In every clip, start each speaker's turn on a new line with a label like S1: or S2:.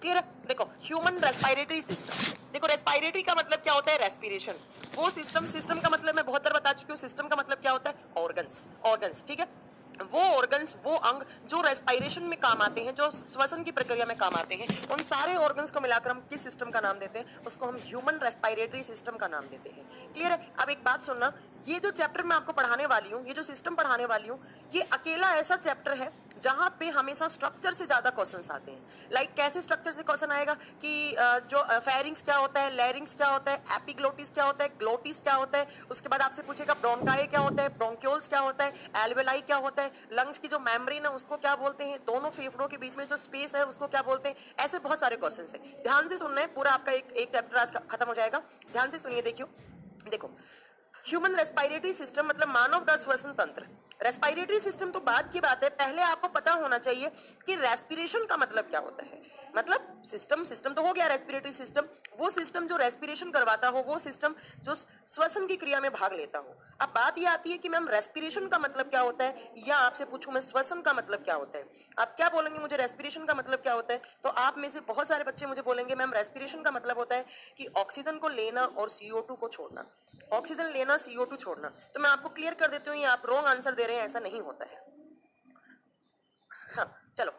S1: Clear है? देखो human respiratory system, देखो रेस्पिरेटरी का मतलब क्या होता है? रेस्पिरेशन। वो सिस्टम, सिस्टम का मतलब मैं बहुत बार बता चुकी हूँ, सिस्टम का मतलब क्या होता है? ऑर्गन्स, ऑर्गन्स, ठीक है? वो ऑर्गन्स, वो अंग जो रेस्पिरेशन में काम आते हैं, जो श्वसन की प्रक्रिया में काम आते हैं, उन सारे ऑर्गन्स को मिलाकर हम किस सिस्टम का नाम देते हैं? उसको हम ह्यूमन रेस्पिरेटरी सिस्टम का नाम देते हैं। क्लियर है? अब एक बात सुनना, ये जो चैप्टर मैं आपको पढ़ाने वाली हूँ, ये जो सिस्टम पढ़ाने वाली हूँ, ये अकेला ऐसा चैप्टर है जहां पे हमेशा स्ट्रक्चर से ज्यादा क्वेश्चंस आते हैं। लाइक कैसे स्ट्रक्चर से क्वेश्चन आएगा कि जो फेरिंग्स क्या होता है, लैरिंग्स क्या होता है, एपिग्लोटिस क्या होता है, ग्लोटिस क्या होता है, उसके बाद आपसे पूछेगा ब्रोंकाई क्या होता है, ब्रोंक्यूल्स क्या होता है, एल्वेलाई क्या होता है, लंग्स की जो मेम्ब्रेन है उसको क्या बोलते हैं, दोनों फेफड़ों के बीच में जो स्पेस है उसको क्या बोलते हैं। ऐसे बहुत सारे क्वेश्चन है, ध्यान से सुनना है, पूरा आपका एक चैप्टर आज खत्म हो जाएगा। ध्यान से सुनिए, देखियो, देखो ह्यूमन रेस्पिरेटरी सिस्टम मतलब मानव का श्वसन तंत्र। रेस्पिरेटरी सिस्टम तो बाद की बात है, पहले आपको पता होना चाहिए कि रेस्पिरेशन का मतलब क्या होता है। मतलब सिस्टम, सिस्टम तो हो गया रेस्पिरेटरी सिस्टम, वो सिस्टम जो रेस्पिरेशन करवाता हो, वो सिस्टम जो श्वसन की क्रिया में भाग लेता हो। अब बात ये आती है कि मैम रेस्पिरेशन का मतलब क्या होता है, या आपसे पूछूं मैं श्वसन का मतलब क्या होता है। आप क्या बोलेंगे मुझे रेस्पिरेशन का मतलब क्या होता है? तो आप में से बहुत सारे बच्चे मुझे बोलेंगे मैम रेस्पिरेशन का मतलब होता है कि ऑक्सीजन को लेना और CO2 को छोड़ना। ऑक्सीजन लेना, CO2 छोड़ना। तो मैं आपको क्लियर कर देती हूँ, ये आप रॉन्ग आंसर दे रहे हैं, ऐसा नहीं होता है। हाँ चलो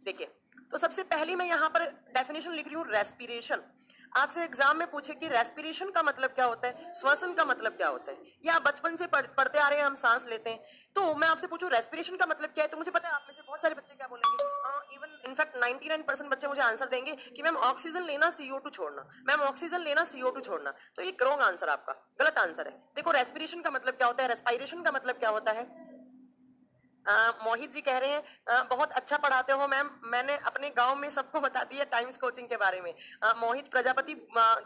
S1: देखिए, तो सबसे पहली मैं यहाँ पर डेफिनेशन लिख रही हूँ रेस्पिरेशन। आपसे एग्जाम में पूछे कि रेस्पिरेशन का मतलब क्या होता है, श्वसन का मतलब क्या होता है, ये आप बचपन से पढ़ते आ रहे हैं, हम सांस लेते हैं। तो मैं आपसे पूछूं रेस्पिरेशन का मतलब क्या है, तो मुझे पता है आप में से बहुत सारे बच्चे क्या बोलेंगे, इवन इनफैक्ट 99% बच्चे मुझे आंसर देंगे कि मैम ऑक्सीजन लेना, CO2 छोड़ना, मैम ऑक्सीजन लेना, CO2 छोड़ना। तो ये रॉन्ग आंसर, आपका गलत आंसर है। देखो रेस्पिरेशन का मतलब क्या होता है, रेस्पिरेशन का मतलब क्या होता है। मोहित जी कह रहे हैं बहुत अच्छा पढ़ाते हो मैम, मैंने अपने गांव में सबको बता दिया टाइम्स कोचिंग के बारे में। Mohit Prajapati,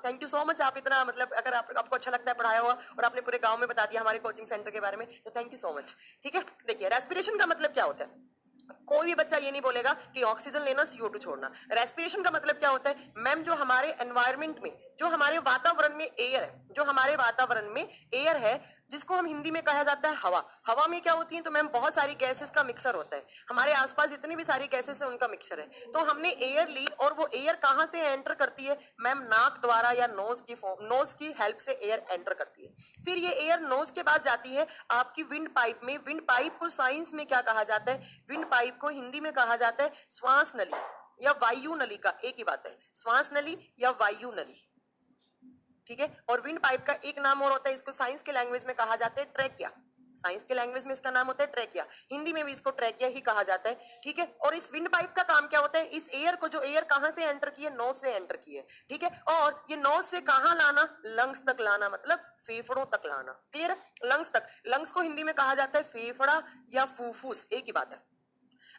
S1: thank you so much, आप इतना मतलब अगर आपको अच्छा लगता है पढ़ाया हुआ और आपने पूरे गांव में बता दिया हमारे कोचिंग सेंटर के बारे में, तो थैंक यू सो मच। ठीक है, देखिए रेस्पिरेशन का मतलब क्या होता है, कोई भी बच्चा ये नहीं बोलेगा कि ऑक्सीजन लेना, CO2 छोड़ना। रेस्पिरेशन का मतलब क्या होता है मैम, जो हमारे एनवायरमेंट में, जो हमारे वातावरण में एयर है, जो हमारे वातावरण में एयर है, जिसको हम हिंदी में कहा जाता है हवा। हवा में क्या होती है, तो मैम बहुत सारी गैसेस का मिक्सर होता है, हमारे आसपास जितनी भी सारी गैसेस है उनका मिक्सर है। तो हमने एयर ली और वो एयर कहां से एंटर करती है मैम, नाक द्वारा या नोज की हेल्प से एयर एंटर करती है। फिर ये एयर नोज के बाद जाती है आपकी विंड पाइप में। विंड पाइप को साइंस में क्या कहा जाता है, विंड पाइप को हिंदी में कहा जाता है श्वास नली या वायु नली, का एक ही बात है, श्वास नली या वायु नली। ठीक है, और विंड पाइप का एक नाम और होता है, इसको साइंस के लैंग्वेज में कहा जाता है ट्रैकिया। साइंस के लैंग्वेज में इसका नाम होता है ट्रैकिया, हिंदी में भी इसको ट्रैकिया ही कहा जाता है। ठीक है, और इस विंड पाइप का काम क्या होता है, इस एयर को, जो एयर कहां से एंटर की है, नोज से एंटर की है। ठीक है, और ये नोज से कहां लाना, लंग्स तक लाना, मतलब फेफड़ों तक लाना। क्लियर है, लंग्स तक। लंग्स को हिंदी में कहा जाता है फेफड़ा या फूफूस, एक ही बात है।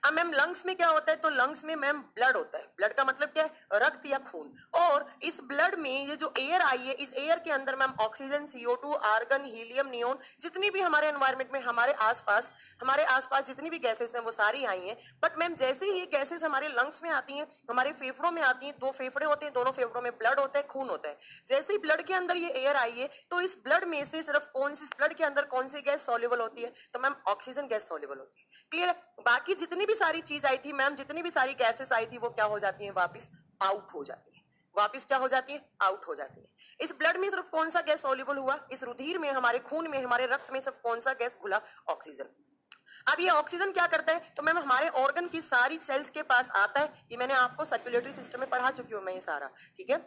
S1: अब मैम लंग्स में क्या होता है, तो लंग्स में मैम ब्लड होता है। ब्लड का मतलब क्या है, रक्त या खून। और इस ब्लड में ये जो एयर आई है, इस एयर के अंदर ma'am oxygen, CO2, argon, helium, neon, जितनी भी हमारे एनवायरमेंट में हमारे आसपास जितनी भी गैसेस हैं वो सारी आई हैं। बट मैम जैसे ही ये गैसेस हमारे लंग्स में आती हैं, हमारे फेफड़ों में आती हैं, दो फेफड़े होते हैं, दोनों फेफड़ों में ब्लड होता है, खून होता है। जैसे ही ब्लड के अंदर ये एयर आई है, तो इस ब्लड में से सिर्फ ब्लड के अंदर कौन सी गैस सॉल्युबल होती है, तो मैम ऑक्सीजन गैस सॉल्युबल होती है। क्लियर है, बाकी जितनी भी सारी चीज आई थी मैम, जितनी भी सारी गैसेस आई थी, वो क्या हो जाती है, वापिस आउट हो जाती है। वापिस क्या हो जाती है, आउट हो जाती है। इस ब्लड में सिर्फ कौन सा गैस सॉल्युबल हुआ, इस रुधिर में, हमारे खून में, हमारे रक्त में सिर्फ कौन सा गैस घुला, ऑक्सीजन। अब ये ऑक्सीजन क्या करता है, तो मैम हमारे ऑर्गन की सारी सेल्स के पास आता है। ये मैंने आपको सर्कुलेटरी सिस्टम में पढ़ा चुकी हूँ मैं ये सारा। ठीक है,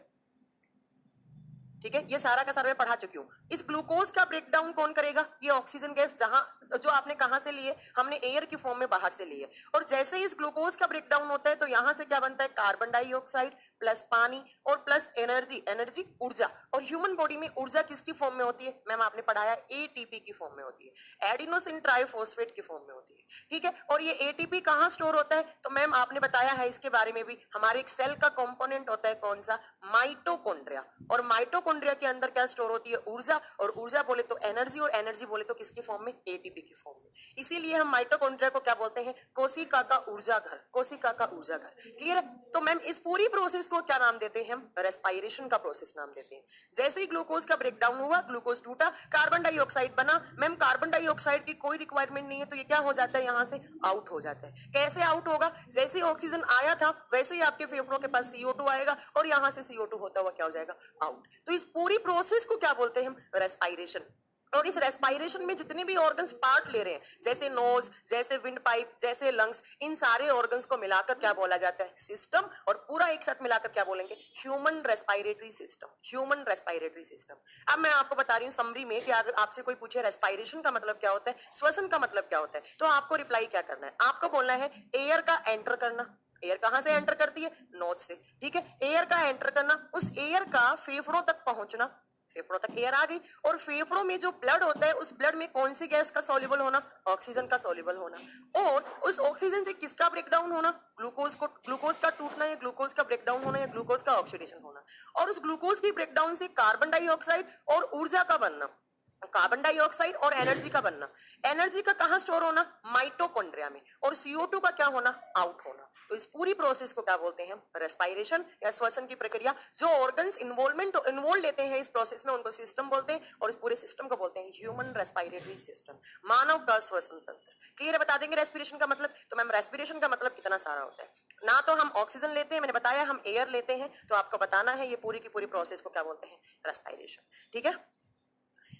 S1: ठीक है, ये सारा का सारा मैं पढ़ा चुकी हूँ। इस ग्लूकोज का ब्रेकडाउन कौन करेगा, ये ऑक्सीजन गैस, जहां जो आपने कहां से लिए, हमने एयर की फॉर्म में बाहर से लिए। और जैसे ही इस ग्लूकोज का ब्रेकडाउन होता है, तो यहां से क्या बनता है, कार्बन डाइऑक्साइड प्लस पानी और प्लस एनर्जी, एनर्जी ऊर्जा। और ह्यूमन बॉडी में ऊर्जा किसकी फॉर्म में होती है, मैम आपने पढ़ाया ATP की फॉर्म में होती है, एडिनोसिन ट्राइफॉस्फेट की फॉर्म में होती है। ठीक है, और ये ATP कहाँ स्टोर होता है, तो मैम आपने बताया है इसके बारे में भी, हमारे एक सेल का कंपोनेंट होता है कौन सा, माइटोकॉन्ड्रिया। और माइटोकॉन्ड्रिया माइटोकॉन्ड्रिया के अंदर क्या स्टोर होती है, ऊर्जा, और ऊर्जा बोले तो एनर्जी, और एनर्जी बोले तो किसकी फॉर्म में, एटीपी की फॉर्म में। इसीलिए हम माइटोकॉन्ड्रिया को क्या बोलते हैं, कोशिका का ऊर्जा घर, कोशिका का ऊर्जा घर। क्लियर है? तो मैम इस पूरी प्रोसेस को क्या नाम देते हैं हम, रेस्पिरेशन का प्रोसेस नाम देते हैं। जैसे ही ग्लूकोज का ब्रेकडाउन हुआ, ग्लूकोज टूटा, कार्बन डाइऑक्साइड बना। मैम कार्बन डाइऑक्साइड की कोई रिक्वायरमेंट नहीं है, तो ये क्या हो जाता है, यहाँ से आउट हो जाता है। कैसे आउट होगा, जैसे ही ऑक्सीजन आया था वैसे ही आपके फेफड़ों के पास CO2 आएगा, और यहाँ से CO2 होता हुआ क्या हो जाएगा, आउट। तो इस पूरी प्रोसेस को क्या बोलते हैं हम, रेस्पिरेशन। और इस रेस्पिरेशन में जितने भी ऑर्गन्स पार्ट ले रहे हैं, जैसे नोज, जैसे विंड पाइप, जैसे लंग्स, इन सारे ऑर्गन्स को मिलाकर क्या बोला जाता है, सिस्टम। और पूरा एक साथ मिलाकर क्या बोलेंगे, human respiratory system, human respiratory system. अब मैं आपको बता रही हूँ समरी में कि अगर आपसे कोई पूछे रेस्पिरेशन का मतलब क्या होता है, श्वसन का मतलब क्या होता है, तो आपको रिप्लाई क्या करना है, आपको बोलना है एयर का एंटर करना। एयर कहां से एंटर करती है, नोज से, ठीक है। एयर का एंटर करना, उस एयर का फेफड़ों तक पहुंचना, फेफड़ों तक एयर आ गई, और फेफड़ों में जो ब्लड होता है उस ब्लड में कौन सी गैस का सॉल्युबल होना, ऑक्सीजन का सॉल्युबल होना, और उस ऑक्सीजन से किसका ब्रेकडाउन होना, ग्लूकोज को, ग्लूकोज का टूटना या ग्लूकोज का ब्रेकडाउन होना या ग्लूकोज का ऑक्सीडेशन होना, और उस ग्लूकोज की ब्रेकडाउन से कार्बन डाइऑक्साइड और ऊर्जा का बनना, कार्बन डाइऑक्साइड और एनर्जी का बनना। एनर्जी का कहां स्टोर होना, माइटोकॉन्ड्रिया में, और CO2 का क्या होना, आउट होना। तो इस पूरी प्रोसेस को क्या बोलते हैं, रेस्पिरेशन या श्वसन की प्रक्रिया। जो ऑर्गन्स इन्वॉल्व लेते हैं इस प्रोसेस में उनको सिस्टम बोलते हैं, और इस पूरे सिस्टम को बोलते हैं ह्यूमन रेस्पिरेटरी सिस्टम, मानव का श्वसन तंत्र। क्लियर है? बता देंगे रेस्पिरेशन का मतलब। तो मैम रेस्पिरेशन का मतलब इतना सारा होता है ना, तो हम ऑक्सीजन लेते हैं, मैंने बताया हम एयर लेते हैं, तो आपको बताना है ये पूरी की पूरी प्रोसेस को क्या बोलते हैं, रेस्पिरेशन। ठीक है,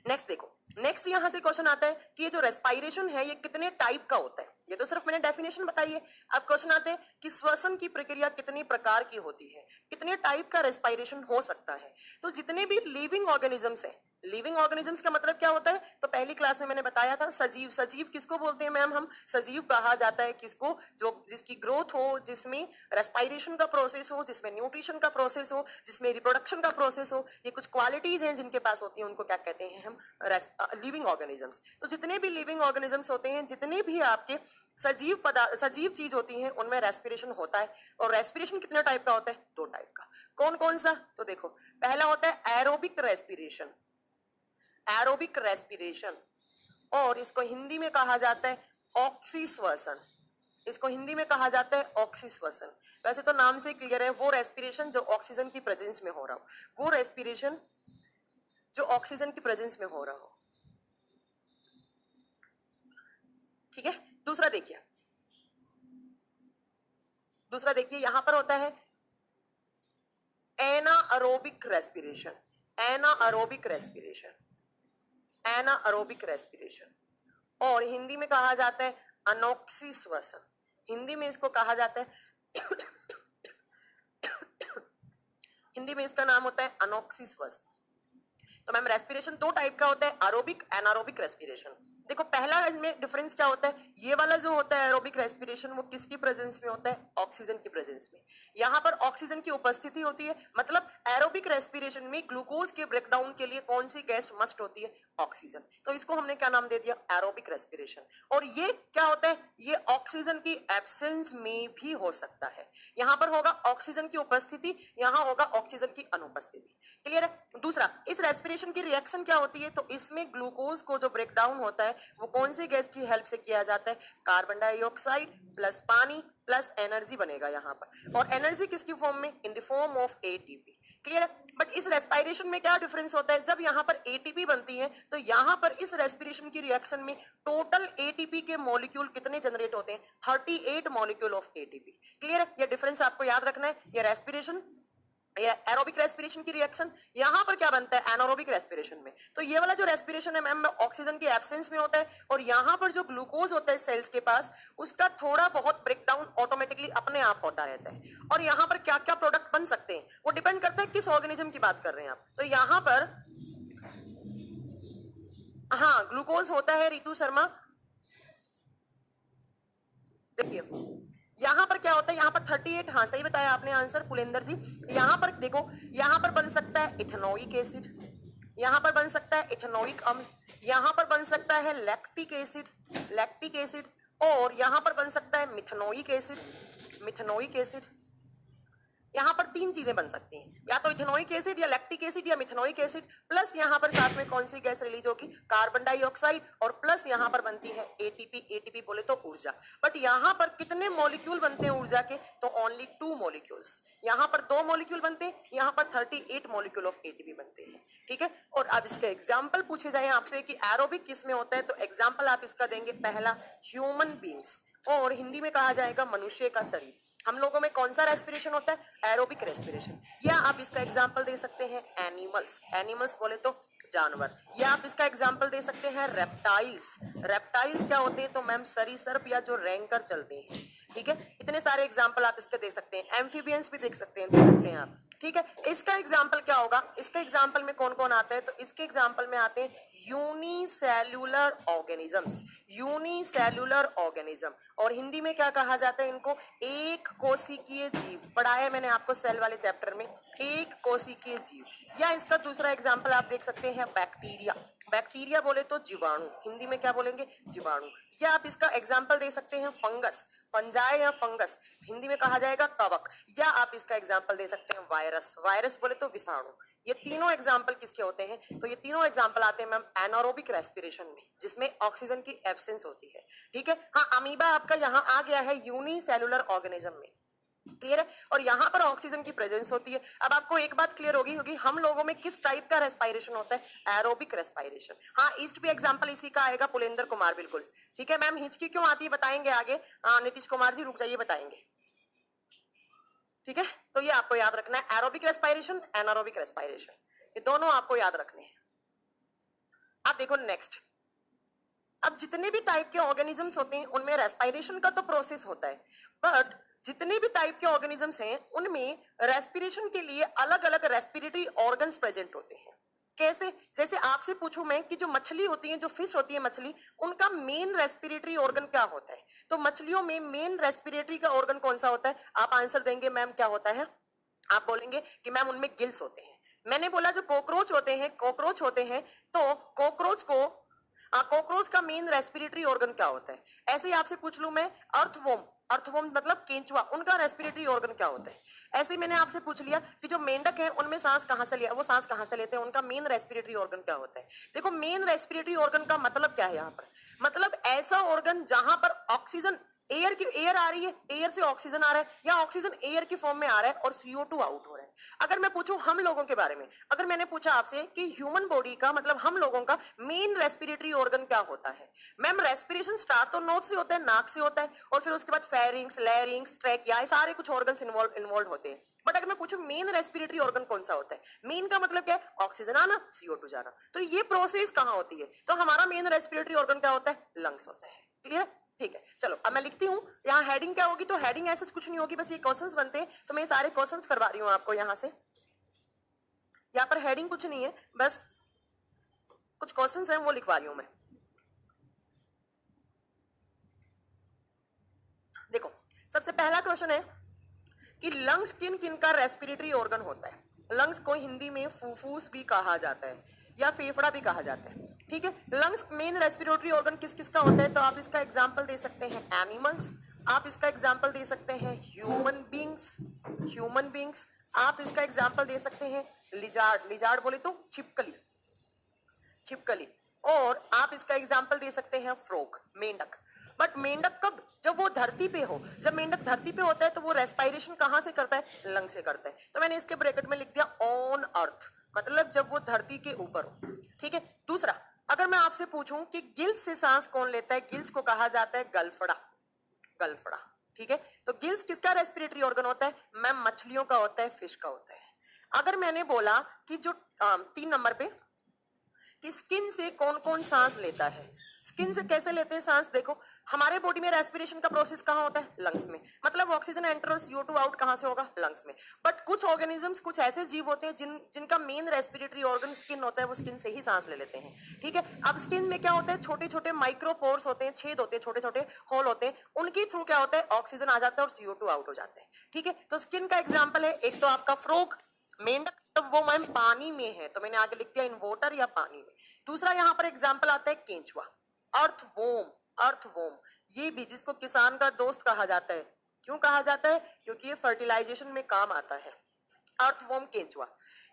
S1: नेक्स्ट देखो, नेक्स्ट यहां से क्वेश्चन आता है कि ये जो रेस्पिरेशन है ये कितने टाइप का होता है। ये तो सिर्फ मैंने डेफिनेशन बताई है। अब क्वेश्चन आते हैं कि श्वसन की प्रक्रिया कितनी प्रकार की होती है, कितने टाइप का रेस्पिरेशन हो सकता है। तो जितने भी लिविंग ऑर्गेनिजम्स है, लिविंग ऑर्गेनिजम्स का मतलब क्या होता है, तो पहली क्लास में मैंने बताया था सजीव। सजीव किसको बोलते हैं मैम, हम सजीव कहा जाता है किसको, जो जिसकी ग्रोथ हो, जिसमें रेस्पिरेशन का प्रोसेस हो, जिसमें न्यूट्रिशन का प्रोसेस हो, जिसमें रिप्रोडक्शन का प्रोसेस हो। ये कुछ क्वालिटीज हैं जिनके पास होती हैं, उनको क्या कहते हैं हम, लिविंग ऑर्गेनिजम्स। तो जितने भी लिविंग ऑर्गेनिजम्स होते हैं, जितने भी आपके सजीव चीज होती हैं, उनमें रेस्पिरेशन होता है। और रेस्पिरेशन कितने टाइप का होता है, 2 टाइप का। कौन कौन सा, तो देखो पहला होता है एरोबिक रेस्पिरेशन, एरोबिक रेस्पिरेशन, और इसको हिंदी में कहा जाता है ऑक्सीश्वसन। इसको हिंदी में कहा जाता है ऑक्सीश्वसन। वैसे तो नाम से क्लियर है, वो रेस्पिरेशन जो ऑक्सीजन की प्रेजेंस में हो रहा हो, वो रेस्पिरेशन जो ऑक्सीजन की प्रेजेंस में हो रहा हो। ठीक है, दूसरा देखिए, दूसरा देखिए यहां पर होता है एनाएरोबिक रेस्पिरेशन, एनाएरोबिक रेस्पिरेशन, एनाएरोबिक रेस्पिरेशन, और हिंदी में कहा जाता है अनॉक्सीश्वसन। हिंदी में इसको कहा जाता है हिंदी में इसका नाम होता है अनॉक्सीश्वसन। तो मैम रेस्पिरेशन 2 टाइप का होता है, एरोबिक, एनारोबिक रेस्पिरेशन। देखो पहला इसमें डिफरेंस क्या होता है, ये वाला जो होता है एरोबिक रेस्पिरेशन, वो किसकी प्रेजेंस में होता है, ऑक्सीजन की प्रेजेंस में। यहाँ पर ऑक्सीजन की उपस्थिति होती है, मतलब एरोबिक रेस्पिरेशन में ग्लूकोज के ब्रेकडाउन के लिए कौन सी गैस मस्ट होती है, ऑक्सीजन। तो इसको हमने क्या नाम दे दिया, एरोबिक रेस्पिरेशन। और ये क्या होता है, ये ऑक्सीजन की एब्सेंस में भी हो सकता है। यहाँ पर होगा ऑक्सीजन की उपस्थिति, यहाँ होगा ऑक्सीजन की अनुपस्थिति। क्लियर है? दूसरा, इस रेस्पिरेशन की रिएक्शन क्या होती है, तो इसमें ग्लूकोज को जो ब्रेकडाउन होता है वो कौन सी गैस की हेल्प से किया जाता है, कार्बन डाइऑक्साइड प्लस पानी प्लस एनर्जी बनेगा यहाँ पर। और एनर्जी किसकी फॉर्म में, in the form of ATP. Clear है? बट इस रेस्पिरेशन में क्या डिफरेंस होता है, जब यहाँ पर एटीपी बनती है तो यहाँ पर इस रेस्पिरेशन की रिएक्शन में टोटल एटीपी के मॉलिक्यूल कितने जनरेट होते हैं, 38 मॉलिक्यूल ऑफ एटीपी। क्लियर है? ये डिफरेंस आपको याद रखना है। ये रेस्पिरेशन, ये एरोबिक रेस्पिरेशन की रिएक्शन, यहां पर क्या बनता है एनारोबिक रेस्पिरेशन में। तो ये वाला जो रेस्पिरेशन है मैम ऑक्सीजन की एब्सेंस में होता है, और यहां पर जो ग्लूकोज होता है सेल्स के पास, उसका थोड़ा बहुत ब्रेकडाउन ऑटोमेटिकली अपने आप होता रहता है। और यहां पर क्या क्या प्रोडक्ट बन सकते हैं वो डिपेंड करता है किस ऑर्गेनिज्म की बात कर रहे हैं आप। तो यहां पर हाँ ग्लूकोज होता है रितु शर्मा। देखिए यहां पर क्या होता है, यहां पर 38, हाँ सही बताया आपने आंसर पुलेंदर जी। यहां पर देखो, यहां पर बन सकता है इथेनोइक एसिड, यहां पर बन सकता है इथेनोइक अम्ल, यहां पर बन सकता है लैक्टिक एसिड, लैक्टिक एसिड, और यहां पर बन सकता है मिथेनोइक एसिड, मिथेनोइक एसिड। यहाँ पर तीन चीजें बन सकती हैं, या तो इथेनोइक एसिड या लैक्टिक एसिड या मिथेनोइक एसिड, प्लस यहाँ पर साथ में कौन सी गैस रिलीज होगी, कार्बन डाइऑक्साइड, और प्लस यहाँ पर बनती है एटीपी। एटीपी बोले तो ऊर्जा। बट यहाँ पर कितने मॉलिक्यूल बनते हैं ऊर्जा के, तो ओनली 2 मॉलिक्यूल्स। यहाँ पर 2 मॉलिक्यूल बनते हैं, यहाँ पर 38 मॉलिक्यूल ऑफ एटीपी बनते हैं। ठीक है, और अब इसका एग्जाम्पल पूछे जाए आपसे कि एरोबिक किस में होता है, तो एग्जाम्पल आप इसका देंगे पहला ह्यूमन बींग्स, और हिंदी में कहा जाएगा मनुष्य का शरीर। हम लोगों में कौन सा रेस्पिरेशन होता है, एरोबिक रेस्पिरेशन। या आप इसका एग्जांपल दे सकते हैं एनिमल्स, एनिमल्स बोले तो जानवर। या आप इसका एग्जांपल दे सकते हैं रेप्टाइल्स। रेप्टाइल्स क्या होते हैं, तो मैम सरीसृप या जो रैंकर चलते हैं। ठीक है, इतने सारे एग्जांपल आप इसके दे सकते हैं। एम्फीबियंस भी देख सकते हैं, दे सकते हैं आप। ठीक है, इसका एग्जाम्पल क्या होगा, इसके एग्जाम्पल में कौन कौन आता है, तो इसके एग्जाम्पल में आते हैं यूनिसेल्युलर ऑर्गेनिजम्स। यूनिसेल्युलर ऑर्गेनिज्म, और हिंदी में क्या कहा जाता है इनको, एक कोशिकीय जीव। पढ़ाया मैंने आपको सेल वाले चैप्टर में, एक कोशिकीय जीव। या इसका दूसरा एग्जाम्पल आप देख सकते हैं बैक्टीरिया। बैक्टीरिया बोले तो जीवाणु, हिंदी में क्या बोलेंगे, जीवाणु। या आप इसका एग्जाम्पल दे सकते हैं फंगस, फंजाई या फंगस, हिंदी में कहा जाएगा कवक। या आप इसका एग्जाम्पल दे सकते हैं वायरस, वायरस बोले तो विषाणु। ये तीनों एग्जाम्पल किसके होते हैं, तो ये तीनों एग्जाम्पल आते हैं मैम एनारोबिक रेस्पिरेशन में, जिसमें ऑक्सीजन की एब्सेंस होती है। ठीक है, हाँ अमीबा आपका यहाँ आ गया है यूनिसेल्युलर ऑर्गेनिज्म में, क्लियर है, और यहाँ पर ऑक्सीजन की प्रेजेंस होती है। अब आपको एक बात क्लियर होगी हम लोगों में किस टाइप का रेस्पायरेशन होता है, एरोबिक रेस्पायरेशन। हाँ ईस्ट भी एग्जाम्पल इसी का आएगा, पुलेंद्र कुमार, बिल्कुल ठीक है। मैम हिचकी क्यों आती है बताएंगे आगे, नीतीश कुमार जी रुक जाइए बताएंगे। ठीक है, तो ये आपको याद रखना है, एरोबिक रेस्पायरेशन, एनारोबिक रेस्पायरेशन, ये दोनों आपको याद रखने हैं। अब देखो नेक्स्ट, अब जितने भी टाइप के ऑर्गेनिजम्स होते हैं उनमें रेस्पायरेशन का तो प्रोसेस होता है, बट जितने भी टाइप के ऑर्गेनिजम्स हैं उनमें रेस्पिरेशन के लिए अलग अलग रेस्पिरेटरी ऑर्गन्स प्रेजेंट होते हैं। कैसे, जैसे आपसे पूछूं मैं कि जो मछली होती है, जो फिश होती है मछली, उनका मेन रेस्पिरेटरी ऑर्गन क्या होता है, तो मछलियों में मेन रेस्पिरेटरी का ऑर्गन कौन सा होता है, आप आंसर देंगे मैम क्या होता है, आप बोलेंगे कि मैम उनमें गिल्स होते हैं। मैंने बोला जो कॉकरोच होते हैं, कॉकरोच होते हैं, तो कॉकरोच को कॉकरोच का मेन रेस्पिरेटरी ऑर्गन क्या होता है। ऐसे ही आपसे पूछ लूं मैं अर्थवॉर्म, अर्थवॉर्म मतलब केंचुआ, उनका रेस्पिरेटरी ऑर्गन क्या होता है। ऐसे मैंने आपसे पूछ लिया कि जो मेंढक है उनमें सांस कहां से लिया, वो सांस कहां से लेते हैं, उनका मेन रेस्पिरेटरी ऑर्गन क्या होता है। देखो मेन रेस्पिरेटरी ऑर्गन का मतलब क्या है यहाँ पर, मतलब ऐसा ऑर्गन जहां पर ऑक्सीजन, एयर की एयर आ रही है, एयर से ऑक्सीजन आ रहा है, या ऑक्सीजन एयर की फॉर्म में आ रहा है और CO2 आउट हो रहा है। अगर मैं पूछूं हम लोगों के बारे में, अगर मैंने पूछा आपसे कि ह्यूमन बॉडी का मतलब हम लोगों का मेन रेस्पिरेटरी ऑर्गन क्या होता है, मैम रेस्पिरेशन स्टार्ट तो नोज से होता है, नाक से होता है, और फिर उसके बाद फेरिंग्स, लैरिंग्स, ट्रैकिया, ये सारे कुछ ऑर्गन्स इन्वॉल्व होते हैं। बट अगर मैं पूछूं मेन रेस्पिरेटरी ऑर्गन कौन सा होता है, मेन का मतलब क्या है, ऑक्सीजन आना, CO2 जाना, तो ये प्रोसेस कहां होती है, तो हमारा मेन रेस्पिरेटरी ऑर्गन क्या होता है, लंग्स होता है। क्लियर, ठीक है, चलो अब मैं लिखती हूँ। यहाँ हेडिंग क्या होगी, तो हेडिंग ऐसा कुछ नहीं होगी, बस ये क्वेश्चंस बनते हैं, तो मैं सारे क्वेश्चंस करवा रही हूँ आपको यहाँ से। यहाँ पर हेडिंग कुछ नहीं है, बस कुछ क्वेश्चंस हैं वो लिखवा रही हूँ मैं। देखो सबसे पहला क्वेश्चन है कि लंग्स किन किन का रेस्पिरेटरी ऑर्गन होता है। लंग्स को हिंदी में फुफ्फुस भी कहा जाता है या फेफड़ा भी कहा जाता है। ठीक है, लंग्स मेन रेस्पिरेटरी ऑर्गन किस किस का होता है, तो आप इसका एग्जांपल दे सकते हैं एनिमल्स, आप इसका एग्जांपल दे सकते हैं ह्यूमन बींग्स, ह्यूमन बींग्स, आप इसका एग्जांपल दे सकते हैं लिजार्ड, लिजार्ड बोले तो छिपकली, छिपकली, और आप इसका एग्जाम्पल दे सकते हैं फ्रॉग, मेंढक। बट मेंढक कब, जब वो धरती पे हो, जब मेंढक धरती पे होता है तो वो रेस्पिरेशन कहां से करता है, लंग से करता है, तो मैंने इसके ब्रैकेट में लिख दिया ऑन अर्थ, मतलब जब वो धरती के ऊपर हो। ठीक है, दूसरा अगर मैं आपसे पूछूं कि गिल्स से सांस कौन लेता है, गिल्स को कहा जाता है गलफड़ा, गलफड़ा। ठीक है, तो गिल्स किसका रेस्पिरेटरी ऑर्गन होता है, मैम मछलियों का होता है, फिश का होता है। अगर मैंने बोला कि जो 3 नंबर पे कि स्किन से कौन कौन सांस लेता है, स्किन से कैसे लेते हैं सांस, देखो हमारे बॉडी में रेस्पिरेशन का प्रोसेस कहाँ होता है, लंग्स में, मतलब ऑक्सीजन एंटर और CO2 आउट कहाँ से होगा, लंग्स में। बट कुछ ऑर्गेनिजम्स, कुछ ऐसे जीव होते हैं जिनका मेन रेस्पिरेटरी ऑर्गन स्किन होता है, वो स्किन से ही सांस ले लेते हैं। ठीक है, अब स्किन में क्या होता है, छोटे छोटे माइक्रोपोर्स होते हैं, छेद होते हैं, छोटे छोटे होल होते हैं, उनके थ्रू क्या होता है, ऑक्सीजन आ जाता है और CO2 आउट हो जाता है। ठीक है, तो स्किन का एग्जाम्पल है एक तो आपका फ्रॉग, मेंढक, तो वो मैम पानी में है, तो मैंने आगे लिख दिया इन वाटर या पानी में। दूसरा यहाँ पर एग्जाम्पल आता है केंचुआ, अर्थवॉर्म, अर्थवॉर्म, ये भी जिसको किसान का दोस्त कहा जाता है, क्यों कहा जाता है? क्योंकि ये फर्टिलाइजेशन में काम आता है। अर्थवॉर्म, केंचुआ।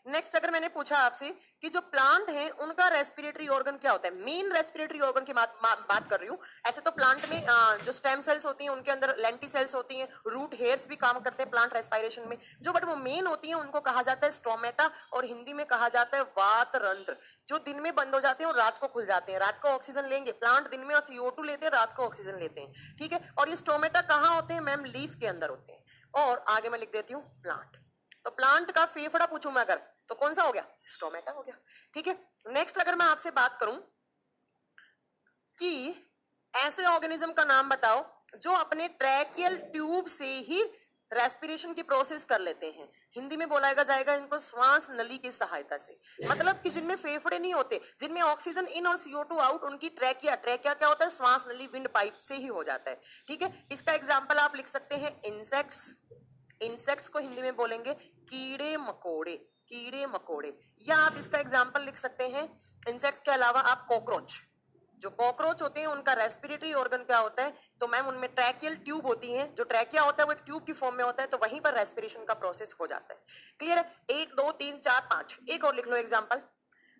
S1: नेक्स्ट अगर मैंने पूछा आपसे कि जो प्लांट है उनका रेस्पिरेटरी ऑर्गन क्या होता है, मेन रेस्पिरेटरी ऑर्गन की बात कर रही हूँ। ऐसे तो प्लांट में जो स्टेम सेल्स होती हैं उनके अंदर लेंटी सेल्स होती हैं, रूट हेयर्स भी काम करते हैं प्लांट रेस्पिरेशन में, जो बट वो मेन होती हैं उनको कहा जाता है स्टोमेटा, और हिंदी में कहा जाता है वात रंध्र। जो दिन में बंद हो जाते हैं और रात को खुल जाते हैं, रात को ऑक्सीजन लेंगे प्लांट, दिन में CO2 लेते हैं, रात को ऑक्सीजन लेते हैं, ठीक है। और ये स्टोमेटा कहाँ होते हैं मैम? लीफ के अंदर होते हैं। और आगे मैं लिख देती हूँ प्लांट। तो प्लांट का फेफड़ा पूछूं मैं अगर, तो कौन सा हो गया? स्टोमेटा हो गया, ठीक है। नेक्स्ट अगर मैं आपसे बात करूं कि ऐसे ऑर्गेनिज्म का नाम बताओ जो अपने ट्रैकियल ट्यूब से ही रेस्पिरेशन की प्रोसेस कर लेते हैं, हिंदी में बोला जाएगा इनको श्वास नली की सहायता से। मतलब कि जिनमें फेफड़े नहीं होते, जिनमें ऑक्सीजन इन और CO2 आउट, उनकी ट्रैकिया, ट्रैकिया क्या होता है? श्वास नली, विंड पाइप से ही हो जाता है, ठीक है। इसका एग्जाम्पल आप लिख सकते हैं इंसेक्ट्स, इंसेक्ट्स को हिंदी में बोलेंगे कीड़े मकोड़े, कीड़े मकोड़े। या आप इसका एग्जाम्पल लिख सकते हैं इंसेक्ट्स के अलावा आप कॉकरोच, जो कॉकरोच होते हैं उनका रेस्पिरेटरी ऑर्गन क्या होता है? तो मैम उनमें ट्रैकियल ट्यूब होती है, जो ट्रैकिया होता है वो ट्यूब की फॉर्म में होता है, तो वहीं पर रेस्पिरेशन का प्रोसेस हो जाता है। क्लियर है? 1 2 3 4 5, एक और लिख लो एग्जाम्पल।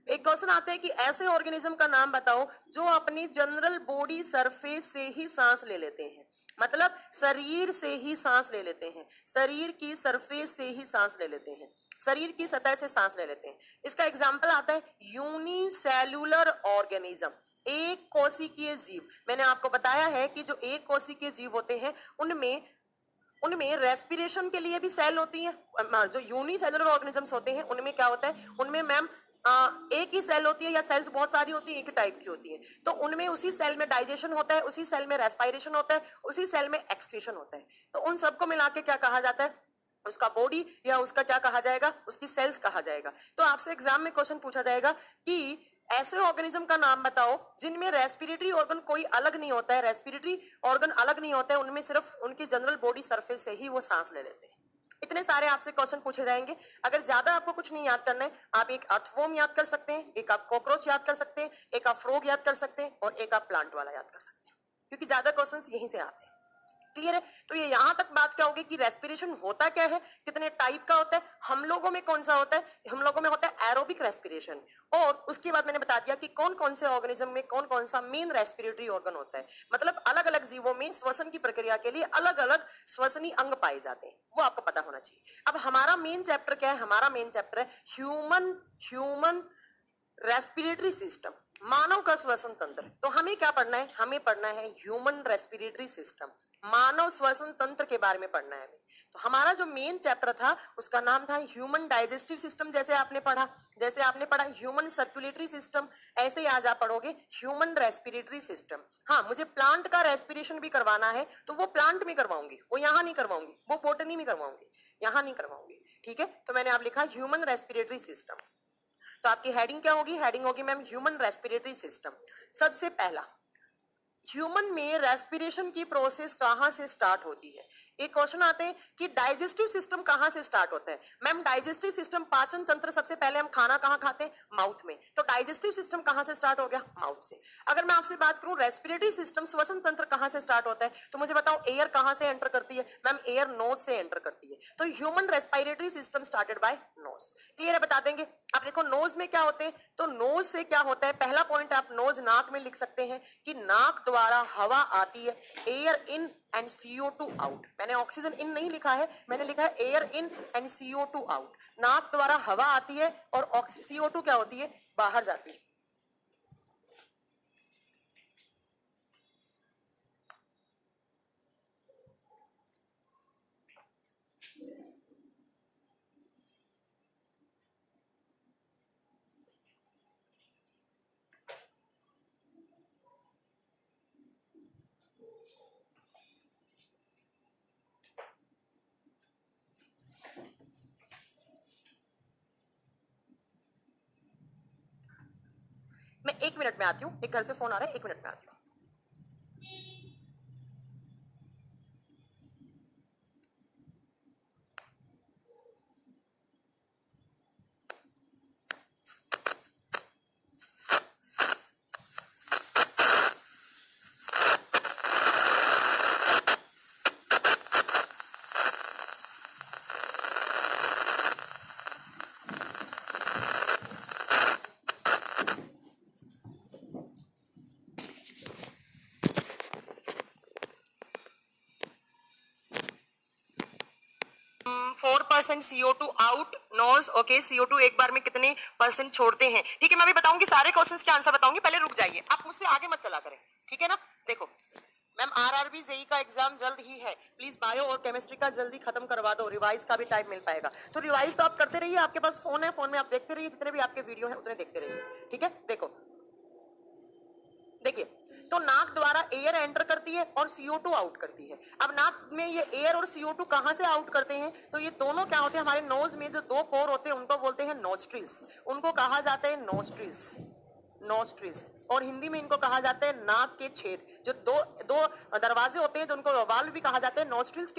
S1: एक क्वेश्चन आता है कि ऐसे ऑर्गेनिज्म का नाम बताओ जो अपनी जनरल बॉडी सरफेस से ही सांस ले लेते हैं, मतलब शरीर से ही सांस ले लेते हैं, शरीर की सरफेस से ही सांस ले लेते हैं, शरीर की सतह से सांस ले लेते हैं। इसका एग्जांपल आता है यूनिसेल्युलर ऑर्गेनिज्म, एक कोशिकीय जीव। मैंने आपको बताया है कि जो एक कोशिकीय जीव होते हैं उनमें उनमें रेस्पिरेशन के लिए भी सेल होती हैं। जो यूनिसेलुलर ऑर्गेनिजम्स होते हैं उनमें क्या होता है? उनमें मैम एक ही सेल होती है या सेल्स बहुत सारी होती है, एक ही टाइप की होती है, तो उनमें उसी सेल में डाइजेशन होता है, उसी सेल में रेस्पिरेशन होता है, उसी सेल में एक्सक्रीशन होता है। तो उन सबको मिला के क्या कहा जाता है? उसका बॉडी, या उसका क्या कहा जाएगा? उसकी सेल्स कहा जाएगा। तो आपसे एग्जाम में क्वेश्चन पूछा जाएगा कि ऐसे ऑर्गेनिज्म का नाम बताओ जिनमें रेस्पिरेटरी ऑर्गन कोई अलग नहीं होता है, रेस्पिरेटरी ऑर्गन अलग नहीं होता है, उनमें सिर्फ उनकी जनरल बॉडी सरफेस से ही वो सांस ले लेते हैं। इतने सारे आपसे क्वेश्चन पूछे जाएंगे। अगर ज्यादा आपको कुछ नहीं याद करना है, आप एक अर्थवॉर्म याद कर सकते हैं, एक आप कॉकरोच याद कर सकते हैं, एक आप फ्रॉग याद कर सकते हैं, और एक आप प्लांट वाला याद कर सकते हैं, क्योंकि ज्यादा क्वेश्चंस यहीं से आते हैं। क्लियर है? तो ये यहां तक बात क्या होगी कि रेस्पिरेशन होता क्या है, कितने टाइप का होता है, हम लोगों में कौन सा होता है? हम लोगों में होता है एरोबिक रेस्पिरेशन, और उसके बाद मैंने बता दिया कि कौन कौन से ऑर्गेनिज्म में कौन कौन सा मेन रेस्पिरेटरी ऑर्गन होता है। मतलब अलग अलग जीवों में श्वसन की प्रक्रिया के लिए अलग अलग श्वसनी अंग पाए जाते हैं, वो आपको पता होना चाहिए। अब हमारा मेन चैप्टर क्या है? हमारा मेन चैप्टर है ह्यूमन रेस्पिरेटरी सिस्टम, मानव का श्वसन तंत्र। तो हमें क्या पढ़ना है? हमें पढ़ना है ह्यूमन रेस्पिरेटरी सिस्टम, मानव श्वसन तंत्र के बारे में पढ़ना है हमें। तो हमारा जो मेन चैप्टर था उसका नाम था ह्यूमन डाइजेस्टिव सिस्टम। जैसे आपने पढ़ा ह्यूमन सर्कुलेटरी सिस्टम, ऐसे ही आज आप पढ़ोगे ह्यूमन रेस्पिरेटरी सिस्टम। हाँ, मुझे प्लांट का रेस्पिरेशन भी करवाना है तो वो प्लांट में करवाऊंगी, वो यहाँ नहीं करवाऊंगी, वो बोटनी में करवाऊंगी, यहाँ नहीं करवाऊंगी, ठीक है। तो मैंने आप लिखा ह्यूमन रेस्पिरेटरी सिस्टम। तो आपकी हेडिंग क्या होगी? हेडिंग होगी मैम ह्यूमन रेस्पिरेटरी सिस्टम। सबसे पहला, ह्यूमन में रेस्पिरेशन की प्रोसेस कहां से स्टार्ट होती है? एक क्वेश्चन आते हैं कि डाइजेस्टिव सिस्टम कहां से स्टार्ट होता है। मैम डाइजेस्टिव सिस्टम, पाचन तंत्र, सबसे पहले हम खाना कहां खाते हैं? माउथ में। तो डाइजेस्टिव सिस्टम कहां से स्टार्ट हो गया? माउथ से। अगर मैं आपसे बात करूं रेस्पिरेटरी सिस्टम, श्वसन तंत्र कहां से स्टार्ट होता है, तो मुझे बताओ एयर कहां से एंटर करती है? मैम एयर नोज से एंटर करती है। तो human respiratory system started by nose. Clear है? बता देंगे। अब देखो नोज में क्या होते हैं, तो नोज से क्या होता है? पहला पॉइंट आप नोज नाक में लिख सकते हैं कि नाक द्वारा हवा आती है, air in and CO2 out. मैंने ऑक्सीजन इन नहीं लिखा है, मैंने लिखा है air in and CO2 out. नाक द्वारा हवा आती है और CO2 क्या होती है? बाहर जाती है। मैं 1 मिनट में आती हूँ, एक घर से फोन आ रहा है, 1 मिनट में आती हूँ। Percent CO2 out knows, okay, CO2 एक बार में कितने परसेंट छोड़ते हैं, ठीक है। मैं भी बताऊंगी सारे क्वेश्चंस के आंसर बताऊंगी, पहले रुक जाइए, आप मुझसे आगे मत चला करें, ठीक है ना। देखो मैम RRB जेई का एग्जाम जल्द ही है, प्लीज बायो और केमिस्ट्री का जल्दी खत्म करवा दो, रिवाइज का भी टाइम मिल पाएगा। तो रिवाइज तो आप करते रहिए, आपके पास फोन है, फोन में आप देखते रहिए, जितने भी आपके वीडियो है उतने देखते रहिए, ठीक है। देखो देखिए, तो नाक द्वारा एयर एंटर करती है और CO2 आउट करती है। अब नाक में ये एयर और CO2 कहां से आउट करते हैं, तो ये दोनों क्या होते हैं, हमारे नोज में जो दो पोर होते हैं उनको बोलते हैं नोस्ट्रिल्स, उनको कहा जाता है नोस्ट्रिल्स, नोस्ट्रिल्स, और हिंदी में इनको कहा जाता है नाक के छेद, जो दो दो दरवाजे होते हैं जो उनको वाल्व भी कहा जाता है। नोस्ट्रिल्स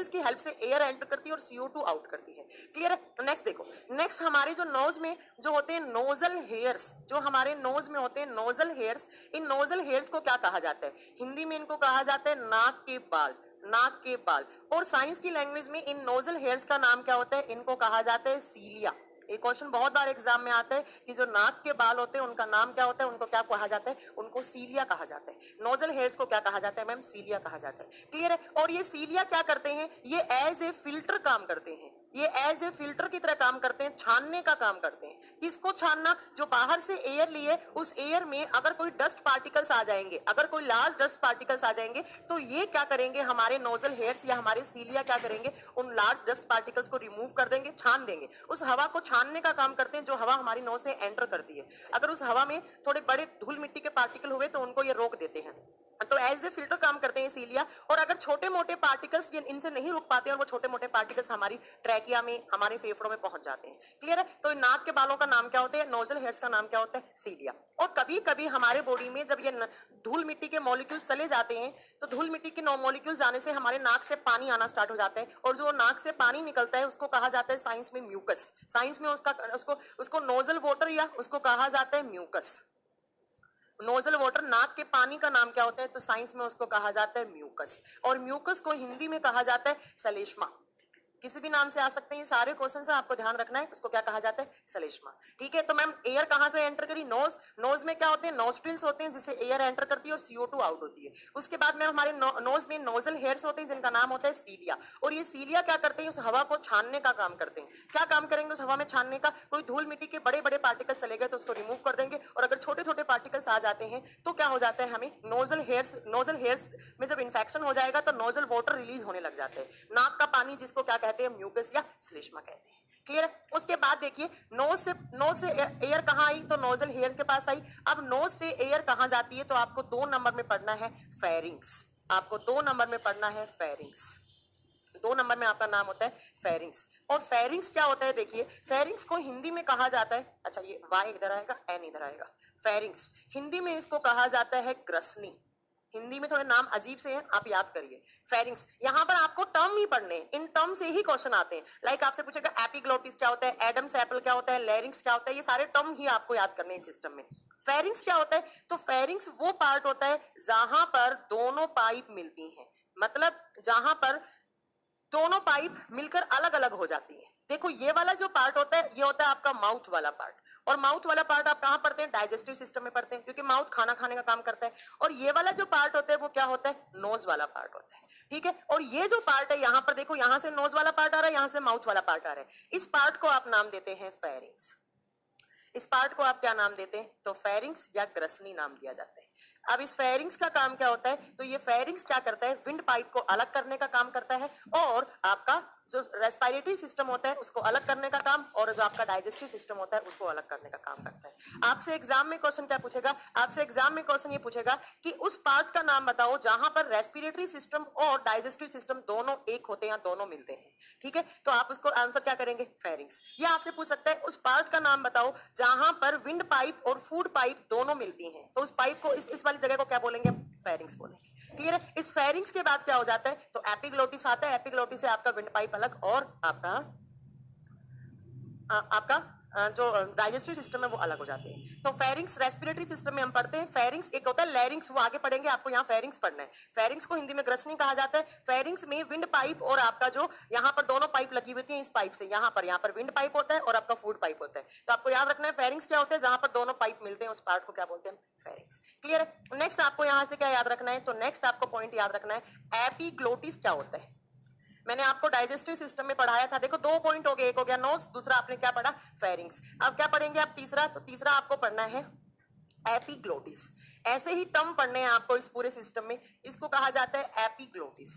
S1: की हेल्प से एयर एंटर करती है और CO2 आउट करती है, क्लियर है। नेक्स्ट देखो, नेक्स्ट हमारे जो नोज में जो होते हैं नोजल हेयर्स, जो हमारे नोज में होते हैं नोजल हेयर्स, इन नोजल हेयर्स को क्या कहा जाता है, हिंदी में इनको कहा जाता है नाक के बाल, नाक के बाल, और साइंस की लैंग्वेज में इन नोजल हेयर्स का नाम क्या होता है, इनको कहा जाता है सीलिया। एक क्वेश्चन बहुत बार एग्जाम में आता है कि जो नाक के बाल होते हैं उनका नाम क्या होता है, उनको क्या कहा जाता है, उनको सीलिया कहा जाता है। नोजल हेयर्स को क्या कहा जाता है मैम, सीलिया कहा जाता है, क्लियर है। और ये सीलिया क्या करते हैं, ये एज ए फिल्टर काम करते हैं, ये एज ए फिल्टर की तरह काम करते हैं, छानने का काम करते हैं। किसको छानना, जो बाहर से एयर लिए उस एयर में अगर कोई डस्ट पार्टिकल्स आ जाएंगे, अगर कोई लार्ज डस्ट पार्टिकल्स आ जाएंगे तो ये क्या करेंगे, हमारे नोजल हेयर्स या हमारे सीलिया क्या करेंगे, उन लार्ज डस्ट पार्टिकल्स को रिमूव कर देंगे, छान देंगे, उस हवा को छानने का काम करते हैं, जो हवा हमारी नोज से एंटर करती है। अगर उस हवा में थोड़े बड़े धूल मिट्टी के पार्टिकल हुए तो उनको ये रोक देते हैं, तो एज ए फिल्टर काम करते हैं सीलिया। और अगर छोटे मोटे पार्टिकल्स इनसे नहीं रुक पाते और वो छोटे मोटे पार्टिकल्स हमारी ट्रैकिया में, हमारे फेफड़ों में पहुंच जाते हैं, क्लियर है। तो नाक के बालों का नाम क्या होता है, नोजल हेयर्स का नाम क्या होता है, सीलिया। और कभी कभी हमारे बॉडी में जब ये धूल मिट्टी के मॉलिक्यूल्स चले जाते हैं तो धूल मिट्टी के मॉलिक्यूल्स आने से हमारे नाक से पानी आना स्टार्ट हो जाता है, और जो नाक से पानी निकलता है उसको कहा जाता है साइंस में म्यूकस, साइंस में उसको नोजल वाटर या उसको कहा जाता है म्यूकस। नोजल वाटर, नाक के पानी का नाम क्या होता है, तो साइंस में उसको कहा जाता है म्यूकस, और म्यूकस को हिंदी में कहा जाता है सलेष्मा। किसी भी नाम से आ सकते हैं, सारे क्वेश्चन से आपको ध्यान रखना है, उसको क्या कहा जाता है, सलेष्मा, ठीक है। तो मैम एयर कहां से एंटर करी, नोज, नोज में क्या होते हैं, नोस्ट्रिल्स होते हैं जिससे एयर एंटर करती है और CO2 आउट होती है। उसके बाद में हमारे नोज में नोजल हेयर्स होते हैं जिनका नाम होता है सीलिया, और ये सीलिया क्या करते हैं, उस हवा को छानने का काम करते हैं। क्या काम करेंगे उस हवा में छानने का, कोई धूल मिट्टी के बड़े बड़े पार्टिकल्स चले गए तो उसको रिमूव कर देंगे, और अगर छोटे छोटे पार्टिकल्स आ जाते हैं तो क्या हो जाता है, हमें नोजल हेयर्स में जब इन्फेक्शन हो जाएगा तो नोजल वाटर रिलीज होने लग जाते हैं, नाक का पानी जिसको क्या कहते हैं, म्यूकस या श्लेष्मा कहते हैं, क्लियर है। उसके बाद देखिए, नोज से एयर कहां आई, तो नोजल हेयर के पास आई। अब नोज से एयर कहां जाती है, तो आपको 2 नंबर में पढ़ना है फेरिंग्स, आपको 2 नंबर में पढ़ना है फेरिंग्स, 2 नंबर में आपका नाम होता है फेरिंग्स। और फेरिंग्स क्या होता है, देखिए फेरिंग्स को हिंदी में कहा जाता है, अच्छा ये वाई इधर आएगा, एन इधर आएगा, फेरिंग्स हिंदी में इसको कहा जाता है ग्रसनी। हिंदी में थोड़े नाम अजीब से हैं, आप याद करिए। फेरिंग्स, यहाँ पर आपको टर्म ही पढ़ने हैं, इन टर्म से ही क्वेश्चन आते हैं। लाइक आपसे पूछेगा एपिग्लोटिस क्या होता है, एडम्स एपल क्या होता है, लैरिंग्स क्या होता है, ये सारे टर्म ही आपको याद करने हैं सिस्टम में। फेरिंग्स क्या होता है, तो फेरिंग्स वो पार्ट होता है जहां पर दोनों पाइप मिलती हैं, मतलब जहां पर दोनों पाइप मिलकर अलग अलग हो जाती है। देखो ये वाला जो पार्ट होता है, ये होता है आपका माउथ वाला पार्ट, और माउथ वाला पार्ट आप कहां पढ़ते हैं, डाइजेस्टिव सिस्टम में पढ़ते हैं, क्योंकि माउथ खाना खाने का काम करता है। और ये वाला जो पार्ट होता है वो क्या होता है, नोज वाला पार्ट होता है, ठीक है। और ये जो पार्ट है, यहाँ पर देखो, यहाँ से नोज वाला पार्ट आ रहा है, यहाँ से माउथ वाला पार्ट आ रहा है, इस पार्ट को आप नाम देते हैं फेरिंग्स। इस पार्ट को आप क्या नाम देते हैं, तो फेरिंग्स या ग्रसनी नाम दिया जाता है। अब इस फेरिंग्स का काम क्या होता है, तो ये फेरिंग्स क्या करता है, विंड पाइप को अलग करने का काम करता है, और आपका जो रेस्पिरेटरी सिस्टम होता है उसको अलग करने का काम, और जो आपका डाइजेस्टिव सिस्टम होता है उसको अलग करने का काम करता है। आपसे एग्जाम में क्वेश्चन क्या पूछेगा, आपसे एग्जाम में क्वेश्चन ये पूछेगा कि उस पार्ट का नाम बताओ जहां पर रेस्पिरेटरी सिस्टम और डाइजेस्टिव सिस्टम दोनों एक होते हैं या दोनों मिलते हैं, ठीक है। तो आप उसको आंसर क्या करेंगे, फेरिंग्स। या आपसे पूछ सकता है उस पार्ट का नाम बताओ जहां पर विंड पाइप और फूड पाइप दोनों मिलती हैं, तो उस पाइप को इस वाली जगह को क्या बोलेंगे, फेरिंग्स बोलेंगे, क्लियर है। इस फेरिंग्स के बाद क्या हो जाता है, तो एपिग्लोटिस आता है, एपिग्लोटिस से आपका विंड पाइप अलग, और आपका जो डाइजेस्टिव सिस्टम है वो अलग हो जाते हैं। तो फेरिंग्स रेस्पिरेटरी सिस्टम में हम पढ़ते हैं। फेरिंग्स एक होता है लैरिंग्स, वो आगे पढ़ेंगे, आपको यहाँ फेरिंग्स पढ़ना है। फेरिंग्स को हिंदी में ग्रसनी कहा जाता है। फेरिंग्स में विंड पाइप और आपका जो यहाँ पर दोनों पाइप लगी हुई है, इस पाइप से यहाँ पर विंड पाइप होता है और आपका फूड पाइप होता है। तो आपको याद रखना है फेरिंग्स क्या होते हैं, जहां पर दोनों पाइप मिलते हैं उस पार्ट को क्या बोलते हैं, फेरिंग्स, क्लियर है। नेक्स्ट आपको यहाँ से क्या याद रखना है, तो नेक्स्ट आपको पॉइंट याद रखना है, एपिग्लोटिस क्या होता है। मैंने आपको डाइजेस्टिव सिस्टम में पढ़ाया था, देखो 2 पॉइंट हो गए, एक हो गया नोज, दूसरा आपने क्या पढ़ा, फेरिंग्स। अब क्या पढ़ेंगे आप तीसरा, तो तीसरा आपको पढ़ना है एपिग्लोटिस। ऐसे ही टर्म पढ़ने हैं आपको इस पूरे सिस्टम में, इसको कहा जाता है एपिग्लोटिस।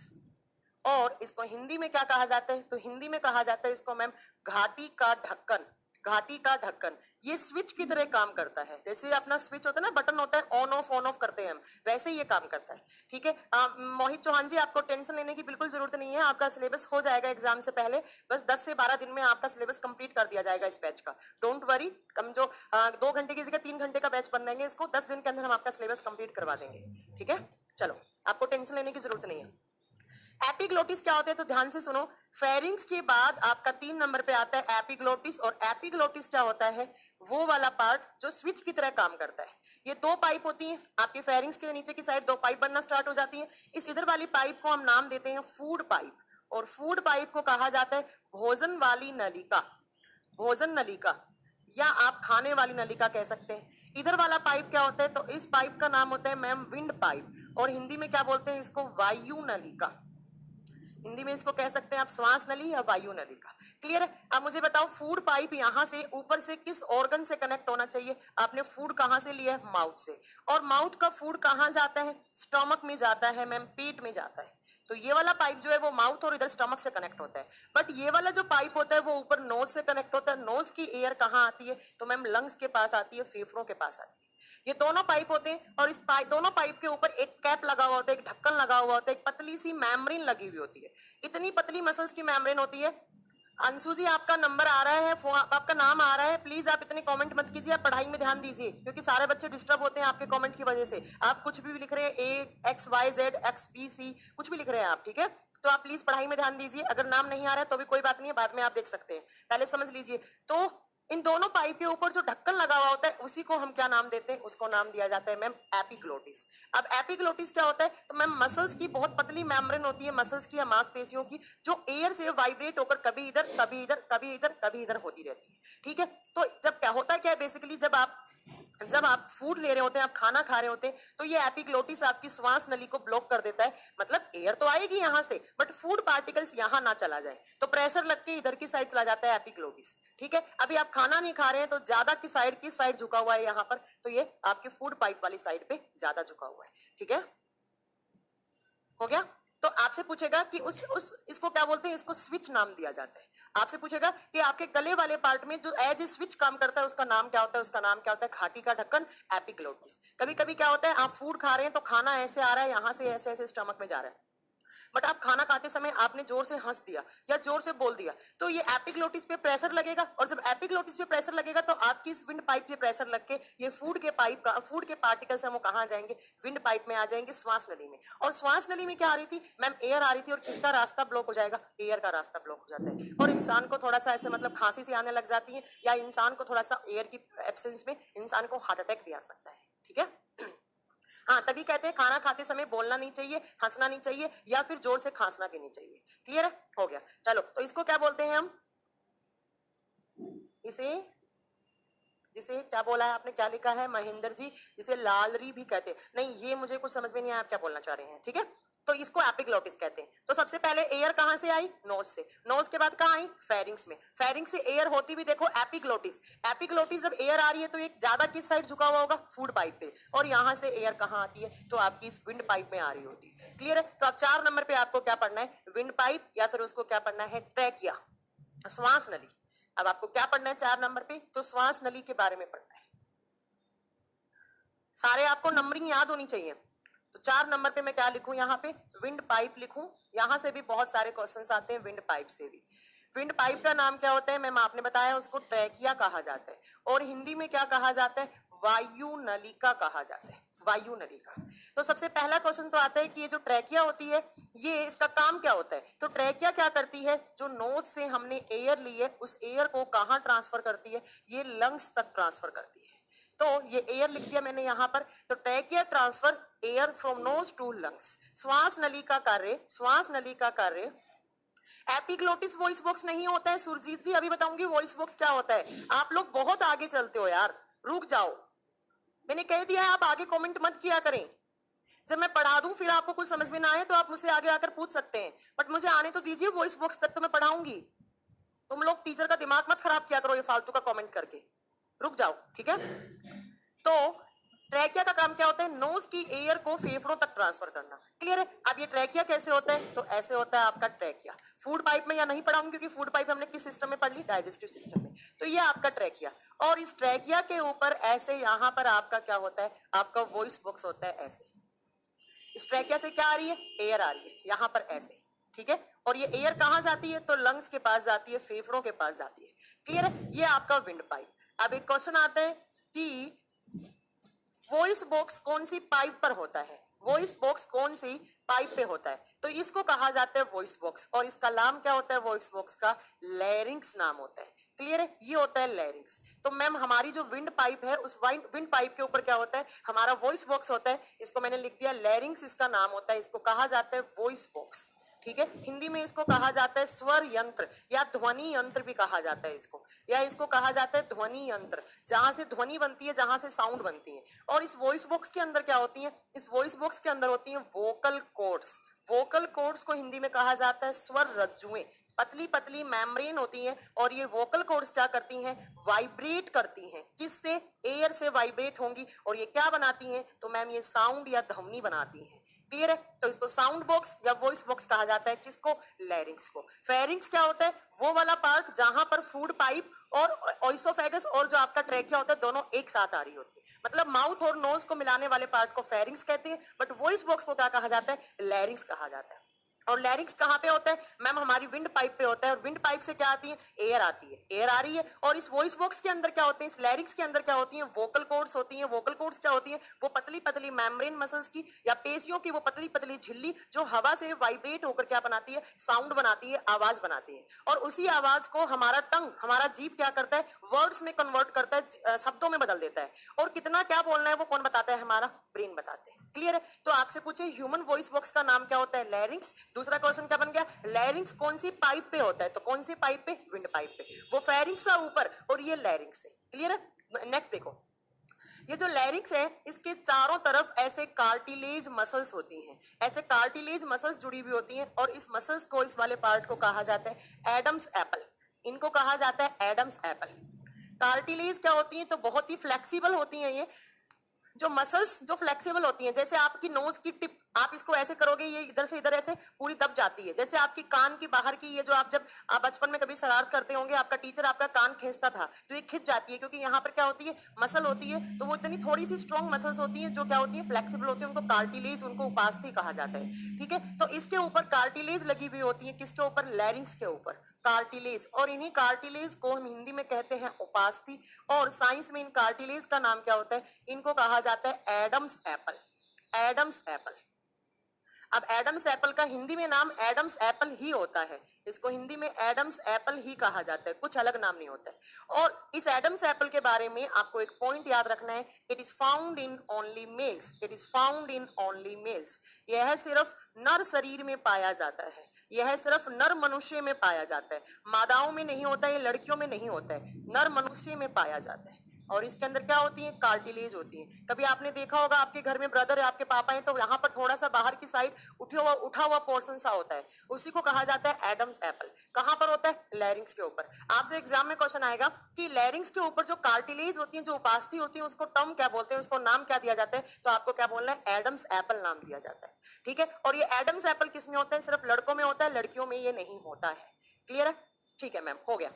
S1: और इसको हिंदी में क्या कहा जाता है, तो हिंदी में कहा जाता है इसको मैम घाटी का ढक्कन। घाटी का ढक्कन ये स्विच की तरह काम करता है, जैसे अपना स्विच होता है ना, बटन होता है, ऑन ऑफ करते हैं हम, वैसे ही ये काम करता है। ठीक है मोहित चौहान जी, आपको टेंशन लेने की बिल्कुल जरूरत नहीं है, आपका सिलेबस हो जाएगा एग्जाम से पहले, बस 10 से 12 दिन में आपका सिलेबस कंप्लीट कर दिया जाएगा इस बैच का, डोंट वरी। कम जो 2 घंटे की जगह 3 घंटे का बैच बन देंगे, इसको 10 दिन के अंदर हम आपका सिलेबस कंप्लीट करवा देंगे। ठीक है, चलो आपको टेंशन लेने की जरूरत नहीं है। एपिग्लोटिस क्या होते हैं, तो ध्यान से सुनो, फेरिंग्स के बाद आपका 3 नंबर पे आता है एपिग्लोटिस। और एपिग्लोटिस क्या होता है, वो वाला पार्ट जो स्विच की तरह काम करता है। ये 2 पाइप होती हैं आपके फेरिंग्स के नीचे की साइड, 2 पाइप बनना स्टार्ट हो जाती है। इस इधर वाली पाइप को हम नाम देते हैं फूड पाइप, और फूड पाइप को कहा जाता है भोजन वाली नलिका, भोजन नलिका, या आप खाने वाली नलिका कह सकते हैं। इधर वाला पाइप क्या होता है, तो इस पाइप का नाम होता है मैम विंड पाइप, और हिंदी में क्या बोलते हैं इसको, वायु नलिका। हिंदी में इसको कह सकते हैं आप श्वास नली या वायु नलिका। क्लियर है। अब मुझे बताओ, फूड पाइप यहाँ से ऊपर से किस ऑर्गन से कनेक्ट होना चाहिए, आपने फूड कहाँ से लिया है, माउथ से, और माउथ का फूड कहाँ जाता है, स्टमक में जाता है मैम, पेट में जाता है। तो ये वाला पाइप जो है वो माउथ और इधर स्टमक से कनेक्ट होता है, बट ये वाला जो पाइप होता है वो ऊपर नोज से कनेक्ट होता है। नोज की एयर कहाँ आती है, तो मैम लंग्स के पास आती है, फेफड़ों के पास आती है। ये दोनों पाइप होते हैं, और इस दोनों पाइप के ऊपर एक कैप लगा हुआ होता है, एक ढक्कन लगा हुआ होता है, एक पतली सी मेम्ब्रेन लगी हुई होती है। इतनी पतली मसल्स की मेम्ब्रेन होती है। अंशु जी आपका नंबर आ रहा है, आपका नाम आ रहा है, प्लीज आप इतने कमेंट मत कीजिए, आप पढ़ाई में ध्यान दीजिए, क्योंकि सारे बच्चे डिस्टर्ब होते हैं आपके कमेंट की वजह से। आप कुछ भी लिख रहे हैं, A X Y Z X B C, कुछ भी लिख रहे हैं आप, ठीक है, तो आप प्लीज पढ़ाई में ध्यान दीजिए। अगर नाम नहीं आ रहा है तो भी कोई बात नहीं है, बाद में आप देख सकते हैं, पहले समझ लीजिए। तो इन दोनों पाइप के ऊपर जो ढक्कन लगा हुआ होता है उसी को हम क्या नाम देते हैं, उसको नाम दिया जाता है मैम एपिग्लोटिस। अब एपिग्लोटिस क्या होता है, तो मैम मसल्स की बहुत पतली मेम्ब्रेन होती है, मसल्स की या मांसपेशियों की, जो एयर से वाइब्रेट होकर कभी इधर कभी इधर कभी इधर कभी इधर होती रहती है। ठीक है, तो जब क्या होता है, क्या बेसिकली जब आप फूड ले रहे होते हैं, आप खाना खा रहे होते हैं, तो ये एपिग्लोटिस आपकी श्वास नली को ब्लॉक कर देता है। मतलब एयर तो आएगी यहाँ से, बट फूड पार्टिकल्स यहाँ ना चला जाए, तो प्रेशर लग के इधर की साइड चला जाता है एपिग्लोटिस। ठीक है, अभी आप खाना नहीं खा रहे हैं तो ज्यादा की साइड किस साइड झुका हुआ है यहाँ पर, तो ये आपके फूड पाइप वाली साइड पे ज्यादा झुका हुआ है। ठीक है, हो गया। तो आपसे पूछेगा कि उस इसको क्या बोलते हैं, इसको स्विच नाम दिया जाता है। आपसे पूछेगा कि आपके गले वाले पार्ट में जो एज ए स्विच काम करता है उसका नाम क्या होता है, उसका नाम क्या होता है, घाटी का ढक्कन, एपिग्लोटिस। कभी कभी क्या होता है, आप फूड खा रहे हैं तो खाना ऐसे आ रहा है, यहाँ से ऐसे ऐसे स्टमक में जा रहा है, बट आप खाना खाते समय आपने जोर से हंस दिया या जोर से बोल दिया, तो ये एपिग्लोटिस पे प्रेशर लगेगा, और जब एपिग्लोटिस पे प्रेशर लगेगा तो आपकी इस विंड पाइप पे प्रेशर लग के ये फूड के पार्टिकल्स हैं वो कहाँ जाएंगे, विंड पाइप में आ जाएंगे, श्वास नली में। और श्वास नली में क्या आ रही थी मैम, एयर आ रही थी, और किसका रास्ता ब्लॉक हो जाएगा, एयर का रास्ता ब्लॉक हो जाता है, और इंसान को थोड़ा सा ऐसे मतलब खांसी सी आने लग जाती है, या इंसान को थोड़ा सा एयर की एब्सेंस में इंसान को हार्ट अटैक भी आ सकता है। ठीक है, हाँ, तभी कहते हैं खाना खाते समय बोलना नहीं चाहिए, हंसना नहीं चाहिए, या फिर जोर से खांसना भी नहीं चाहिए। क्लियर है, हो गया। चलो, तो इसको क्या बोलते हैं हम, इसे जिसे क्या बोला है आपने, क्या लिखा है महेंद्र जी, जिसे लालरी भी कहते हैं। नहीं, ये मुझे कुछ समझ में नहीं आया आप क्या बोलना चाह रहे हैं। ठीक है, तो इसको एपिग्लोटिस कहते हैं। तो सबसे पहले एयर कहां से आई, नोज से, नोज के बाद कहां आई, फेरिंग्स में, फेरिंग्स से एयर होती हुई देखो एपिग्लोटिस। एपिग्लोटिस जब एयर आ रही है तो एक ज्यादा किस साइड झुका हुआ होगा, फूड पाइप पे, और यहां से एयर कहां आती है, तो आपकी इस विंड पाइप में आ रही होती है। क्लियर है, तो आप 4 नंबर पे आपको क्या पढ़ना है, विंड पाइप, या फिर उसको क्या पढ़ना है, ट्रैकिया, श्वास नली। अब आपको क्या पढ़ना है 4 नंबर पे, तो श्वास नली के बारे में पढ़ना है। सारे आपको नंबरिंग याद होनी चाहिए। तो 4 नंबर पे मैं क्या लिखूं, यहाँ पे विंड पाइप लिखूं। यहां से भी बहुत सारे क्वेश्चंस आते हैं, विंड पाइप से भी। विंड पाइप का नाम क्या होता है मैम, आपने बताया, उसको ट्रैकिया कहा जाता है, और हिंदी में क्या कहा जाता है, वायु नलिका कहा जाता है, वायु नलिका। तो सबसे पहला क्वेश्चन तो आता है कि ये जो ट्रैकिया होती है, ये इसका काम क्या होता है, तो ट्रैकिया क्या करती है, जो नोज से हमने एयर ली है उस एयर को कहाँ ट्रांसफर करती है, ये लंग्स तक ट्रांसफर करती है। तो ये एयर लिख दिया मैंने यहाँ पर, तो trachea transfer air from nose to lungs. श्वास नली का कार्य, श्वास नली का कार्य। एपिग्लोटिस वॉइस बॉक्स नहीं होता है सुरजीत जी, अभी बताऊंगी वॉइस बॉक्स क्या होता है। आप लोग बहुत आगे चलते हो यार, रुक जाओ, मैंने कह दिया आप आगे कमेंट मत किया करें। जब मैं पढ़ा दूं फिर आपको कुछ समझ में ना आए तो आप मुझसे आगे आकर पूछ सकते हैं, बट मुझे आने तो दीजिए, वॉइस बॉक्स तक तो मैं पढ़ाऊंगी। तुम लोग टीचर का दिमाग मत खराब किया करो ये फालतू का कमेंट करके, रुक जाओ, ठीक है। तो ट्रैकिया का काम क्या होता है? नोज की एयर को फेफड़ों तक ट्रांसफर करना। क्लियर है? अब ये ट्रैकिया कैसे होता है? तो ऐसे होता है आपका ट्रैकिया। फूड पाइप में या नहीं पढ़ाऊंगी क्योंकि फूड पाइप हमने किस सिस्टम में पढ़ ली? डाइजेस्टिव सिस्टम में। तो ये आपका ट्रैकिया, और इस ट्रैकिया के ऊपर ऐसे यहां पर आपका क्या होता है? आपका वॉइस बॉक्स होता है ऐसे। इस ट्रैकिया से क्या आ रही है? एयर आ रही है यहां पर ऐसे, ठीक है। और ये एयर कहां जाती है? तो लंग्स के पास जाती है, फेफड़ों के पास जाती है। क्लियर है? ये आपका विंड पाइप। अब एक क्वेश्चन आता है कि वॉइस बॉक्स कौन सी पाइप पर होता है? वॉइस बॉक्स कौन सी पाइप पे होता है? तो इसको कहा जाता है वॉइस बॉक्स, और इसका नाम क्या होता है? वॉइस बॉक्स का लैरिंक्स नाम होता है। क्लियर है? ये होता है लैरिंक्स। तो मैम हमारी जो विंड पाइप है उस विंड पाइप के ऊपर क्या होता है? हमारा वॉइस बॉक्स होता है। इसको मैंने लिख दिया लैरिंक्स, इसका नाम होता है। इसको कहा जाता है वॉइस बॉक्स, ठीक है। हिंदी में इसको कहा जाता है स्वर यंत्र या ध्वनि यंत्र भी कहा जाता है इसको, या इसको कहा जाता है ध्वनि यंत्र, जहां से ध्वनि बनती है, जहां से साउंड बनती है। और इस वॉइस बॉक्स के अंदर क्या होती है? इस वॉइस बॉक्स के अंदर होती है वोकल कॉर्ड्स। वोकल कॉर्ड्स को हिंदी में कहा जाता है स्वर रज्जुएं। पतली पतली मेम्ब्रेन होती है, और ये वोकल कॉर्ड्स क्या करती हैं? वाइब्रेट करती हैं। किससे? एयर से वाइब्रेट होंगी, और ये क्या बनाती हैं? तो मैम ये साउंड या ध्वनि बनाती हैं। क्लियर है? तो इसको साउंड बॉक्स या वॉइस बॉक्स कहा जाता है। किसको? लैरिंक्स को। फेरिंक्स क्या होता है? वो वाला पार्ट जहां पर फूड पाइप और ओइसोफेगस और जो आपका ट्रैकिया होता है दोनों एक साथ आ रही होती है, मतलब माउथ और नोज को मिलाने वाले पार्ट को फेरिंक्स कहते हैं, बट वॉइस बॉक्स को क्या कहा जाता है? लैरिंक्स कहा जाता है। और लैरिंक्स कहाँ पे होता है? मैम हमारी विंड पाइप पे होता है, और विंड पाइप से क्या आती है? एयर आती है, एयर आ रही है। और इस वॉइस बॉक्स के अंदर क्या होते हैं? इस लैरिंक्स के अंदर क्या होती है? वोकल कॉर्ड्स होती हैं। वोकल कॉर्ड्स क्या होती है? वो पतली पतली मेम्ब्रेन मसल्स की या पेशियों की वो पतली पतली झिल्ली जो हवा से वाइब्रेट होकर क्या बनाती है? साउंड बनाती है, आवाज बनाती है। और उसी आवाज को हमारा टंग, हमारा जीभ क्या करता है? वर्ड्स में कन्वर्ट करता है, शब्दों में बदल देता है। और कितना क्या बोलना है वो कौन बताता है? हमारा ब्रेन बताते हैं। क्लियर है? तो आपसे पूछे ह्यूमन वॉइस बॉक्स का नाम क्या होता है? लैरिंक्स। दूसरा क्वेश्चन क्या बन गया? लैरिंक्स कौन सी पाइप पे होता है? तो कौन सी पाइप पे? विंड पाइप पे। वो फेरिंक्स था ऊपर और ये लैरिंक्स है। क्लियर है? नेक्स्ट देखो, ये जो लैरिंक्स है इसके चारों तरफ ऐसे कार्टिलेज मसल्स होती हैं, ऐसे कार्टिलेज मसल्स जुड़ी हुई होती हैं, और इस मसल्स को, इस वाले पार्ट को कहा जाता है एडम्स एप्पल। इनको कहा जाता है एडम्स एप्पल। कार्टिलेज क्या होती हैं? तो बहुत ही फ्लेक्सिबल होती हैं ये जो मसल्स, जो फ्लेक्सिबल होती हैं। जैसे आपकी नोज की टिप, आप इसको ऐसे करोगे ये इधर से इधर ऐसे पूरी दब जाती है। जैसे आपकी कान की बाहर की ये जो आप जब आप बचपन में कभी शरारत करते होंगे, आपका टीचर आपका कान खींचता था तो ये खिंच जाती है, क्योंकि यहाँ पर क्या होती है? मसल होती है। तो वो इतनी थोड़ी सी स्ट्रॉन्ग मसल्स होती हैं जो क्या होती है? फ्लेक्सिबल होती है। उनको कार्टिलेज, उनको उपास्थि कहा जाता है। ठीक है? तो इसके ऊपर कार्टिलेज लगी हुई होती है। किसके ऊपर? लैरिंक्स के ऊपर कार्टिलेज। और इन्हीं कार्टिलेज को हम हिंदी में कहते हैं उपास्थि, और साइंस में इन कार्टिलेज का नाम क्या होता है? इनको कहा जाता है एडम्स एप्पल। Adam's apple. अब एडम्स एप्पल का हिंदी में नाम एडम्स एप्पल ही होता है। इसको हिंदी में एडम्स एप्पल ही कहा जाता है, कुछ अलग नाम नहीं होता है। और इस एडम्स एप्पल के बारे में आपको एक पॉइंट याद रखना है, it is found in only mails. It is found in only mails. यह सिर्फ नर शरीर में पाया जाता है, यह सिर्फ नर मनुष्य में पाया जाता है। मादाओं में नहीं होता है, लड़कियों में नहीं होता है, नर मनुष्य में पाया जाता है। और इसके अंदर क्या होती है? कार्टिलेज होती है। कभी आपने देखा होगा आपके घर में ब्रदर है, आपके पापा हैं, तो यहाँ पर थोड़ा सा बाहर की साइड उठा हुआ पोर्शन सा होता है, उसी को कहा जाता है एडम्स एप्पल। कहाँ पर होता है? लैरिंक्स के ऊपर। आपसे एग्जाम में क्वेश्चन आएगा कि लैरिंक्स के ऊपर जो कार्टिलेज होती है, जो उपास्थि होती है, उसको टर्म क्या बोलते हैं, उसको नाम क्या दिया जाता है? तो आपको क्या बोलना है? एडम्स एप्पल नाम दिया जाता है। ठीक है? और ये एडम्स एप्पल किस में होता है? सिर्फ लड़कों में होता है, लड़कियों में ये नहीं होता है। क्लियर है? ठीक है मैम, हो गया।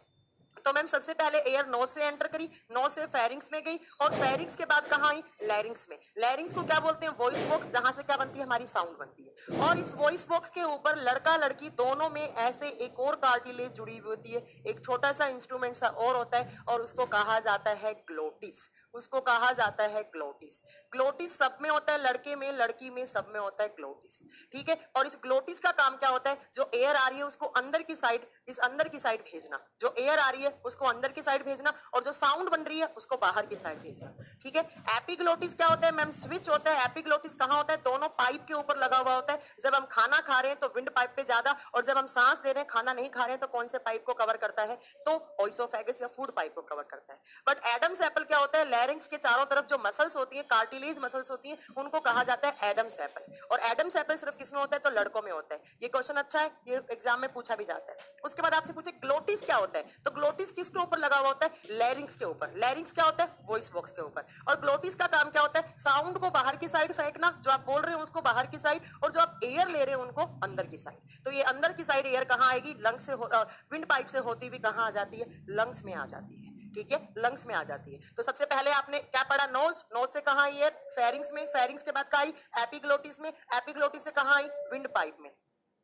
S1: तो मैम सबसे पहले एयर नोज से एंटर करी, नोज से फेरिंग्स में गई, और फेरिंग्स के बाद कहाँ आई? लैरिंग्स में। लैरिंग्स को क्या बोलते हैं? वॉइस बॉक्स, जहां से क्या बनती है? हमारी साउंड बनती है। और इस वॉइस बॉक्स के ऊपर लड़का लड़की दोनों में ऐसे एक और कार्टिलेज जुड़ी हुई होती है, एक छोटा सा इंस्ट्रूमेंट सा और होता है, और उसको कहा जाता है ग्लोटिस। उसको कहा जाता है ग्लोटिस। ग्लोटिस सब में होता है, लड़के में, लड़की में, सब में होता है ग्लोटिस। ठीक है? और इस ग्लोटिस का काम क्या होता है? जो एयर आ रही है उसको अंदर की साइड, इस अंदर की साइड भेजना, जो एयर आ रही है उसको अंदर की साइड भेजना, और जो साउंड बन रही है उसको बाहर की साइड भेजना। ठीक है? एपिग्लोटिस क्या होता है मैम? स्विच होता है। एपिग्लोटिस कहाँ होता है? दोनों पाइप के ऊपर लगा हुआ होता है। जब हम खाना खा रहे हैं तो विंड पाइप पे ज्यादा, और जब हम सांस ले रहे हैं, खाना नहीं खा रहे हैं, तो कौन से पाइप को कवर करता है? तो ओइसोफेगस या फूड पाइप को कवर करता है। बट एडम्स एप्पल क्या होता है? लैरिंग्स के चारों तरफ जो मसल्स होती हैं, कार्टिलेज मसल्स होती हैं, उनको कहा जाता है एडम्स एपल। और एडम्स एपल सिर्फ किसमें होता है? तो लड़कों में होता है। ये क्वेश्चन अच्छा है, ये एग्जाम में पूछा भी जाता है। उसके बाद आपसे पूछे ग्लोटिस क्या होता है, तो ग्लोटिस किसके ऊपर लगा हुआ होता है? लैरिंग्स के ऊपर। लैरिंग्स क्या होता है? वॉइस बॉक्स के ऊपर। और ग्लोटिस का काम क्या होता है? साउंड को बाहर की साइड फेंकना, जो आप बोल रहे हो उसको बाहर की साइड, और जो आप एयर ले रहे हो उनको अंदर की साइड। तो ये अंदर की साइड एयर कहाँ आएगी? लंग्स से विंड पाइप से होती हुई कहाँ आ जाती है? लंग्स में आ जाती है। ठीक है, लंग्स में आ जाती है। तो सबसे पहले आपने क्या पढ़ा? नोज। नोज से कहाँ आई? एयर। फेरिंग्स में। फेरिंग्स के बाद कहाँ आई? एपिग्लोटिस में। एपिग्लोटिस से कहाँ आई? विंड पाइप में।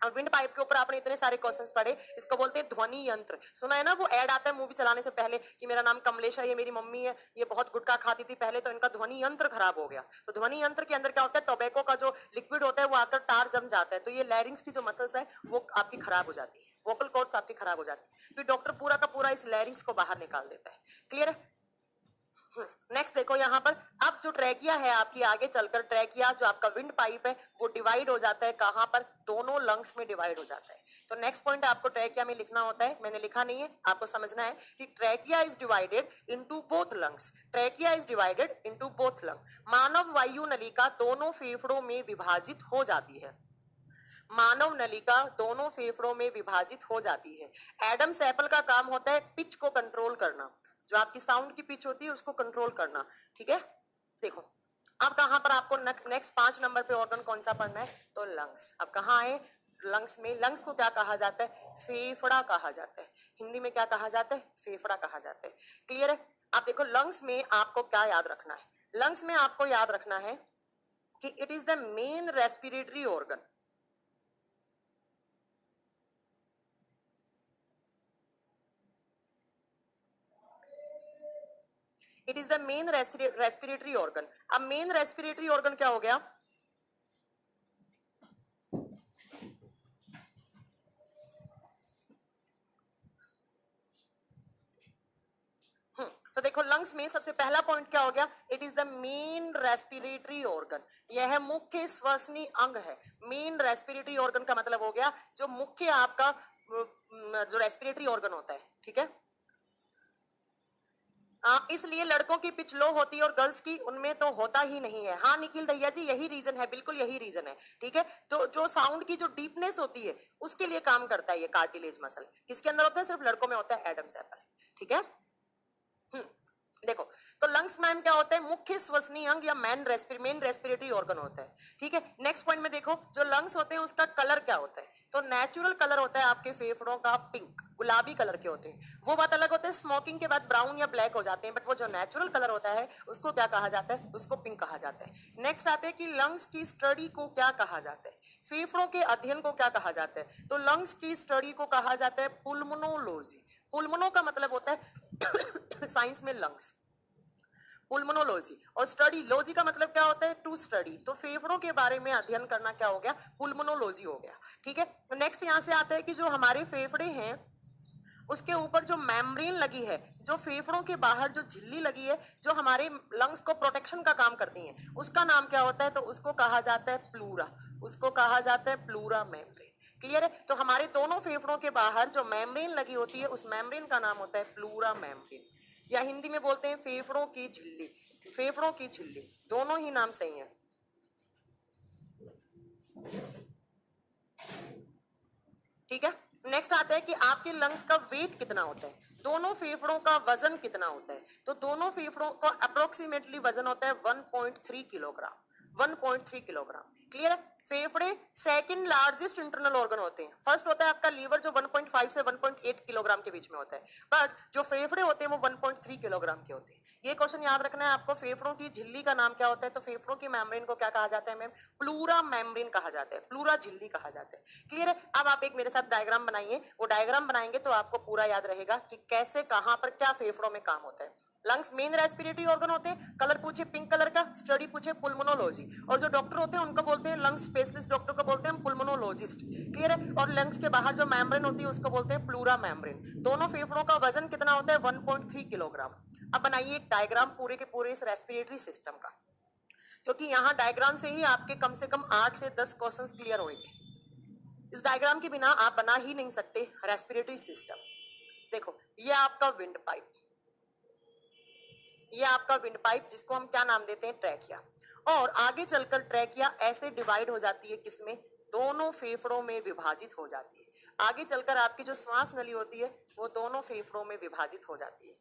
S1: और विंड पाइप के ऊपर आपने इतने सारे क्वेश्चंस पढ़े, इसको बोलते हैं ध्वनि यंत्र। सुना है ना वो ऐड आता है मूवी चलाने से पहले कि मेरा नाम कमलेश है, ये मेरी मम्मी है, ये बहुत गुटखा खाती थी पहले, तो इनका ध्वनि यंत्र खराब हो गया। तो ध्वनि यंत्र के अंदर क्या होता है? टोबैको का जो लिक्विड होता है वो आकर टार जम जाता है, तो ये लैरिंग्स की जो मसल्स है वो आपकी खराब हो जाती है, वोकल कॉर्ड्स आपकी खराब हो जाती है। फिर डॉक्टर पूरा का पूरा इस लैरिंग्स को बाहर निकाल देता है। क्लियर है? नेक्स्ट देखो यहाँ पर, अब जो ट्रैकिया है आपकी, आगे चलकर ट्रैकिया जो आपका विंड पाइप है वो डिवाइड हो जाता है कहाँ पर? दोनों लंग्स में डिवाइड हो जाता है। तो नेक्स्ट पॉइंट आपको ट्रैकिया में लिखना होता है, मैंने लिखा नहीं है, आपको समझना है कि trachea is divided into both lungs. Trachea is divided into both lung. मानव वायु नलिका दोनों फेफड़ों में विभाजित हो जाती है। मानव नलिका दोनों फेफड़ों में विभाजित हो जाती है। एडम्स एपल का काम होता है पिच को कंट्रोल करना, जो आपकी साउंड की पिच होती है उसको कंट्रोल करना। ठीक है, देखो अब कहां पर आपको नेक्स्ट 5 नंबर पे ऑर्गन कौन सा पढ़ना है? तो लंग्स। अब कहाँ आए? लंग्स में। लंग्स को क्या कहा जाता है? फेफड़ा कहा जाता है। हिंदी में क्या कहा जाता है? फेफड़ा कहा जाता है। क्लियर है? आप देखो लंग्स में आपको क्या याद रखना है? लंग्स में आपको याद रखना है कि it is the main respiratory organ. It is the main respiratory organ. अब मेन रेस्पिरेटरी ऑर्गन क्या हो गया? तो देखो लंग्स में सबसे पहला पॉइंट क्या हो गया? It is the main respiratory organ. यह मुख्य श्वसनीय अंग है। मेन रेस्पिरेटरी ऑर्गन का मतलब हो गया जो मुख्य आपका जो रेस्पिरेटरी ऑर्गन होता है। ठीक है, इसलिए लड़कों की पिच लो होती है और गर्ल्स की उनमें तो होता ही नहीं है। हाँ निखिल दैया जी, यही रीजन है, बिल्कुल यही रीजन है। ठीक है, तो जो साउंड की जो डीपनेस होती है उसके लिए काम करता है ये कार्टिलेज मसल। किसके अंदर होता है? सिर्फ लड़कों में होता है, एडम्स एपल। ठीक है, देखो तो लंग्स में क्या होता है? मुख्य श्वसनीय अंग या मेन रेस्पिरेटरी ऑर्गन होता है। ठीक है, नेक्स्ट पॉइंट में देखो जो लंग्स होते हैं उसका कलर क्या होता है? तो नेचुरल कलर होता है आपके फेफड़ों का पिंक, गुलाबी कलर के होते हैं। वो बात अलग होता है, स्मोकिंग के बाद ब्राउन या ब्लैक हो जाते हैं, बट वो जो नेचुरल कलर होता है उसको क्या कहा जाता है? उसको पिंक कहा जाता है। नेक्स्ट आते हैं कि लंग्स की स्टडी को क्या कहा जाता है? फेफड़ों के अध्ययन को क्या कहा जाता है? तो लंग्स की स्टडी को कहा जाता है पुल्मोनोलॉजी। पुल्मोनो का मतलब होता है साइंस में लंग्स, पुल्मोनोलॉजी। और स्टडी, लॉजी का मतलब क्या होता है? To study. तो फेफड़ों के बारे में अध्ययन करना क्या हो गया? पुल्मोनोलॉजी हो गया। ठीक है, नेक्स्ट यहां से आता है कि जो हमारे फेफड़े हैं उसके ऊपर जो मेम्ब्रेन लगी है, जो फेफड़ों के बाहर जो झिल्ली लगी है, जो हमारे लंग्स को प्रोटेक्शन का काम करती है, उसका नाम क्या होता है? तो उसको कहा जाता है प्लूरा। उसको कहा जाता है प्लूरा मेम्ब्रेन। क्लियर है? तो हमारे दोनों फेफड़ों के बाहर जो मेम्ब्रेन लगी होती है उस मेम्ब्रेन का नाम होता है प्लूरा मेम्ब्रेन, या हिंदी में बोलते हैं फेफड़ों की झिल्ली। फेफड़ों की झिल्ली, दोनों ही नाम सही है। ठीक है, नेक्स्ट आता है कि आपके लंग्स का वेट कितना होता है? दोनों फेफड़ों का वजन कितना होता है? तो दोनों फेफड़ों का अप्रोक्सीमेटली वजन होता है 1.3 किलोग्राम। 1.3 किलोग्राम। क्लियर है? फेफड़े सेकंड लार्जेस्ट इंटरनल ऑर्गन होते हैं। फर्स्ट होता है आपका लीवर जो 1.5 से 1.8 किलोग्राम के बीच में होता है, बट जो फेफड़े होते हैं वो 1.3 किलोग्राम के होते हैं। ये क्वेश्चन याद रखना है आपको। फेफड़ों की झिल्ली का नाम क्या होता है? तो फेफड़ों की मेम्ब्रेन को क्या कहा जाता है मैम? प्लूरा मेम्ब्रेन कहा जाता है, प्लूरा झिल्ली कहा जाता है। क्लियर है? अब आप एक मेरे साथ डायग्राम बनाइए, वो डायग्राम बनाएंगे तो आपको पूरा याद रहेगा कि कैसे कहां पर क्या फेफड़ों में काम होता है। लंग्स मेन रेस्पिरेटरी ऑर्गन होते हैं, कलर पूछे पिंक कलर का, स्टडी पूछे पुल्मोनोलॉजी, और जो डॉक्टर होते हैं उनको बोलते हैं लंग्स स्पेशलिस्ट, डॉक्टर को बोलते हैं पुल्मोनोलॉजिस्ट। क्लियर है? और लंग्स के बाहर जो मेम्ब्रेन होती है उसको बोलते हैं प्लूरा मेम्ब्रेन। दोनों फेफड़ों का वजन कितना होता है? 1.3 किलोग्राम। अब बनाइए एक डायग्राम पूरे के पूरे इस रेस्पिरेटरी सिस्टम का, क्योंकि यहाँ डायग्राम से ही आपके कम से कम 8 से 10 क्वेश्चंस क्लियर होंगे। इस डायग्राम के बिना आप बना ही नहीं सकते रेस्पिरेटरी सिस्टम। देखो ये आपका विंड पाइप, ये आपका विंड पाइप, जिसको हम क्या नाम देते हैं, ट्रैकिया। और आगे चलकर ट्रैकिया ऐसे डिवाइड हो जाती है, किसमें, दोनों फेफड़ों में विभाजित हो जाती है। आगे चलकर आपकी जो श्वास नली होती है वो दोनों फेफड़ों में विभाजित हो जाती है।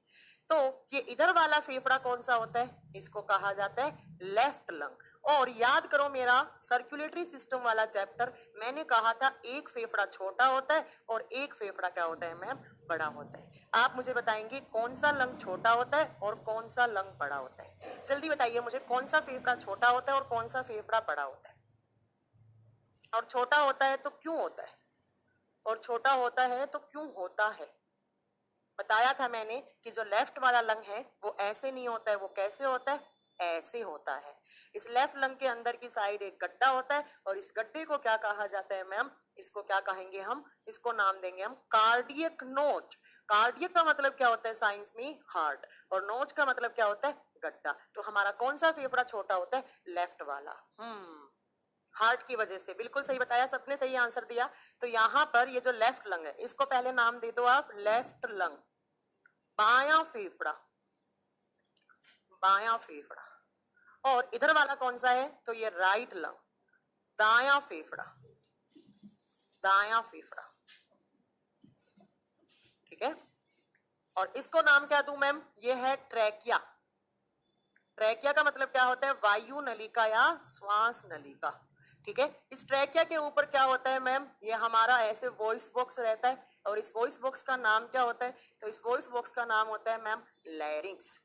S1: तो ये इधर वाला फेफड़ा कौन सा होता है, इसको कहा जाता है लेफ्ट लंग। और याद करो मेरा सर्कुलेटरी सिस्टम वाला चैप्टर, मैंने कहा था एक फेफड़ा छोटा होता है और एक फेफड़ा क्या होता है मैम, बड़ा होता है। आप मुझे बताएंगे कौन सा लंग छोटा होता है और कौन सा लंग बड़ा होता है। जल्दी बताइए मुझे, कौन सा फेफड़ा छोटा होता है और कौन सा फेफड़ा बड़ा होता है। और छोटा होता है तो क्यों होता है, और छोटा होता है तो क्यों होता है। बताया था मैंने कि जो लेफ्ट वाला लंग है वो ऐसे नहीं होता है, वो कैसे होता है, ऐसे होता है। इस लेफ्ट लंग के अंदर की साइड एक गड्ढा होता है और इस गड्ढे को क्या कहा जाता है मैम, इसको क्या कहेंगे हम, इसको नाम देंगे हम कार्डियक नोच। कार्डियक का मतलब क्या होता है साइंस में, हार्ट, और नोच का मतलब क्या होता है, गड्ढा। तो हमारा कौन सा फेफड़ा छोटा होता है, लेफ्ट वाला। हार्ट की वजह से, बिल्कुल सही बताया, सबने सही आंसर दिया। तो यहाँ पर ये जो लेफ्ट लंग है इसको पहले नाम दे दो आप लेफ्ट लंग। बायां फेफड़ा, बायां फेफड़ा। और इधर वाला कौन सा है, तो ये राइट लंग, दायां फेफड़ा, दायां फेफड़ा, ठीक है। और इसको नाम क्या दूं मैम, ये है ट्रैकिया। ट्रैकिया का मतलब क्या होता है, वायु नलिका या श्वास नलिका, ठीक है। इस ट्रैकिया के ऊपर क्या होता है मैम, ये हमारा ऐसे वॉइस बॉक्स रहता है, और इस वॉइस बॉक्स का नाम क्या होता है, तो इस वॉइस बॉक्स का नाम होता है मैम लैरिंक्स,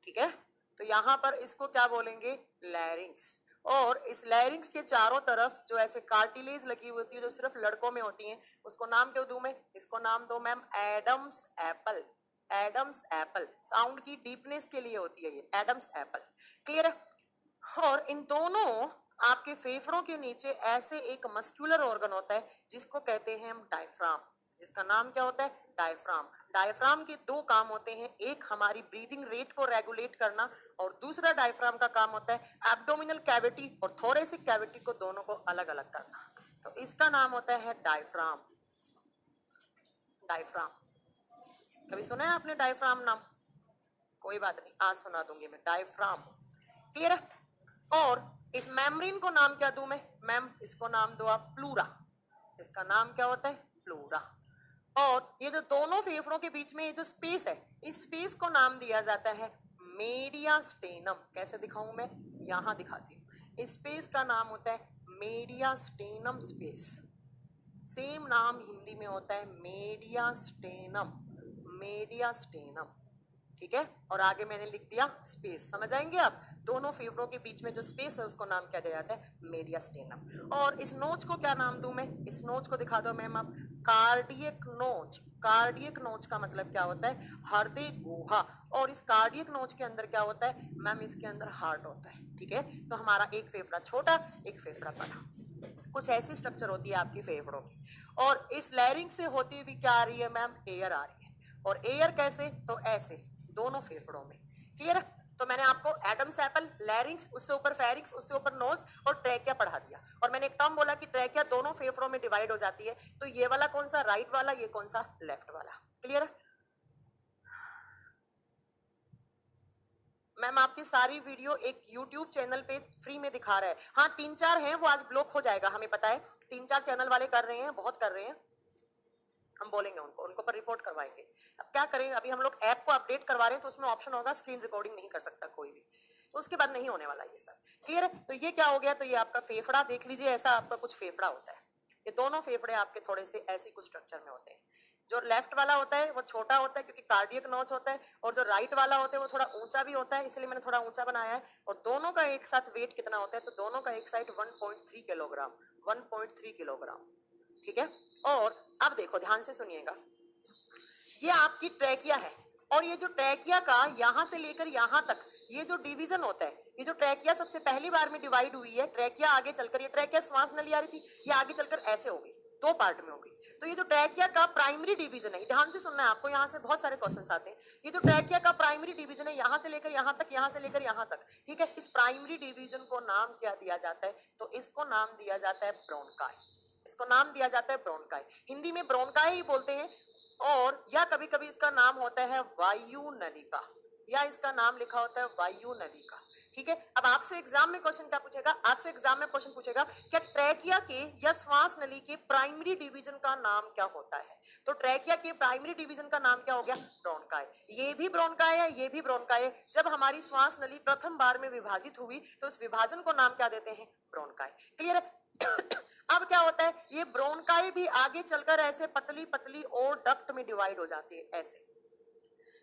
S1: ठीक है। तो यहाँ पर इसको क्या बोलेंगे, लैरिंक्स। और इस लैरिंक्स के चारों तरफ जो ऐसे कार्टिलेज लगी हुई होती है, जो सिर्फ लड़कों में होती हैं, उसको नाम क्यों दूं मैं, इसको नाम दो ma'am Adam's apple. Adam's apple sound की डीपनेस के लिए होती है ये एडम्स एप्पल, क्लियर है। और इन दोनों आपके फेफड़ों के नीचे ऐसे एक मस्कुलर ऑर्गन होता है जिसको कहते हैं हम डायफ्राम, जिसका नाम क्या होता है, डायफ्राम। डायफ्राम के दो काम होते हैं, एक हमारी ब्रीदिंग रेट को रेगुलेट करना, और दूसरा डायफ्राम का काम होता है एब्डोमिनल कैविटी और थोरेसिक कैविटी को दोनों को अलग अलग करना। तो इसका नाम होता है डायफ्राम। डायफ्राम कभी सुना है आपने डायफ्राम नाम, कोई बात नहीं, आज सुना दूंगी मैं, डायफ्राम, क्लियर है। और इस मेम्ब्रेन को नाम क्या दूं मैं, मैम इसको नाम दो आप प्लूरा। इसका नाम क्या होता है, प्लूरा। और ये जो दोनों फेफड़ों के बीच में ये जो स्पेस है, इस स्पेस को नाम दिया जाता है मेडियास्टेनम। कैसे दिखाऊं मैं, यहां दिखाती हूँ। इस स्पेस का नाम होता है मेडियास्टेनम स्पेस। सेम नाम हिंदी में होता है मेडियास्टेनम, मेडियास्टेनम, ठीक है। और आगे मैंने लिख दिया स्पेस, समझ आएंगे आप। दोनों फेफड़ों के बीच में जो स्पेस है उसको नाम क्या दिया जाता है, मेडियास्टेनम। और इस नोच को क्या नाम दूं मैं, इस नोच को दिखा दो मैम आप, कार्डियक नोच। कार्डियक नोच का मतलब क्या होता है, हृदय गुहा। और इस कार्डियक नोच के अंदर क्या होता है मैम, इसके अंदर हार्ट होता है, ठीक है। तो हमारा एक फेफड़ा छोटा, एक फेफड़ा बड़ा, कुछ ऐसी स्ट्रक्चर होती है आपकी फेफड़ों की। और इस लैरिंग से होती हुई क्या आ रही है मैम, एयर आ रही है। और एयर कैसे, तो ऐसे दोनों फेफड़ों में, क्लियर है। तो मैंने आपको एडम्स एप्पल, लैरिंग्स, उससे ऊपर फेरिंक्स, उससे ऊपर नोज और ट्रैकिया पढ़ा दिया। और मैंने एक टर्म बोला कि ट्रैकिया दोनों फेफड़ों में डिवाइड हो जाती है। तो ये वाला कौन सा, राइट वाला, ये कौन सा, लेफ्ट वाला, क्लियर है। मैम आपकी सारी वीडियो एक YouTube चैनल पे फ्री में दिखा रहा है। हाँ 3-4 हैं, वो आज ब्लॉक हो जाएगा, हमें पता है। 3-4 चैनल वाले कर रहे हैं, बहुत कर रहे हैं। हम बोलेंगे उनको पर रिपोर्ट करवाएंगे। अब क्या करें, अभी हम लोग ऐप को अपडेट करवा रहे हैं, तो उसमें ऑप्शन होगा स्क्रीन रिकॉर्डिंग नहीं कर सकता कोई भी, तो उसके बाद नहीं होने वाला ये सब, क्लियर है। तो ये क्या हो गया, तो ये आपका फेफड़ा देख लीजिए, ऐसा आपका कुछ फेफड़ा होता है। ये दोनों फेफड़े आपके थोड़े से ऐसे कुछ स्ट्रक्चर में होते हैं। जो लेफ्ट वाला होता है वो छोटा होता है क्योंकि कार्डियक नॉच होता है, और जो राइट वाला होता है वो थोड़ा ऊंचा भी होता है, इसलिए मैंने थोड़ा ऊंचा बनाया है। और दोनों का एक साथ वेट कितना होता है, तो दोनों का एक साइड 1.3 किलोग्राम, 1.3 किलोग्राम, ठीक है। और अब देखो ध्यान से सुनिएगा, ये आपकी ट्रैकिया है, और ये जो ट्रैकिया का यहां से लेकर यहां तक ये जो डिवीजन होता है, ये जो ट्रैकिया सबसे पहली बार में डिवाइड हुई है, ट्रैकिया आगे चलकर, ये ट्रैकिया श्वास नली आ रही थी, ये आगे चलकर ऐसे होगी, दो पार्ट में होगी। तो ये जो ट्रैकिया का प्राइमरी डिवीजन है, ध्यान से सुनना है आपको, यहाँ से बहुत सारे क्वेश्चंस आते हैं। ये जो ट्रैकिया का प्राइमरी डिवीजन है, यहाँ से लेकर यहाँ तक, यहाँ से लेकर यहाँ तक, ठीक है। इस प्राइमरी डिवीजन को नाम क्या दिया जाता है, तो इसको नाम दिया जाता है ब्रोंकाई। इसको नाम दिया जाता है ब्रोंकाई, हिंदी में ब्रोंकाई ही बोलते हैं। और या कभी कभी इसका नाम होता है वायु नलिका, या इसका नाम लिखा होता है वायु नलिका। ठीक है, अब आपसे एग्जाम में क्वेश्चन क्या पूछेगा, आपसे एग्जाम में क्वेश्चन पूछेगा क्या ट्रैकिया के या श्वास नली के प्राइमरी डिवीजन का नाम क्या होता है। तो ट्रैकिया के प्राइमरी डिवीजन का नाम क्या हो गया, ब्रोंकाई। ये भी ब्रोंकाई है, ये भी ब्रोंकाई है। जब हमारी श्वास नली प्रथम बार में विभाजित हुई तो उस विभाजन को नाम क्या देते हैं, ब्रोंकाई। क्लियर है। अब क्या होता है, ये ब्रोंकाई भी आगे चलकर ऐसे पतली पतली और डक्ट में डिवाइड हो जाती है। ऐसे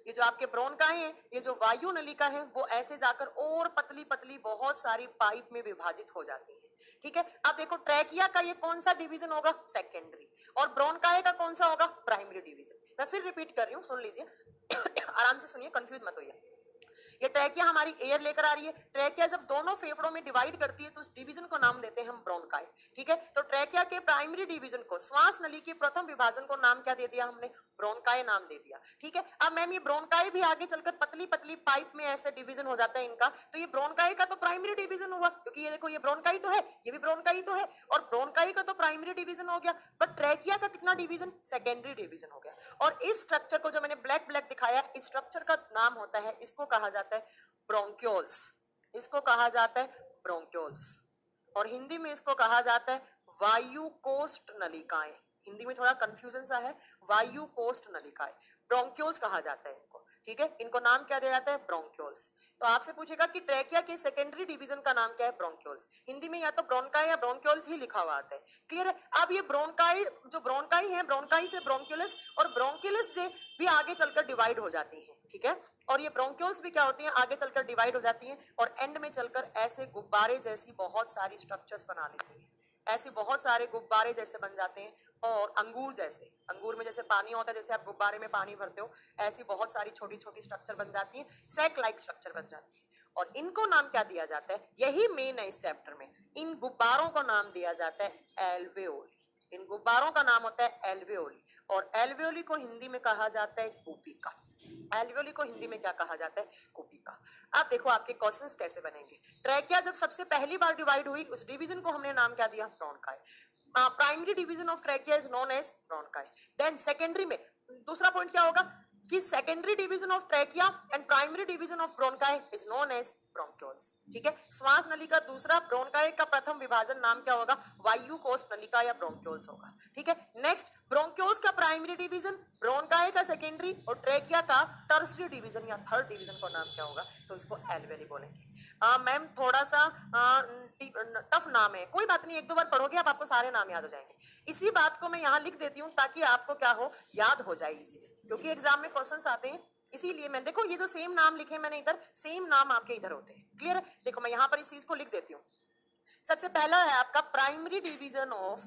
S1: ये जो आपके ब्रोंकाई हैं, ये जो वायु नलिका है, वो ऐसे जाकर और पतली पतली बहुत सारी पाइप में विभाजित हो जाती है। ठीक है, अब देखो ट्रैकिया का ये कौन सा डिवीजन होगा, सेकेंडरी, और ब्रोंकाई का कौन सा होगा, प्राइमरी डिवीजन। मैं फिर रिपीट कर रही हूँ, सुन लीजिए। आराम से सुनिए, कंफ्यूज मत होइए। ये ट्रैकिया हमारी एयर लेकर आ रही है। ट्रैकिया जब दोनों फेफड़ों में डिवाइड करती है तो उस डिवीजन को नाम देते हैं हम ब्रोंकाई। ठीक है, तो ट्रैकिया के प्राइमरी डिवीजन को, श्वास नली के प्रथम विभाजन को नाम क्या दे दिया हमने, ब्रोंकाई नाम दे दिया। ठीक है, अब मैम ये ब्रोंकाई भी आगे चलकर पतली पतली पाइप में ऐसे डिवीजन हो जाता है इनका, तो ये ब्रोंकाई का तो प्राइमरी डिवीजन हुआ, क्योंकि ये देखो ये ब्रोंकाई तो है, ये भी ब्रोंकाई तो है, और ब्रोंकाई का तो प्राइमरी डिवीजन हो गया। बट ट्रैकिया का कितना डिवीजन, सेकेंडरी डिवीजन हो गया। और इस स्ट्रक्चर को जो मैंने ब्लैक ब्लैक दिखाया, इस स्ट्रक्चर का नाम होता है, इसको कहा जाता है ब्रोंक्यूल्स। इसको कहा जाता है ब्रोंक्यूल्स, और हिंदी में इसको कहा जाता है वायु कोष्ठ नलिकाएं। हिंदी में थोड़ा कंफ्यूजन सा है, वायु कोष्ठ नलिकाएं, ब्रोंक्यूल्स कहा जाता है इनको। ठीक है, इनको नाम क्या दिया जाता है, ब्रोंक्यूल्स। तो आपसे पूछेगा कि ट्रैकिया के सेकेंडरी डिवीजन का नाम क्या है, ब्रोंक्यूल्स। हिंदी में या तो ब्रोंकाई या ब्रोंक्यूल्स ही लिखा हुआ आता है। क्लियर है। अब ये ब्रोंकाई, जो ब्रोंकाई है, ब्रोंकाई से ब्रोंक्यूलस, और ब्रोंक्यूलस से भी आगे चलकर डिवाइड हो जाती है। ठीक है, और ये ब्रोंक्यूल्स भी क्या होती हैं, आगे चलकर डिवाइड हो जाती हैं, और एंड में चलकर ऐसे गुब्बारे जैसी बहुत सारी स्ट्रक्चर्स बना लेती है। ऐसे बहुत सारे गुब्बारे जैसे बन जाते हैं, और अंगूर जैसे, अंगूर में जैसे पानी होता है, जैसे आप गुब्बारे में पानी भरते हो, ऐसी बहुत सारी छोटी छोटी स्ट्रक्चर बन जाती है, सैक लाइक स्ट्रक्चर बन जाती है। और इनको नाम क्या दिया जाता है, यही मेन है इस चैप्टर में। इन गुब्बारों को नाम दिया जाता है एल्वेओली। इन गुब्बारों का नाम होता है एल्वेओली, और एल्वेओली को हिंदी में कहा जाता है कुपिका। एल्वेओली को हिंदी में क्या कहा जाता है, कुपिका। अब देखो आपके क्वेश्चंस कैसे बनेंगे। ट्रैकिया जब सबसे पहली बार डिवाइड हुई, उस डिवीजन को हमने नाम क्या दिया, bronchi. Primary division of trachea is known as bronchi. Then secondary में दूसरा पॉइंट क्या होगा कि secondary division of trachea and primary division of bronchi is known as bronchioles. ठीक है, श्वास नली का दूसरा, ब्रोंकाई का प्रथम विभाजन नाम क्या होगा, वायु कोष्ठ नलिका या ब्रोंक्यूल्स होगा। ठीक है, नेक्स्ट ब्रोंक्यूल्स का प्राइमरी डिवीजन, ब्रोंकाई का सेकेंडरी, और ट्रैकिया का टर्सरी डिवीजन या थर्ड डिवीजन का नाम क्या होगा, तो इसको एल्वेओली बोलेंगे। मैम थोड़ा सा टफ नाम है, कोई बात नहीं, एक दो बार पढ़ोगे आप, आपको सारे नाम याद हो जाएंगे। इसी बात को मैं यहाँ लिख देती हूँ ताकि आपको क्या हो, याद हो जाए इजीली, क्योंकि एग्जाम में क्वेश्चंस आते हैं, इसीलिए मैं, देखो ये जो सेम नाम लिखे मैंने इधर, सेम नाम आपके इधर होते हैं। क्लियर है, देखो मैं यहाँ पर इस चीज को लिख देती हूँ। सबसे पहला है आपका primary division of,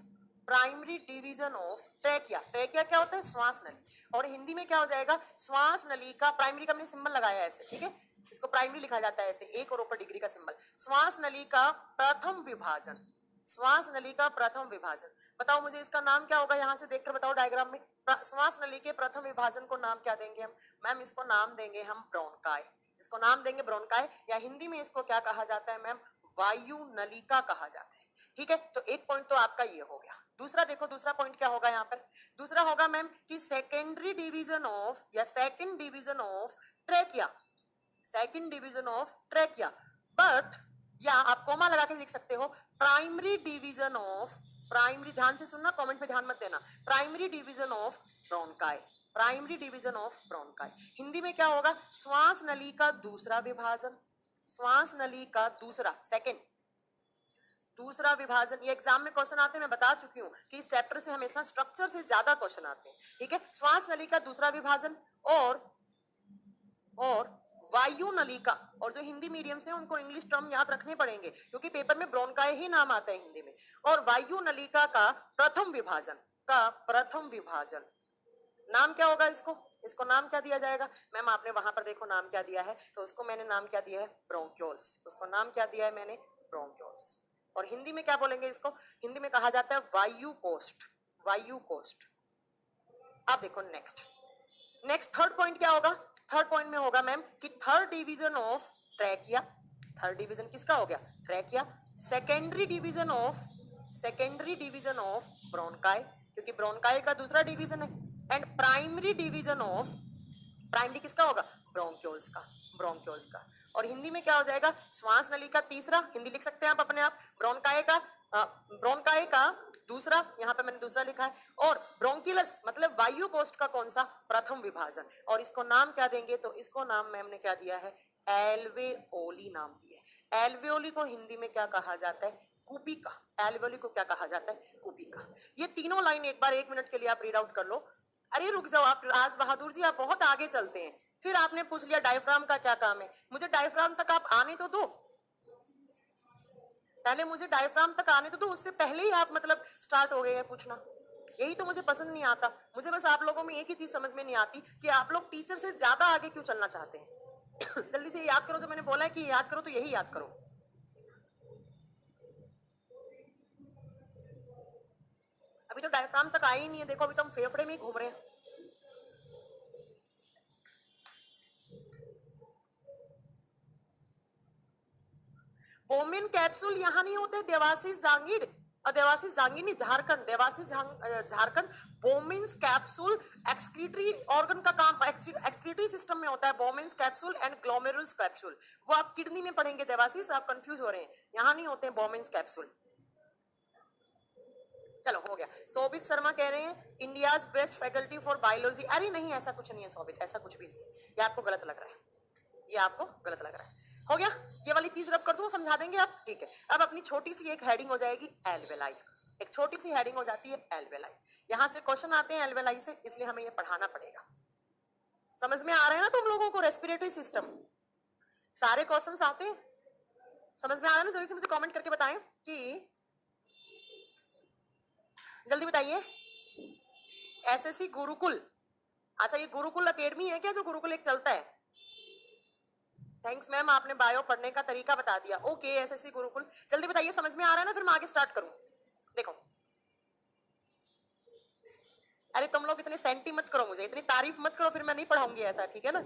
S1: primary division of trachea. Trachea क्या होता है, श्वास नली, और हिंदी में क्या हो जाएगा, श्वास नली का, प्राइमरी का मैंने सिंबल लगाया है ऐसे, ठीक है, इसको प्राइमरी लिखा जाता है ऐसे, एक और ऊपर डिग्री का सिंबल। श्वास नली का प्रथम विभाजन, श्वास नली का प्रथम विभाजन, बताओ मुझे इसका नाम क्या होगा, यहां से देखकर बताओ डायग्राम में। श्वास नली के प्रथम विभाजन को नाम क्या देंगे हम, मैम इसको नाम देंगे हम ब्रोंकाई। इसको नाम देंगे ब्रोंकाई, या हिंदी में इसको क्या कहा जाता है मैम, वायु नलिका कहा जाता है। ठीक है, तो एक पॉइंट तो आपका ये हो गया। दूसरा देखो, दूसरा पॉइंट क्या होगा यहाँ पर, दूसरा होगा मैम कि सेकेंडरी डिवीजन ऑफ या second division of trachea, second division of trachea, but या आप कोमा लगा के लिख सकते हो प्राइमरी डिवीजन ऑफ, प्राइमरी, ध्यान से सुनना, कमेंट पे ध्यान मत देना, primary division of bronchi, primary division of bronchi. Hindi में क्या होगा, श्वास नली का दूसरा विभाजन, श्वास नली का दूसरा, सेकंड, दूसरा विभाजन। ये एग्जाम में क्वेश्चन आते हैं, मैं बता चुकी हूँ कि इस चैप्टर से हमेशा स्ट्रक्चर से ज्यादा क्वेश्चन आते हैं। ठीक है, श्वास नली का दूसरा विभाजन, और वायु नलिका, और जो हिंदी मीडियम से उनको इंग्लिश टर्म याद रखने पड़ेंगे क्योंकि पेपर में ब्रोंकाई ही नाम आता है हिंदी में, और वायु नलिका का प्रथम विभाजन, का प्रथम विभाजन नाम क्या होगा, इसको, इसको नाम क्या दिया जाएगा, मैम आपने वहां पर देखो नाम क्या दिया है, तो उसको मैंने नाम क्या दिया है, ब्रोंक्यूल्स, उसको नाम क्या दिया है मैंने, ब्रोंक्यूल्स। और हिंदी में क्या बोलेंगे इसको, हिंदी में कहा जाता है वायु कोष्ठ, वायु कोष्ठ। अब देखो नेक्स्ट, नेक्स्ट थर्ड पॉइंट क्या होगा, थर्ड पॉइंट में होगा मैम कि third division of trachea, third division किसका हो गया, trachea, secondary division of, secondary division of bronchi, क्योंकि ब्रोंकाई का दूसरा डिवीजन है, and primary division of, primary किसका होगा, ब्रोंक्यूल्स का। ब्रोंक्यूल्स का। और हिंदी में क्या हो जाएगा, श्वास नली का तीसरा, हिंदी लिख सकते हैं आप अपने आप, ब्रोंकाई का दूसरा, यहाँ पे मैंने दूसरा लिखा है, और ब्रोंकिलस मतलब वायु पोस्ट का कौन सा, प्रथम विभाजन। और इसको नाम क्या देंगे, तो इसको नाम मैम ने क्या दिया है, एल्वेओली नाम दिया है। एल्वेओली को हिंदी में क्या कहा जाता है, कुपिका। एल्वेओली को क्या कहा जाता है, कुपिका। ये तीनों लाइन एक बार 1 मिनट के लिए आप रीड आउट कर लो। अरे रुक जाओ आप राज बहादुर जी, आप बहुत आगे चलते हैं। फिर आपने पूछ लिया डायफ्राम का क्या काम है, मुझे डायफ्राम तक आप आने तो दो, पहले मुझे डायफ्राम तक आने तो दो, उससे पहले ही आप मतलब स्टार्ट हो गए हैं पूछना। यही तो मुझे पसंद नहीं आता। मुझे बस आप लोगों में एक ही चीज समझ में नहीं आती कि आप लोग टीचर से ज्यादा आगे क्यों चलना चाहते हैं। जल्दी से याद करो, जो मैंने बोला है कि याद करो तो यही याद करो। अभी तो डायफ्राम तक आए ही नहीं है, देखो अभी तो हम फेफड़े में ही घूम रहे हैं। बोमिन कैप्सूल यहाँ नहीं होते, देवाशीष जांगीर, देवाशीष जांगीर नहीं, Jharkhand, Devashish Jharkhand. Bowman's capsule excretory organ का काम, एक्सक्रीटरी सिस्टम में होता है Bowman's capsule and glomerulus capsule. वो आप किडनी में पढ़ेंगे देवाशीष, आप कंफ्यूज हो रहे हैं, यहाँ नहीं होते हैं बोमिन्स कैप्सूल। चलो हो गया। सोबित शर्मा कह रहे हैं India's best faculty for biology. अरे नहीं, ऐसा कुछ नहीं है सोबित, ऐसा कुछ भी नहीं है, ये आपको गलत लग रहा है, ये आपको गलत लग रहा है। हो गया, ये वाली चीज रब कर दूं, समझा देंगे आप, ठीक है। अब अपनी छोटी सी एक हेडिंग हो जाएगी एल्वेलाई, एक छोटी सी हेडिंग हो जाती है एल्वेलाई। यहां से क्वेश्चन आते हैं एल्वेलाई से, इसलिए हमें ये पढ़ाना पड़ेगा। समझ में आ रहे हैं ना तुम लोगों को, रेस्पिरेटरी सिस्टम सारे क्वेश्चंस आते हैं, समझ में आ रहा है ना। जल्दी से मुझे कमेंट करके बताएं कि, जल्दी बताइए, एसएससी गुरुकुल, अच्छा ये गुरुकुल अकेडमी है क्या, जो गुरुकुल एक चलता है। थैंक्स मैम, आपने बायो पढ़ने का तरीका बता दिया। ओके, एसएससी गुरुकुल, जल्दी बताइए, समझ में आ रहा है ना, फिर मैं आगे स्टार्ट करूं। देखो, अरे तुम लोग इतने सेंटी मत करो, मुझे इतनी तारीफ मत करो, फिर मैं नहीं पढ़ाऊंगी ऐसा, ठीक है ना।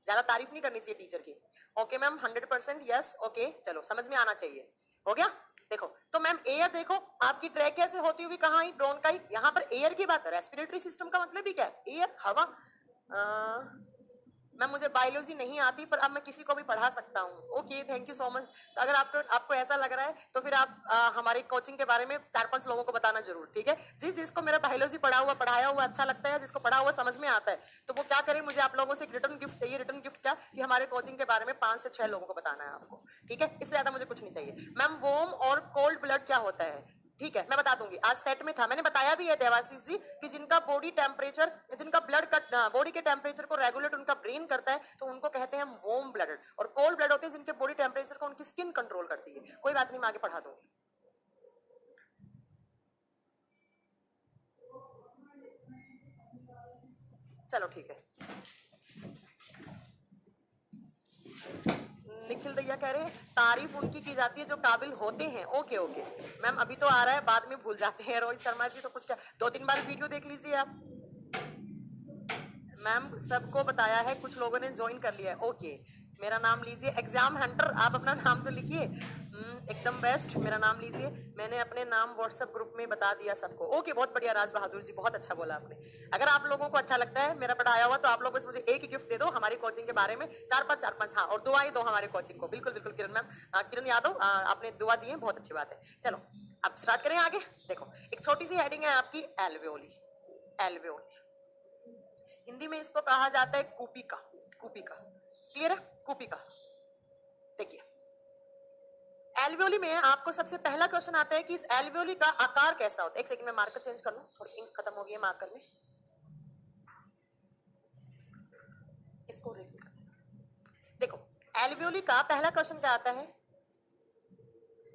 S1: ज्यादा तारीफ नहीं करनी चाहिए टीचर की। ओके मैम, 100% यस, ओके चलो, समझ में आना चाहिए। हो गया। देखो तो मैम एयर, देखो आपकी ट्रैक कैसे होती हुई कहाँ आई, ब्रोंकाई, यहाँ पर एयर की बात है। रेस्पिरेटरी सिस्टम का मतलब ही क्या है, एयर, हवा। मैम मुझे बायोलॉजी नहीं आती, पर अब मैं किसी को भी पढ़ा सकता हूँ। Okay, thank you so much. तो अगर आपको ऐसा लग रहा है तो फिर आप हमारे कोचिंग के बारे में 4-5 लोगों को बताना जरूर, ठीक है। जिसको मेरा बायोलॉजी पढ़ाया हुआ अच्छा लगता है, जिसको पढ़ा हुआ समझ में आता है, तो वो क्या करे, मुझे आप लोगों से एक रिटर्न गिफ्ट चाहिए। रिटर्न गिफ्ट क्या, कि हमारे कोचिंग के बारे में 5 से 6 लोगों को बताना है आपको, ठीक है। इससे ज्यादा मुझे कुछ नहीं चाहिए। मैम वॉर्म और कोल्ड ब्लड क्या होता है, ठीक है मैं बता दूंगी। आज सेट में था, मैंने बताया भी है देवाशीष जी, कि जिनका बॉडी टेम्परेचर, जिनका ब्लड का बॉडी के टेम्परेचर को रेगुलेट उनका ब्रेन करता है, तो उनको कहते हैं हम वार्म ब्लडेड। और कोल्ड ब्लड होते हैं जिनके बॉडी टेम्परेचर को उनकी स्किन कंट्रोल करती है। कोई बात नहीं, मैं आगे पढ़ा दूंगी। चलो ठीक है। निखिल दैया कह रहे हैं तारीफ उनकी की जाती है जो काबिल होते हैं। ओके ओके मैम, अभी तो आ रहा है, बाद में भूल जाते हैं। रोहित शर्मा जी तो कुछ क्या, 2-3 बार वीडियो देख लीजिए आप। मैम सबको बताया है, कुछ लोगों ने ज्वाइन कर लिया है। ओके, मेरा नाम लीजिए, एग्जाम हंटर, आप अपना नाम तो लिखिए। एकदम बेस्ट, मेरा नाम लीजिए। मैंने अपने नाम व्हाट्सएप ग्रुप में बता दिया सबको। ओके, बहुत बढ़िया राज बहादुर जी, बहुत अच्छा बोला आपने। अगर आप लोगों को अच्छा लगता है मेरा पढ़ाया हुआ, तो आप लोग बस मुझे एक ही गिफ्ट दे दो हमारी कोचिंग के बारे में, 4-5 हाँ, और दुआएं दो हमारे कोचिंग को। बिल्कुल बिल्कुल किरण मैम, किरण यादव, आपने दुआ दी है, बहुत अच्छी बात है। चलो अब स्टार्ट करें आगे। देखो एक छोटी सी हेडिंग है आपकी एल्वेओली। एल्वेओली हिंदी में इसको कहा जाता है कुपिका। कुपिका क्लियर है, कुपिका। देखिए एल्वेओली में आपको सबसे पहला क्वेश्चन आता है कि इस एल्वेओली का आकार कैसा होता है। एक सेकंड में मार्कर चेंज कर लूं, थोड़ी इंक खत्म हो गई है मार्कर में, इसको रीड कर। देखो एल्वेओली का पहला क्वेश्चन क्या आता है,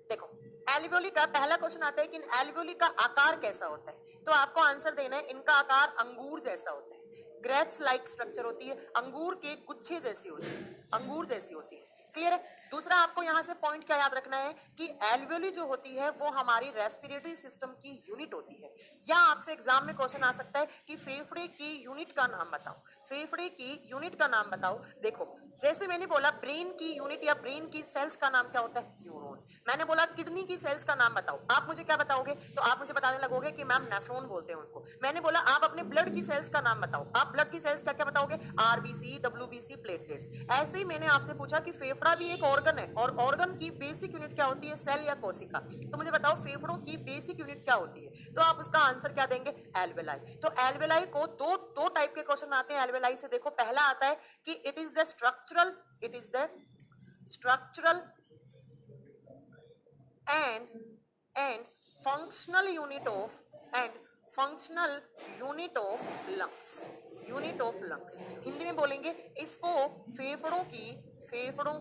S1: देखो एल्वेओली का पहला क्वेश्चन आता है कि एल्वेओली का आकार कैसा होता है। तो आपको आंसर देना है, इनका आकार अंगूर जैसा होता है, ग्रेप्स लाइक स्ट्रक्चर होती है, अंगूर के गुच्छे जैसी होती है, अंगूर जैसी होती है। क्लियर है। दूसरा आपको यहां से पॉइंट क्या याद रखना है कि एल्वेओली जो होती है वो हमारी रेस्पिरेटरी सिस्टम की यूनिट होती है। या आपसे एग्जाम में क्वेश्चन आ सकता है कि फेफड़े की यूनिट का नाम बताओ, फेफड़े की यूनिट का नाम बताओ। देखो जैसे मैंने बोला ब्रेन की यूनिट या ब्रेन की सेल्स का नाम क्या होता है, न्यूरॉन। मैंने बोला किडनी की सेल्स का नाम बताओ, आप मुझे क्या बताओगे? तो आप मुझे बताने लगोगे कि मैम नेफ्रॉन बोलते हैं उनको। मैंने बोला आप अपने ब्लड की सेल्स का नाम बताओ, आप ब्लड की सेल्स का क्या बताओगे? RBC, WBC, platelets. ऐसे ही मैंने आपसे पूछा कि फेफड़ा भी एक ऑर्गन है और ऑर्गन की बेसिक यूनिट क्या होती है? सेल या कोशिका। तो मुझे बताओ फेफड़ों की बेसिक यूनिट क्या होती है? तो आप उसका आंसर क्या देंगे? एल्वेलाई। तो एल्वेलाई को दो टाइप के क्वेश्चन आते हैं एल्वेलाई से। देखो पहला आता है कि it is the structural and functional unit of lungs। Hindi में बोलेंगे इसको फेफड़ों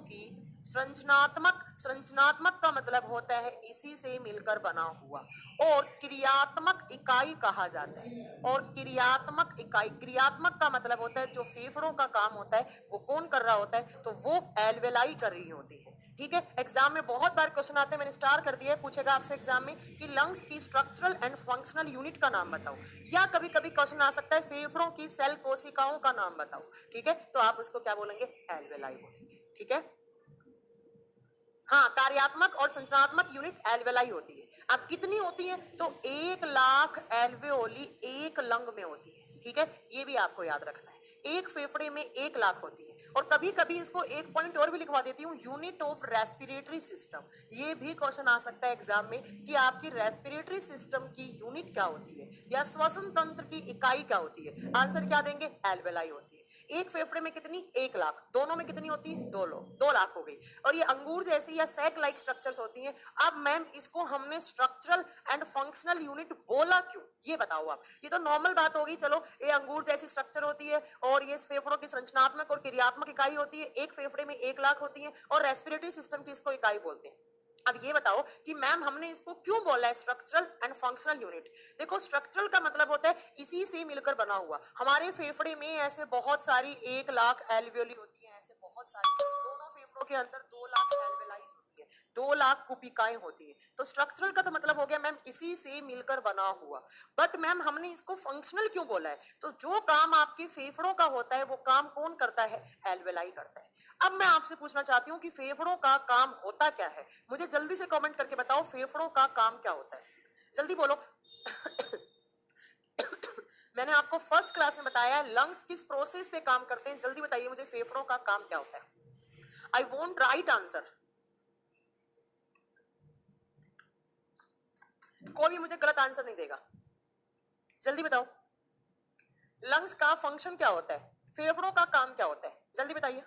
S1: की संरचनात्मक का मतलब होता है इसी से मिलकर बना हुआ, और क्रियात्मक इकाई कहा जाता है। और क्रियात्मक का मतलब होता है जो फेफड़ों का काम होता है वो कौन कर रहा होता है? तो वो एल्वेलाई कर रही होती है। ठीक है, एग्जाम में बहुत बार क्वेश्चन आते हैं, मैंने स्टार कर दिया है, पूछेगा आपसे एग्जाम में कि लंग्स की स्ट्रक्चरल एंड फंक्शनल यूनिट का नाम बताओ, या कभी कभी क्वेश्चन आ सकता है फेफड़ों की सेल कोशिकाओं का नाम बताओ। ठीक है, तो आप उसको क्या बोलेंगे? एल्वेलाई बोलेंगे। ठीक है, हाँ, कार्यात्मक और संरचनात्मक यूनिट एल्वेलाई होती है। अब कितनी होती है? तो 1,00,000 एल्वेओली एक लंग में होती है। ठीक है, ये भी आपको याद रखना है, एक फेफड़े में 1,00,000 होती है। और कभी कभी इसको एक पॉइंट और भी लिखवा देती हूँ, यूनिट ऑफ रेस्पिरेटरी सिस्टम। ये भी क्वेश्चन आ सकता है एग्जाम में कि आपकी रेस्पिरेटरी सिस्टम की यूनिट क्या होती है या श्वसन तंत्र की इकाई क्या होती है? आंसर क्या देंगे? एल्वेलाई होती है। एक फेफड़े में कितनी? 1,00,000। दोनों में कितनी होती है? 2,00,000 हो गई। और ये अंगूर जैसी या सैक लाइक स्ट्रक्चर्स होती हैं। अब मैम इसको हमने स्ट्रक्चरल एंड फंक्शनल यूनिट बोला क्यों? ये बताओ आप। ये तो नॉर्मल बात होगी, चलो ये अंगूर जैसी स्ट्रक्चर होती है और ये फेफड़ों की संरचनात्मक और क्रियात्मक इकाई होती है, एक फेफड़े में 1,00,000 होती है, और रेस्पिरेटरी सिस्टम की इसको इकाई बोलते हैं। अब ये बताओ कि मैम हमने इसको क्यों बोला है स्ट्रक्चरल एंड फंक्शनल यूनिट? देखो स्ट्रक्चरल का मतलब होता है इसी से मिलकर बना हुआ। हमारे फेफड़े में ऐसे बहुत सारी 1,00,000 एल्वियोली होती है, ऐसे बहुत सारी, दोनों फेफड़ों के अंदर 2,00,000 एल्वेलाइज होती है, 2,00,000 कुपिकाएं होती है। तो स्ट्रक्चरल का तो मतलब हो गया मैम इसी से मिलकर बना हुआ। बट मैम हमने इसको फंक्शनल क्यों बोला है? तो जो काम आपके फेफड़ों का होता है वो काम कौन करता है? एल्वेलाई करता है। अब मैं आपसे पूछना चाहती हूँ कि फेफड़ों का काम होता क्या है? मुझे जल्दी से कमेंट करके बताओ फेफड़ों का काम क्या होता है, जल्दी बोलो। मैंने आपको फर्स्ट क्लास में बताया है लंग्स किस प्रोसेस पे काम करते हैं, जल्दी बताइए मुझे फेफड़ों का काम क्या होता है। आई वोंट राइट आंसर, कोई भी मुझे गलत आंसर नहीं देगा, जल्दी बताओ। लंग्स का फंक्शन क्या होता है? फेफड़ों का काम क्या होता है? जल्दी बताइए।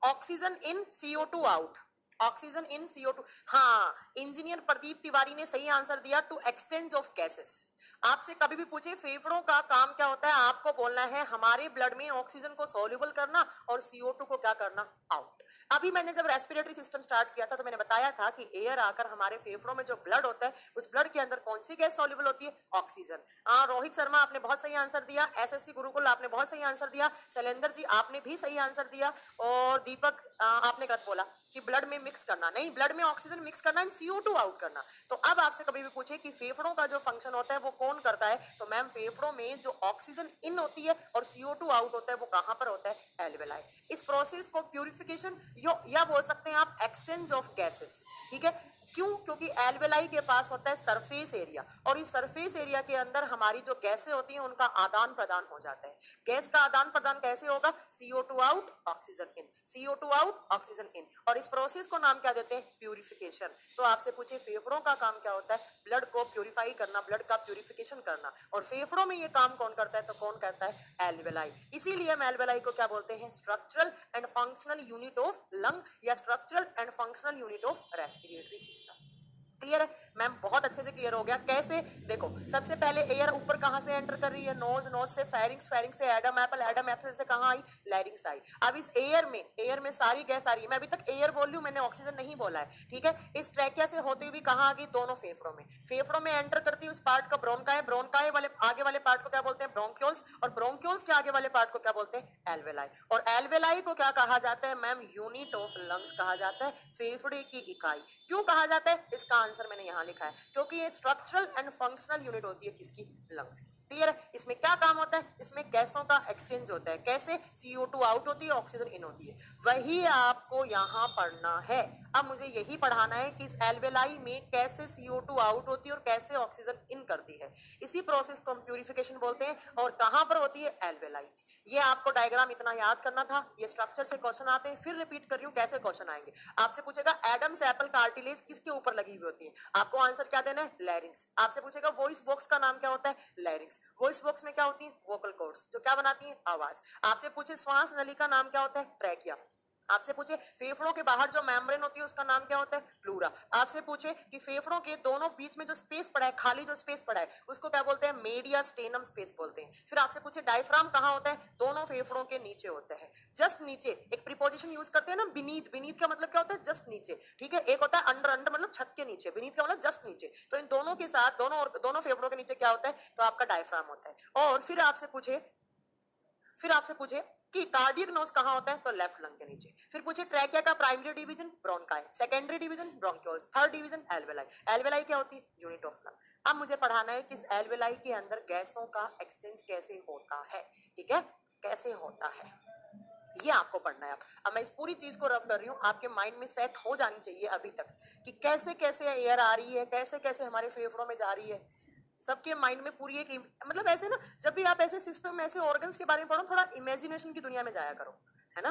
S1: Oxygen in CO2 out, oxygen in CO2। हाँ, इंजीनियर प्रदीप तिवारी ने सही आंसर दिया, टू एक्सचेंज ऑफ गैसेस। आपसे कभी भी पूछे फेफड़ों का काम क्या होता है, आपको बोलना है हमारे ब्लड में ऑक्सीजन को सॉल्युबल करना और CO2 को क्या करना? आउट। अभी मैंने जब रेस्पिरेटरी सिस्टम स्टार्ट किया था तो मैंने बताया था कि एयर आकर हमारे फेफड़ों में जो ब्लड होता है उस ब्लड के अंदर कौन सी गैस सॉल्युबल होती है? ऑक्सीजन। रोहित शर्मा आपने बहुत सही आंसर दिया, SSC गुरुकुल आपने बहुत सही आंसर दिया, शैलेंद्र जी आपने भी सही आंसर दिया, और दीपक आपने गलत बोला कि ब्लड में मिक्स करना, नहीं, ब्लड में ऑक्सीजन मिक्स करना एंड CO2 आउट करना। तो अब आपसे कभी भी पूछे कि फेफड़ों का जो फंक्शन होता है वो कौन करता है, तो मैम फेफड़ों में जो ऑक्सीजन इन होती है और CO2 आउट होता है वो कहां पर होता है? एल्वेलाई। इस प्रोसेस को प्यूरिफिकेशन या बोल सकते हैं आप एक्सचेंज ऑफ गैसेस। ठीक है, क्यों? क्योंकि एल्वेलाई के पास होता है सरफेस एरिया, और इस सरफेस एरिया के अंदर हमारी जो गैसें होती हैं उनका आदान प्रदान हो जाता है। गैस का आदान प्रदान कैसे होगा? CO2 out oxygen in, CO2 out oxygen in, और इस प्रोसेस को नाम क्या देते हैं? प्यूरिफिकेशन। तो आपसे पूछे फेफड़ों का काम क्या होता है? ब्लड को प्यूरिफाई करना, ब्लड का प्यूरिफिकेशन करना, और फेफड़ों में ये काम कौन करता है? तो कौन करता है? एल्वेलाई। इसीलिए हम एल्वेलाई को क्या बोलते हैं? Structural and functional unit of lung या structural and functional unit of respiratory system. Clear है मैम? बहुत अच्छे से क्लियर हो गया। कैसे? देखो सबसे पहले एयर ऊपर कहां से एंटर कर रही है? नोज, नोज से फेरिंक्स, फेरिंक्स से एडम एपल, एडम एपल से कहां आई? लैरिंक्स आई। अब इस एयर में सारी गैस आ रही है, मैं अभी तक एयर बोल रही हूं, मैंने ऑक्सीजन नहीं बोला है। ठीक है, इस ट्रैकिया से होती हुई कहां आ गई? दोनों फेफड़ों में। फेफड़ों में एंटर करती है उस पार्ट का ब्रोंकाई, ब्रोंकाई वाले आगे वाले पार्ट को क्या बोलते हैं? ब्रोंक्यूल्स, और ब्रोंक्यूल्स के आगे वाले पार्ट को क्या बोलते हैं? एल्वेलाई। और एल्वेलाई को क्या कहा जाता है मैम? यूनिट ऑफ लंग्स कहा जाता है, फेफड़े की इकाई। क्यों कहा जाता है? इसका आंसर मैंने यहाँ लिखा है, क्योंकि ये स्ट्रक्चरल एंड फंक्शनल यूनिट होती है किसकी, लंग्स की। क्लियर है? इसमें क्या काम होता है, इसमें गैसों का एक्सचेंज होता है, कैसे, CO2 आउट होती है, ऑक्सीजन इन होती है, वही आपको यहाँ पढ़ना है। अब मुझे यही पढ़ाना है कि इस एल्वेलाई में कैसे CO2 आउट होती है और कैसे ऑक्सीजन इन करती है। इसी प्रोसेस को हम प्यूरिफिकेशन बोलते हैं, और कहां पर होती है, एल्वेलाई। ये आपको डायग्राम इतना याद करना था, ये स्ट्रक्चर से क्वेश्चन आते हैं। फिर रिपीट कर रही हूँ कैसे क्वेश्चन आएंगे। आपसे पूछेगा एडम्स एप्पल कार्टिलेज किसके ऊपर लगी हुई होती है, आपको आंसर क्या देना है, लैरिंक्स। आपसे पूछेगा वॉइस बॉक्स का नाम क्या होता है, लैरिंक्स। वॉइस बॉक्स में क्या होती है, वोकल कॉर्ड्स, जो क्या बनाती है, आवाज। आपसे पूछे श्वास नली का नाम क्या होता है, ट्रैकिया। आपसे पूछे फेफड़ों के बाहर जो मेम्ब्रेन होती है उसका नाम क्या होता है, प्लूरा। आपसे पूछे कि फेफड़ों के दोनों बीच में जो स्पेस पड़ा है, खाली जो स्पेस पड़ा है, उसको क्या बोलते हैं, मेडियास्टेनम स्पेस बोलते हैं। फिर आपसे पूछे डायफ्राम कहाँ होता है, दोनों फेफड़ों के नीचे होता है, जस्ट नीचे। एक प्रीपोजिशन यूज करते हैं ना, बीनीथ। बीनीथ का मतलब क्या होता है, जस्ट नीचे। ठीक है, एक होता है अंडर, अंडर मतलब छत के नीचे, बीनीथ का मतलब जस्ट नीचे। तो इन दोनों के साथ दोनों फेफड़ों के नीचे क्या होता है, तो आपका डायफ्राम होता है। और फिर आपसे पूछे कि कार्डियक नोज कहाँ होता है, तो लेफ्ट लंग के नीचे। फिर पूछे ट्रैकिया का primary division bronchi, secondary division bronchioles, third division alveoli. Alveoli क्या होती है, यूनिट ऑफ लंग। अब मुझे पढ़ाना है कि इस एल्वेलाई के अंदर गैसों का एक्सचेंज कैसे होता है। ठीक है, कैसे होता है ये आपको पढ़ना है। अब मैं इस पूरी चीज को रब कर रही हूँ, आपके माइंड में सेट हो जानी चाहिए अभी तक कि कैसे कैसे एयर आ रही है, कैसे कैसे हमारे फेफड़ों में जा रही है। सबके माइंड में पूरी एक मतलब ऐसे ना, जब भी आप ऐसे सिस्टम, ऐसे ऑर्गन्स के बारे में पढ़ो, थोड़ा इमेजिनेशन की दुनिया में जाया करो, है ना।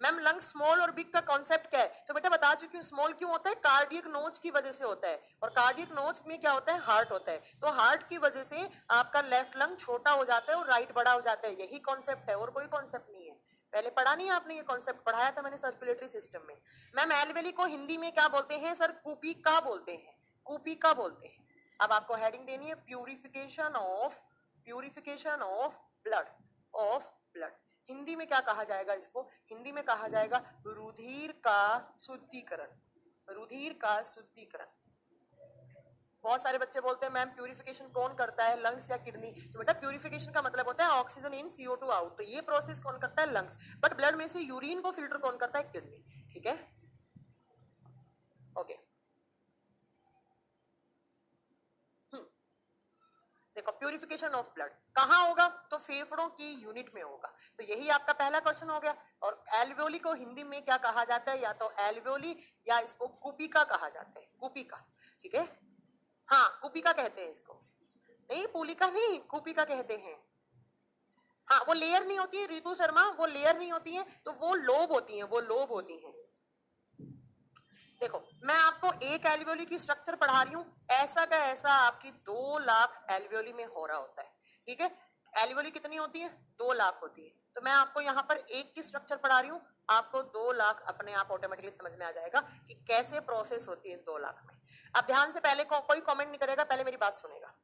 S1: मैम लंग स्मॉल और बिग का कॉन्सेप्ट क्या है, तो बेटा बता चुकी हूँ। स्मॉल क्यों होता है, कार्डियक नोज की वजह से होता है, और कार्डियक नोज में क्या होता है, हार्ट होता है। तो हार्ट की वजह से आपका लेफ्ट लंग छोटा हो जाता है और राइट बड़ा हो जाता है, यही कॉन्सेप्ट है, और कोई कॉन्सेप्ट नहीं है। पहले पढ़ा नहीं है आपने, ये कॉन्सेप्ट पढ़ाया था मैंने सर्कुलेटरी सिस्टम में। मैम एल्वेली को हिंदी में क्या बोलते हैं सर, कूपिका बोलते हैं, कूपिका बोलते हैं। अब आपको हेडिंग देनी है प्यूरिफिकेशन ऑफ ब्लड, हिंदी में क्या कहा जाएगा इसको, हिंदी में कहा जाएगा रुधिर का शुद्धिकरण, रुधिर का शुद्धिकरण। बहुत सारे बच्चे बोलते हैं मैम प्यूरिफिकेशन कौन करता है, लंग्स या किडनी। तो बेटा प्यूरिफिकेशन का मतलब होता है ऑक्सीजन इन CO2 आउट, तो ये प्रोसेस कौन करता है, लंग्स। बट ब्लड में से यूरिन को फिल्टर कौन करता है, किडनी। ठीक है, ओके। देखो प्यूरिफिकेशन ऑफ ब्लड कहाँ होगा, तो फेफड़ों की यूनिट में होगा। तो यही आपका पहला क्वेश्चन हो गया। और एल्वियोली को हिंदी में क्या कहा जाता है, या तो एल्वियोली या इसको कुपिका कहा जाता है, कुपिका। ठीक है, हाँ कुपिका कहते हैं इसको, नहीं पुलिका नहीं, कुपिका कहते हैं। हाँ वो लेयर नहीं होती है रितु शर्मा, वो लेयर नहीं होती है, तो वो लोब होती है, वो लोब होती है। देखो मैं आपको एक एल्वियोली की स्ट्रक्चर पढ़ा रही हूँ, ऐसा का ऐसा आपकी 2 लाख एल्वियोली में हो रहा होता है। ठीक है, एल्वियोली कितनी होती है, 2 लाख होती है। तो मैं आपको यहाँ पर एक की स्ट्रक्चर पढ़ा रही हूँ, आपको 2 लाख अपने आप ऑटोमेटिकली समझ में आ जाएगा कि कैसे प्रोसेस होती है 2 लाख में। अब ध्यान से, पहले कोई कॉमेंट नहीं करेगा, पहले मेरी बात सुनेगा।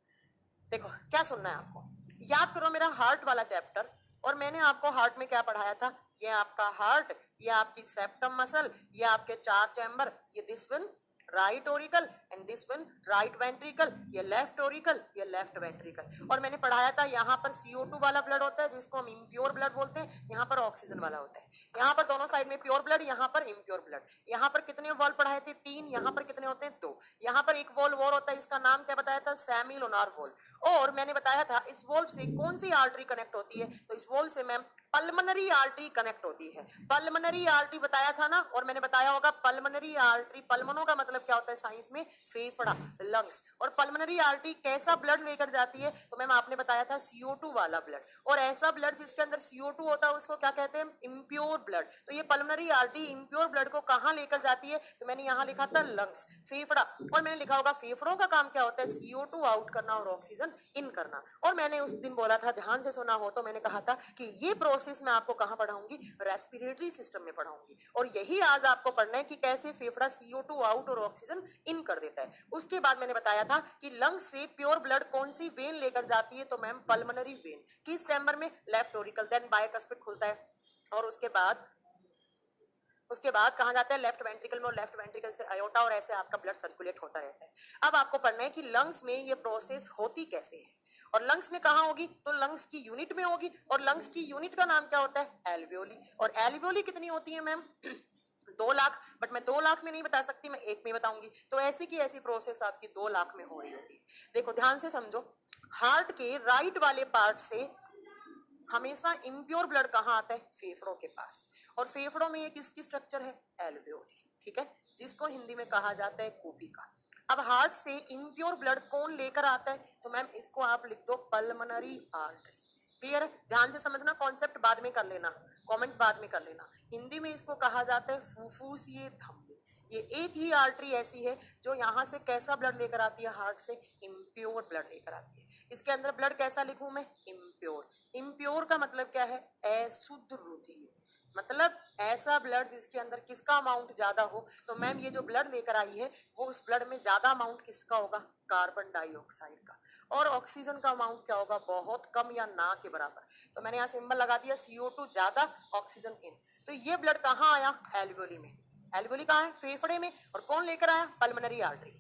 S1: देखो क्या सुनना है आपको, याद करो मेरा हार्ट वाला चैप्टर, और मैंने आपको हार्ट में क्या पढ़ाया था, ये आपका हार्ट, ये आपकी सेप्टम मसल, ये आपके 4 चैम्बर, ये this one right Oracle and this one right ventricle, ये लेफ्ट ओरिकल, ये लेफ्ट वेंट्रिकल। और मैंने पढ़ाया था यहाँ पर CO2 वाला ब्लड होता है जिसको हम इम्प्योर ब्लड बोलते हैं, यहाँ पर ऑक्सीजन वाला होता है। यहाँ पर दोनों साइड में प्योर ब्लड, यहाँ पर इम्प्योर ब्लड। यहाँ पर कितने वॉल पढ़ाए थे, 3, यहाँ पर कितने होते हैं, 2। यहाँ पर एक वॉल और होता है, इसका नाम क्या बताया था, सेमिलोनार वॉल। और मैंने बताया था इस वॉल से कौन सी आर्टरी कनेक्ट होती है, तो इस वॉल से मैम पल्मनरी आर्टरी कनेक्ट होती है। पल्मनरी आर्टरी बताया था ना, और मैंने बताया होगा पल्मनरी आर्टरी, पल्मनो का मतलब क्या होता है साइंस में, फेफड़ा, लंग्स। और पल्मनरी आर्टरी कैसा ब्लड लेकर जाती है, तो मैम आपने बताया था CO2 वाला ब्लड। और ऐसा ब्लड जिसके अंदर CO2 होता है उसको क्या कहते हैं, इम्प्योर ब्लड। तो ये पल्मनरी आर्टरी इम्प्योर ब्लड को कहाँ लेकर जाती है, तो मैंने यहाँ लिखा था लंग्स, फेफड़ा। और मैंने लिखा होगा फेफड़ों का काम क्या होता है, CO2 आउट करना और ऑक्सीजन इन करना। और मैंने उस दिन बोला था, ध्यान से सुना हो तो, मैंने कहा था कि ये प्रोसेस मैं आपको कहाँ पढ़ाऊंगी, रेस्पिरेटरी सिस्टम में पढ़ाऊंगी। और यही आज आपको पढ़ना है कि कैसे फेफड़ा CO2 आउट और ऑक्सीजन इन कर देता है। उसके बाद मैंने बताया था कि लंग से प्योर ब्लड कौन सी वेन लेकर जाती है, तो मैम पल्मनरी वेन। किस चैम्बर में, लेफ्ट ओरिकल, देन बायकस्पिड खुलता है, और उसके बाद कहा जाता है लेफ्ट वेंट्रिकल में, और लेफ्ट वेंट्रिकल से अयोटा, और ऐसे आपका ब्लड सर्कुलेट होता रहता है। अब आपको पढ़ना है कि लंग्स में ये प्रोसेस होती कैसे है, और लंग्स में कहाँ होगी, तो लंग्स की यूनिट में होगी। और लंग्स की यूनिट का नाम क्या होता है, एल्वियोली। और एल्वियोली कितनी होती है मैम, 2 लाख, बट मैं 2 लाख में नहीं बता सकती, मैं 1 में बताऊंगी। तो ऐसी की ऐसी प्रोसेस आपकी 2 लाख में हो रही होती है। देखो ध्यान से समझो, हार्ट के राइट वाले पार्ट से हमेशा इम्प्योर ब्लड कहाँ आता है? फेफड़ों के पास। और फेफड़ों में ये किसकी स्ट्रक्चर है? एल्वेओली, ठीक है, जिसको हिंदी में कहा जाता है कूपिका। अब हार्ट से इम्प्योर ब्लड कौन लेकर आता है? तो मैम इसको आप लिख दो पल्मोनरी आर्टरी। क्लियर है? ध्यान से समझना, कॉन्सेप्ट बाद में कर लेना, कमेंट बाद में कर लेना। हिंदी में इसको कहा जाता है फुफ्फुसीय धमनी। ये एक ही आर्टरी ऐसी है जो यहाँ से कैसा ब्लड लेकर आती है? हार्ट से इम्प्योर ब्लड लेकर आती है। इसके अंदर ब्लड कैसा लिखूं मैं? इम्प्योर। इम्प्योर का मतलब क्या है? अशुद्ध रुधिर, मतलब ऐसा ब्लड जिसके अंदर किसका अमाउंट ज्यादा हो। तो मैम ये जो ब्लड लेकर आई है वो उस ब्लड में ज्यादा अमाउंट किसका होगा? कार्बन डाइऑक्साइड का। और ऑक्सीजन का अमाउंट क्या होगा? बहुत कम या ना के बराबर। तो मैंने यहाँ सिंबल लगा दिया CO2 ज्यादा, ऑक्सीजन इन। तो ये ब्लड कहाँ आया? एल्वेओली में। एल्वेओली कहाँ है? फेफड़े में। और कौन लेकर आया? Pulmonary artery.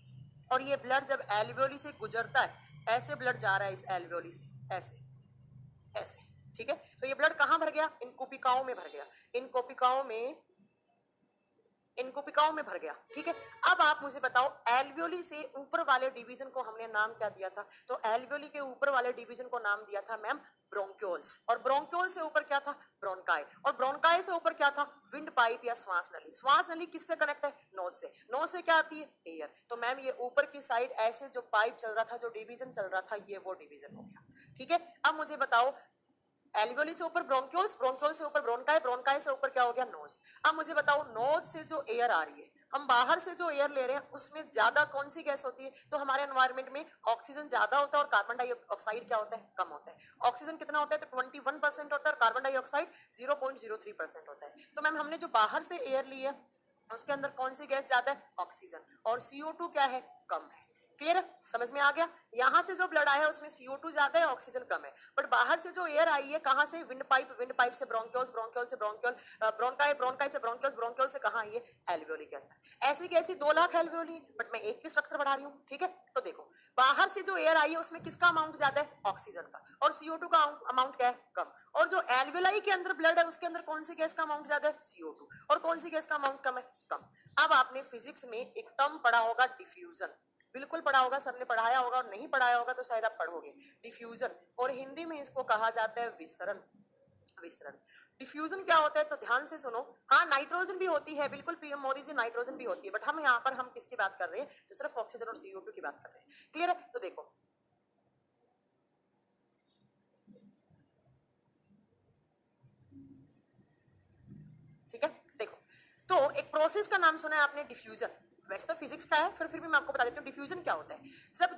S1: और ये ब्लड जब एल्वेओली से गुजरता है, ऐसे ब्लड जा रहा है इस एल्वेओली से, ऐसे ऐसे, ठीक है। तो ये ब्लड कहाँ भर गया? इन कोशिकाओं में भर गया, इन कोशिकाओं में भर गया, ठीक है। अब आप मुझे बताओ, एल्वेओली से ऊपर वाले डिवीजन को हमने नाम क्या दिया था? तो एल्वेओली के ऊपर वाले डिवीजन को नाम दिया था मैम ब्रोंक्यूल्स। और ब्रोंक्यूल्स से ऊपर क्या था? ब्रोंकाई। और ब्रोंकाई से ऊपर क्या था? विंड पाइप या श्वास नली। श्वास नली किससे कनेक्ट है? नोज से। नोज से क्या आती है? एयर। तो मैम ये ऊपर की साइड ऐसे जो पाइप चल रहा था, जो डिवीजन चल रहा था, ये वो डिवीजन हो गया, ठीक है। अब मुझे बताओ, एल्वेओली से ऊपर ब्रोंक्यूल्स, ब्रोंक्यूल्स से ऊपर ब्रोंकाई, ब्रोंकाई से ऊपर क्या हो गया? नोज। अब मुझे बताओ, नोज से जो एयर आ रही है, हम बाहर से जो एयर ले रहे हैं, उसमें ज्यादा कौन सी गैस होती है? तो हमारे एनवायरमेंट में ऑक्सीजन ज्यादा होता है और कार्बन डाइऑक्साइड क्या होता है? कम होता है। ऑक्सीजन कितना होता है? तो 21% होता है और कार्बन डाइऑक्साइड 0.03% होता है। तो मैम हमने जो बाहर से एयर ली है उसके अंदर कौन सी गैस ज्यादा है? ऑक्सीजन। और CO2 क्या है? कम है। क्लियर है? समझ में आ गया? यहां से जो ब्लड आया है उसमें CO2 ज्यादा है, ऑक्सीजन कम है। बट बाहर से जो एयर आई है कहां से? विंड पाइप, विंड पाइप से ब्रोंक्यूल्स, ब्रोंक्यूल से ब्रोंक्यूल, ब्रोंकाई, ब्रोंकाई से ब्रोंक्यूल्स, ब्रोंक्यूल से कहां आई है? एल्वेओली के अंदर। ऐसी की ऐसी 2 लाख एल्वेओली, बट मैं एक की स्ट्रक्चर बढ़ा रही हूँ, ठीक है। तो देखो, बाहर से जो एयर आई है उसमें किसका अमाउंट ज्यादा है? ऑक्सीजन का। और CO2 का अमाउंट क्या है? कम। और जो एल्वेलाई के अंदर ब्लड है उसके अंदर कौन सी गैस का अमाउंट ज्यादा है? CO2। और कौन सी गैस का अमाउंट कम है? कम। अब आपने फिजिक्स में एक टर्म पढ़ा होगा, डिफ्यूजन। बिल्कुल पढ़ा होगा, सबने पढ़ाया होगा, और नहीं पढ़ाया होगा तो शायद आप पढ़ोगे। डिफ्यूजन, और हिंदी में इसको कहा जाता है विसरण। विसरण। डिफ्यूजन क्या होता है? तो ध्यान से सुनो। हाँ, नाइट्रोजन भी होती है, बिल्कुल पीएम मोदी जी, नाइट्रोजन भी होती है, बट हम यहाँ पर हम किसकी बात कर रहे हैं? तो सिर्फ ऑक्सीजन और CO2 की बात कर रहे हैं। क्लियर है? तो देखो, ठीक है। देखो, तो एक प्रोसेस का नाम सुना है आपने, डिफ्यूजन। वैसे तो फिजिक्स का है, फिर भी मैं आपको बता देती हूँ डिफ्यूजन क्या होता है। जब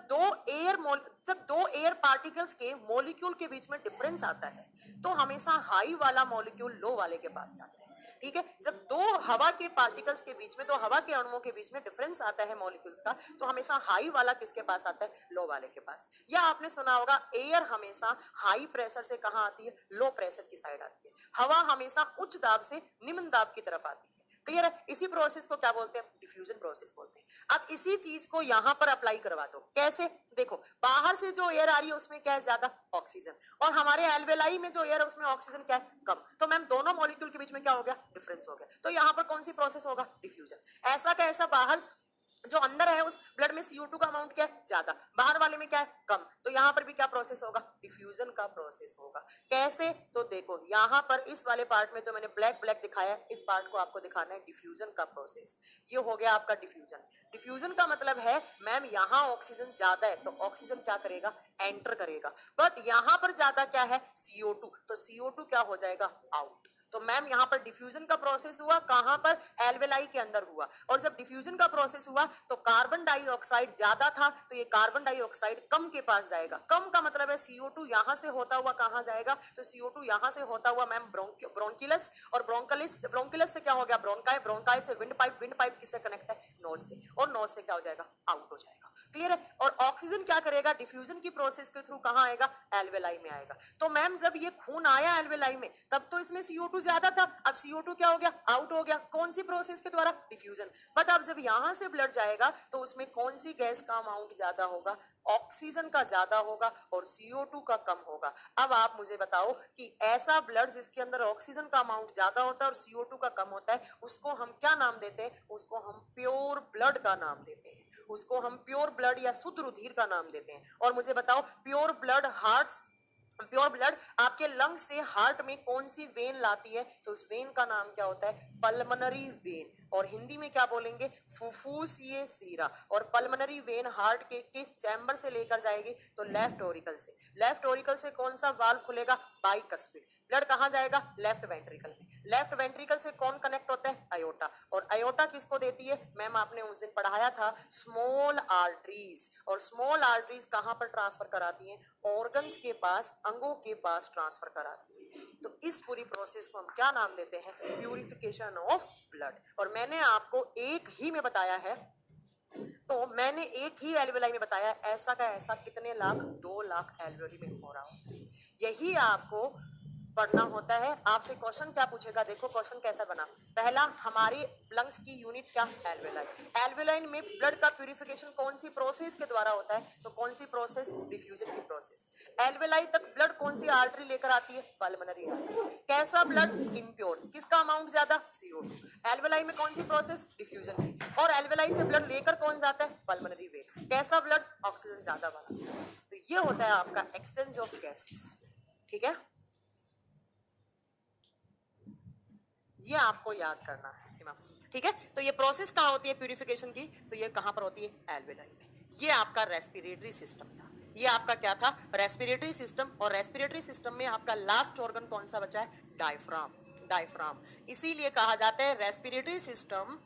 S1: दो एयर पार्टिकल्स के मॉलिक्यूल के बीच में डिफरेंस आता है तो हमेशा हाई वाला मॉलिक्यूल लो वाले के पास जाता है, ठीक है। जब दो हवा के पार्टिकल्स के बीच में, दो हवा के अणुओं के बीच में डिफरेंस आता है मॉलिक्यूल्स का, तो हमेशा हाई वाला किसके पास आता है? लो वाले के पास। या आपने सुना होगा, एयर हमेशा हाई प्रेशर से कहां आती है? लो प्रेशर की साइड आती है। हवा हमेशा उच्च दाब से निम्न दाब की तरफ आती है। क्लियर है? इसी प्रोसेस को क्या बोलते हैं? डिफ्यूजन प्रोसेस बोलते हैं। अब इसी चीज को यहां पर अप्लाई करवा दो। कैसे? देखो, बाहर से जो एयर आ रही है उसमें क्या है? ज्यादा ऑक्सीजन। और हमारे एल्वेलाई में जो एयर है उसमें ऑक्सीजन क्या है? कम। तो मैम दोनों मॉलिक्यूल के बीच में क्या हो गया? डिफरेंस हो गया। तो यहां पर कौन सी प्रोसेस होगा? डिफ्यूजन। ऐसा का ऐसा बाहर जो अंदर है उस ब्लड में CO2 का अमाउंट क्या है? ज्यादा, बाहर वाले में क्या है? कम। तो यहाँ पर भी क्या प्रोसेस होगा? डिफ्यूजन का प्रोसेस होगा। कैसे? तो देखो, यहाँ पर इस वाले पार्ट में जो मैंने ब्लैक ब्लैक दिखाया है, इस पार्ट को आपको दिखाना है डिफ्यूजन का प्रोसेस। ये हो गया आपका डिफ्यूजन। डिफ्यूजन का मतलब है मैम यहाँ ऑक्सीजन ज्यादा है तो ऑक्सीजन क्या करेगा? एंटर करेगा। बट यहाँ पर ज्यादा क्या है? CO2। तो CO2 क्या हो जाएगा? आउट। तो मैम यहाँ पर डिफ्यूजन का प्रोसेस हुआ, कहां पर? एल्वेलाई के अंदर हुआ। और जब डिफ्यूजन का प्रोसेस हुआ तो कार्बन डाइऑक्साइड ज्यादा था, तो ये कार्बन डाइऑक्साइड कम के पास जाएगा। कम का मतलब है CO2 यहां से होता हुआ कहां जाएगा? तो CO2 यहां से होता हुआ मैम ब्रोंकिलस, और ब्रोंकिलस से क्या हो गया? ब्रोंकाई, ब्रोंकाई से विंड पाइप, विंड पाइप किससे कनेक्ट है? नोज से। और नोज से क्या हो जाएगा? आउट हो जाएगा। क्लियर है। और ऑक्सीजन क्या करेगा, डिफ्यूजन की प्रोसेस के थ्रू कहां आएगा, एल्वेलाई में आएगा। तो मैम जब ये खून आया एल्वेलाई में तब तो इसमें CO2 ज्यादा था, अब CO2 क्या हो गया, आउट हो गया, कौन सी प्रोसेस के द्वारा, डिफ्यूजन। बट अब जब यहां से ब्लड जाएगा तो उसमें कौन सी गैस का अमाउंट ज्यादा होगा, ऑक्सीजन का ज्यादा होगा और CO2 का कम होगा। अब आप मुझे बताओ कि ऐसा ब्लड जिसके अंदर ऑक्सीजन का अमाउंट ज्यादा होता है और CO2 का कम होता है, उसको हम क्या नाम देते हैं, उसको हम प्योर ब्लड का नाम देते हैं, उसको हम प्योर ब्लड या शुद्ध रुधिर का नाम देते हैं। और मुझे बताओ प्योर ब्लड प्योर ब्लड आपके लंग से हार्ट में कौन सी वेन लाती है, तो उस वेन का नाम क्या होता है, पल्मनरी वेन। और हिंदी में क्या बोलेंगे, फुफ्फुसीय सीरा। और पल्मनरी वेन हार्ट के किस चैम्बर से लेकर जाएगी, तो लेफ्ट ओरिकल से। लेफ्ट ओरिकल से कौन सा वाल्व खुलेगा, बाइकस्पिड। ब्लड कहां जाएगा, लेफ्ट वेंट्रिकल में। लेफ्ट वेंट्रिकल से कौन कनेक्ट होता है, अयोटा। और अयोटा किसको देती है, मैम आपने उस दिन पढ़ाया था, स्मॉल आर्टरीज। और स्मॉल आर्टरीज कहां पर ट्रांसफर कराती हैं, ऑर्गन्स के पास, अंगों के पास ट्रांसफर कराती है। तो इस पूरी प्रोसेस को हम क्या नाम देते हैं, प्यूरिफिकेशन ऑफ ब्लड। और मैंने आपको एक ही में बताया है, तो मैंने एक ही एल्वेलाई में बताया, ऐसा का ऐसा कितने लाख, 2 लाख एल्वेलाई में हो रहा होता है। यही आपको पढ़ना होता है। आपसे क्वेश्चन क्या पूछेगा, देखो क्वेश्चन कैसा बना। पहला, हमारी लंग्स की यूनिट क्या, एल्वेलाई। एल्वेलाई में ब्लड का प्यूरिफिकेशन कौन सी प्रोसेस के द्वारा होता है, तो कौन सी प्रोसेस, डिफ्यूजन की प्रोसेस। एल्वेलाई तक ब्लड कौन सी आर्टरी लेकर आती है, पल्मोनरी आर्टरी। कैसा ब्लड, इम्प्योर, किसका अमाउंट ज्यादा, CO2। एल्वेलाई में कौन सी प्रोसेस, डिफ्यूजन की। और एल्वेलाई से ब्लड लेकर कौन जाता है, पल्मोनरी वेन। कैसा ब्लड, ऑक्सीजन ज्यादा वाला। तो ये होता है आपका एक्सचेंज ऑफ गैसेस, ठीक है, ये आपको याद करना है, ठीक है। तो ये प्रोसेस कहाँ होती है प्यूरिफिकेशन की, तो ये कहां पर होती है, एल्वेलाई में। ये आपका रेस्पिरेटरी सिस्टम था, ये आपका क्या था, रेस्पिरेटरी सिस्टम। और रेस्पिरेटरी सिस्टम में आपका लास्ट ऑर्गन कौन सा बचा है, डायफ्राम। डायफ्राम, इसीलिए कहा जाता है रेस्पिरेटरी सिस्टम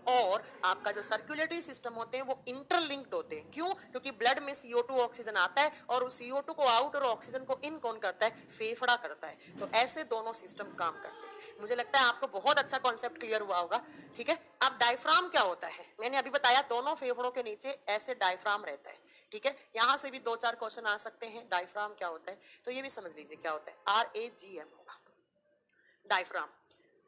S1: और आपका जो सर्कुलेटरी सिस्टम होते हैं वो इंटरलिंक्ड होते हैं। क्यों, क्योंकि ब्लड में CO2 ऑक्सीजन आता है और उस CO2 को आउट और ऑक्सीजन को इन कौन करता है, फेफड़ा करता है। तो ऐसे दोनों सिस्टम काम करते हैं। मुझे लगता है आपको बहुत अच्छा कॉन्सेप्ट क्लियर हुआ होगा, ठीक है। अब डायफ्राम क्या होता है, मैंने अभी बताया दोनों फेफड़ों के नीचे ऐसे डायफ्राम रहता है, ठीक है। यहां से भी 2-4 क्वेश्चन आ सकते हैं, डायफ्राम क्या होता है, तो ये भी समझ लीजिए क्या होता है, RAGM होगा डायफ्राम।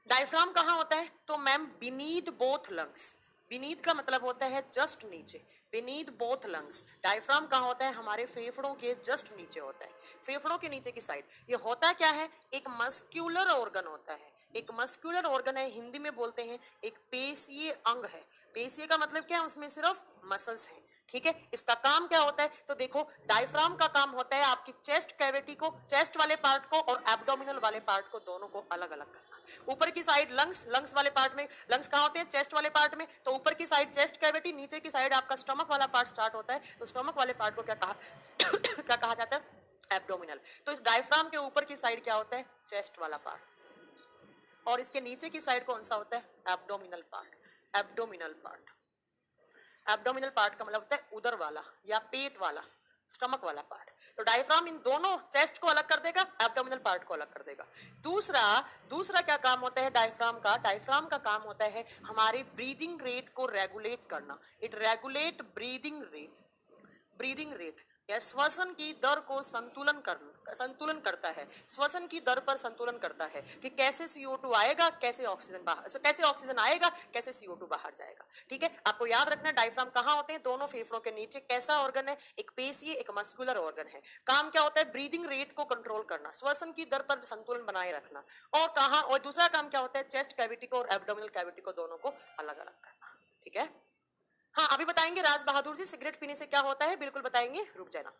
S1: डायफ्राम कहां होता है, तो ma'am beneath both lungs. Beneath का मतलब होता है जस्ट नीचे, बीनीथ बोथ लंग्स। डायफ्राम कहां होता है, हमारे फेफड़ों के जस्ट नीचे होता है, फेफड़ों के नीचे की साइड। ये होता क्या है, एक मस्क्यूलर ऑर्गन होता है, एक मस्क्यूलर ऑर्गन है, हिंदी में बोलते हैं एक पेशीय अंग है। पेशीय का मतलब क्या है, उसमें सिर्फ मसल्स हैं, ठीक है। इसका काम क्या होता है, तो देखो डायफ्राम का काम होता है आपकी चेस्ट कैविटी को, चेस्ट वाले पार्ट को और एब्डोमिनल वाले पार्ट को, दोनों को अलग अलग करना। ऊपर की साइड लंग्स, लंग्स वाले पार्ट में, लंग्स कहाँ होते हैं, चेस्ट वाले पार्ट में। तो ऊपर की साइड चेस्ट कैविटी, नीचे की साइड आपका स्टमक वाला पार्ट स्टार्ट होता है। तो स्टमक वाले पार्ट को क्या कहा क्या कहा जाता है, एब्डोमिनल। तो इस डायफ्राम के ऊपर की साइड क्या होता है, चेस्ट वाला पार्ट। और इसके नीचे की साइड कौन सा होता है, abdominal part. Abdominal part, abdominal part का मतलब होता है उदर वाला या पेट वाला, स्टमक वाला पार्ट। तो डायफ्राम इन दोनों, चेस्ट को अलग कर देगा, एब्डोमिनल पार्ट को अलग कर देगा। दूसरा दूसरा क्या काम होता है डायफ्राम का, डायफ्राम का काम होता है हमारे ब्रीदिंग रेट को रेगुलेट करना। It regulate breathing rate, breathing rate या श्वसन की दर को संतुलन करता है, श्वसन की दर पर संतुलन करता है कि कैसे CO2 आएगा, कैसे ऑक्सीजन बाहर, कैसे ऑक्सीजन आएगा, कैसे CO2 बाहर जाएगा, ठीक है। आपको याद रखना है डायफ्राम कहाँ होते हैं, दोनों फेफड़ों के नीचे। कैसा ऑर्गन है, एक पेशीय, एक मस्कुलर ऑर्गन है। काम क्या होता है, ब्रीदिंग रेट को कंट्रोल करना, श्वसन की दर पर संतुलन बनाए रखना। और कहाँ, और दूसरा काम क्या होता है, चेस्ट कैविटी को और एब्डोमिनल कैविटी को, दोनों को अलग अलग करना, ठीक है। हाँ अभी बताएंगे राज बहादुर जी, सिगरेट पीने से क्या होता है, बिल्कुल बताएंगे, रुक जाना।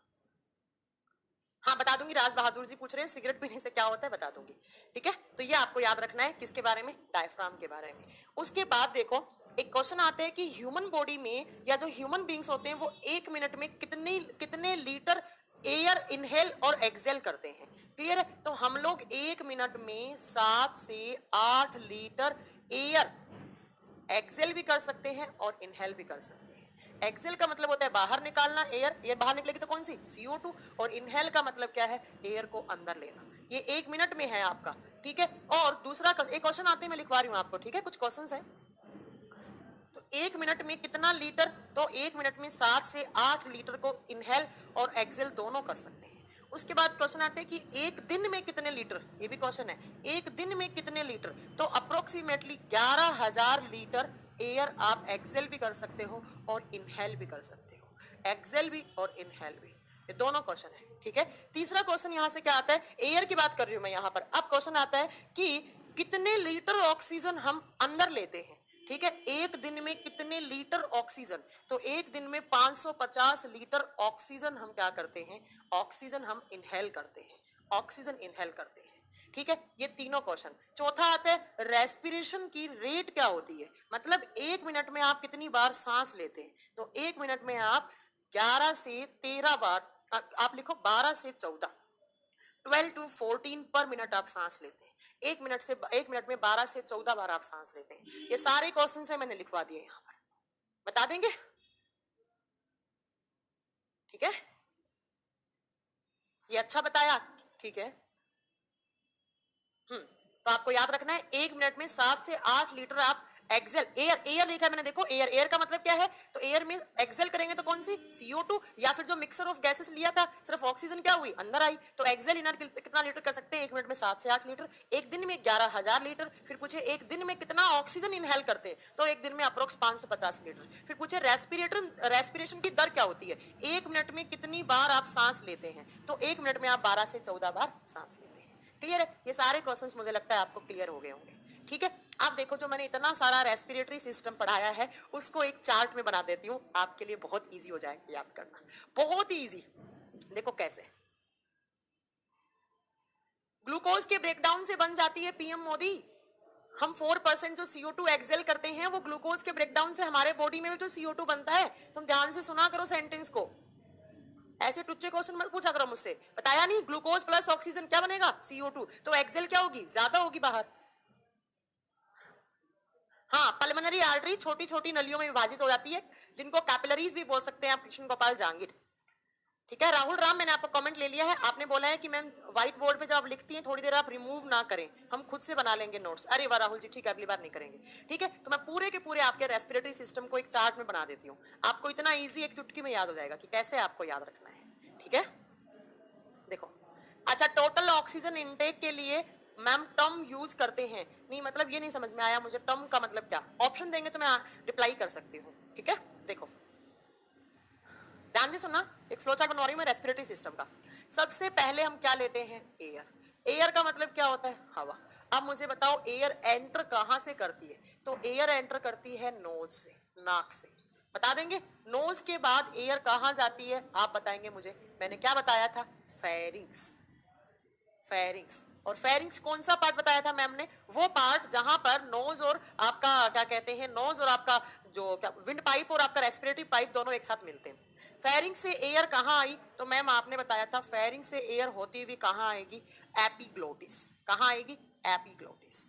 S1: हाँ बता दूंगी, राज बहादुर जी पूछ रहे हैं सिगरेट पीने से क्या होता है, बता दूंगी, ठीक है। तो ये आपको याद रखना है, किसके बारे में, डायफ्राम के बारे में। उसके बाद देखो एक क्वेश्चन आता है कि ह्यूमन बॉडी में या जो ह्यूमन बींग्स होते हैं वो 1 मिनट में कितने लीटर एयर इनहेल और एक्सेल करते हैं, क्लियर है। तो हम लोग 1 मिनट में 7 से 8 लीटर एयर एक्सेल भी कर सकते हैं और इनहेल भी कर सकते हैं। एक्सेल का मतलब होता है बाहर निकालना एयर, ये बाहर निकलेगी तो कौन सी, CO2। और इनहेल का मतलब क्या है, एयर को अंदर लेना। ये 1 मिनट में है आपका, ठीक है। और दूसरा एक क्वेश्चन आते हैं, मैं लिखवा रही हूँ आपको, ठीक है, कुछ क्वेश्चन है। तो एक मिनट में कितना लीटर, तो एक मिनट में 7 से 8 लीटर को इनहेल और एक्सेल दोनों कर सकते हैं। उसके बाद क्वेश्चन आते हैं कि एक दिन में कितने लीटर, ये भी क्वेश्चन है, एक दिन में कितने लीटर, तो अप्रोक्सीमेटली 11,000 लीटर एयर आप एक्सेल भी कर सकते हो और इनहेल भी कर सकते हो, एक्सेल भी और इनहेल भी, ये दोनों क्वेश्चन है। ठीक है, तीसरा क्वेश्चन यहाँ से क्या आता है, एयर की बात कर रही हूं मैं यहाँ पर। अब क्वेश्चन आता है कि कितने लीटर ऑक्सीजन हम अंदर लेते हैं। ठीक है, एक दिन में कितने लीटर ऑक्सीजन, तो एक दिन में 550 लीटर ऑक्सीजन हम क्या करते हैं, ऑक्सीजन हम इनहेल करते हैं, ऑक्सीजन इनहेल करते हैं। ठीक है, ये तीनों क्वेश्चन। चौथा आता है रेस्पिरेशन की रेट क्या होती है, मतलब एक मिनट में आप कितनी बार सांस लेते हैं, तो एक मिनट में आप 11 से 13 बार, आप लिखो 12 से 14, 12 to 14 पर मिनट आप सांस लेते हैं। एक मिनट में 12 से 14 बार आप सांस लेते हैं। ये सारे क्वेश्चन है मैंने लिखवा दिए यहाँ पर, बता देंगे। ठीक है, ये अच्छा बताया। ठीक है, तो आपको याद रखना है एक मिनट में 7 से 8 लीटर आप एक्सेल, एयर लिखा है मैंने, देखो एयर का मतलब क्या है, तो एयर में एक्सेल करेंगे तो कौन सी, CO2, या फिर जो मिक्सर ऑफ गैसेस लिया था सिर्फ ऑक्सीजन क्या हुई अंदर आई, तो एक्सेल इनर कितना लीटर कर सकते हैं, एक मिनट में 7 से 8 लीटर, एक दिन में 11,000 लीटर। फिर पूछे एक दिन में कितना ऑक्सीजन इनहेल करते हैं, तो एक दिन में अप्रोक्स 550 लीटर। फिर पूछे रेस्पिरेशन की दर क्या होती है, एक मिनट में कितनी बार आप सांस लेते हैं, तो एक मिनट में आप 12 से 14 बार सांस लेते हैं। क्लियर है, ये सारे क्वेश्चंस मुझे लगता है आपको क्लियर हो गए होंगे। ठीक है, आप देखो जो मैंने इतना सारा रेस्पिरेटरी सिस्टम पढ़ाया है उसको एक चार्ट में बना देती हूँ, आपके लिए बहुत इजी हो जाएगा याद करना, बहुत ही इजी। देखो कैसे, ग्लूकोज के ब्रेकडाउन से बन जाती है पीएम मोदी। हम 4% जो CO2 एक्सेल करते हैं वो ग्लूकोज के ब्रेकडाउन से, हमारे बॉडी में भी तो CO2 बनता है। तुम ध्यान से सुना करो सेंटेंस को, ऐसे टुच्चे क्वेश्चन मत पूछा करो मुझसे, बताया नहीं ग्लूकोज प्लस ऑक्सीजन क्या बनेगा, CO2, तो एक्सेल क्या होगी, ज्यादा होगी बाहर। हाँ, पल्मोनरी आर्टरी छोटी छोटी नलियों में विभाजित हो जाती है, जिनको कैपिलरीज भी बोल सकते हैं आप, कृष्ण गोपाल जहांगीर। ठीक है, राहुल राम, मैंने आपका कमेंट ले लिया है, आपने बोला है कि मैम व्हाइट बोर्ड पे जब आप लिखती हैं थोड़ी देर आप रिमूव ना करें, हम खुद से बना लेंगे नोट्स। अरे वाह राहुल जी, ठीक है, अगली बार नहीं करेंगे। ठीक है, तो मैं पूरे के पूरे आपके रेस्पिरेटरी सिस्टम को एक चार्ट में बना देती हूँ, आपको इतना ईजी एक चुटकी में याद हो जाएगा कि कैसे आपको याद रखना है। ठीक है, देखो, अच्छा टोटल ऑक्सीजन इनटेक के लिए मैम टर्म यूज करते हैं, नहीं मतलब ये नहीं समझ में आया मुझे, टर्म का मतलब क्या, ऑप्शन देंगे तो मैं रिप्लाई कर सकती हूँ। ठीक है, देखो ध्यान से सुनना, एक फ्लो चार्ट बनवा रही हूँ मैं रेस्पिरेटरी सिस्टम का। सबसे पहले हम क्या लेते हैं, एयर। एयर का मतलब क्या होता है, हवा। अब मुझे बताओ एयर एंटर कहां से करती है, तो एयर एंटर करती है नोज से, नाक से, बता देंगे। नोज के बाद एयर कहां जाती है, आप बताएंगे मुझे, मैंने क्या बताया था, फेरिंग्स, फेरिंग्स। और फेरिंग्स कौन सा पार्ट बताया था मैम ने, वो पार्ट जहां पर नोज और आपका क्या कहते हैं, नोज और आपका जो क्या विंड पाइप और आपका रेस्पिरेटरी पाइप दोनों एक साथ मिलते हैं। फेरिंग से एयर कहाँ आई, तो मैम आपने बताया था फेरिंग से एयर होती हुई कहाँ आएगी, एपिग्लोटिस। कहाँ आएगी, एपिग्लोटिस।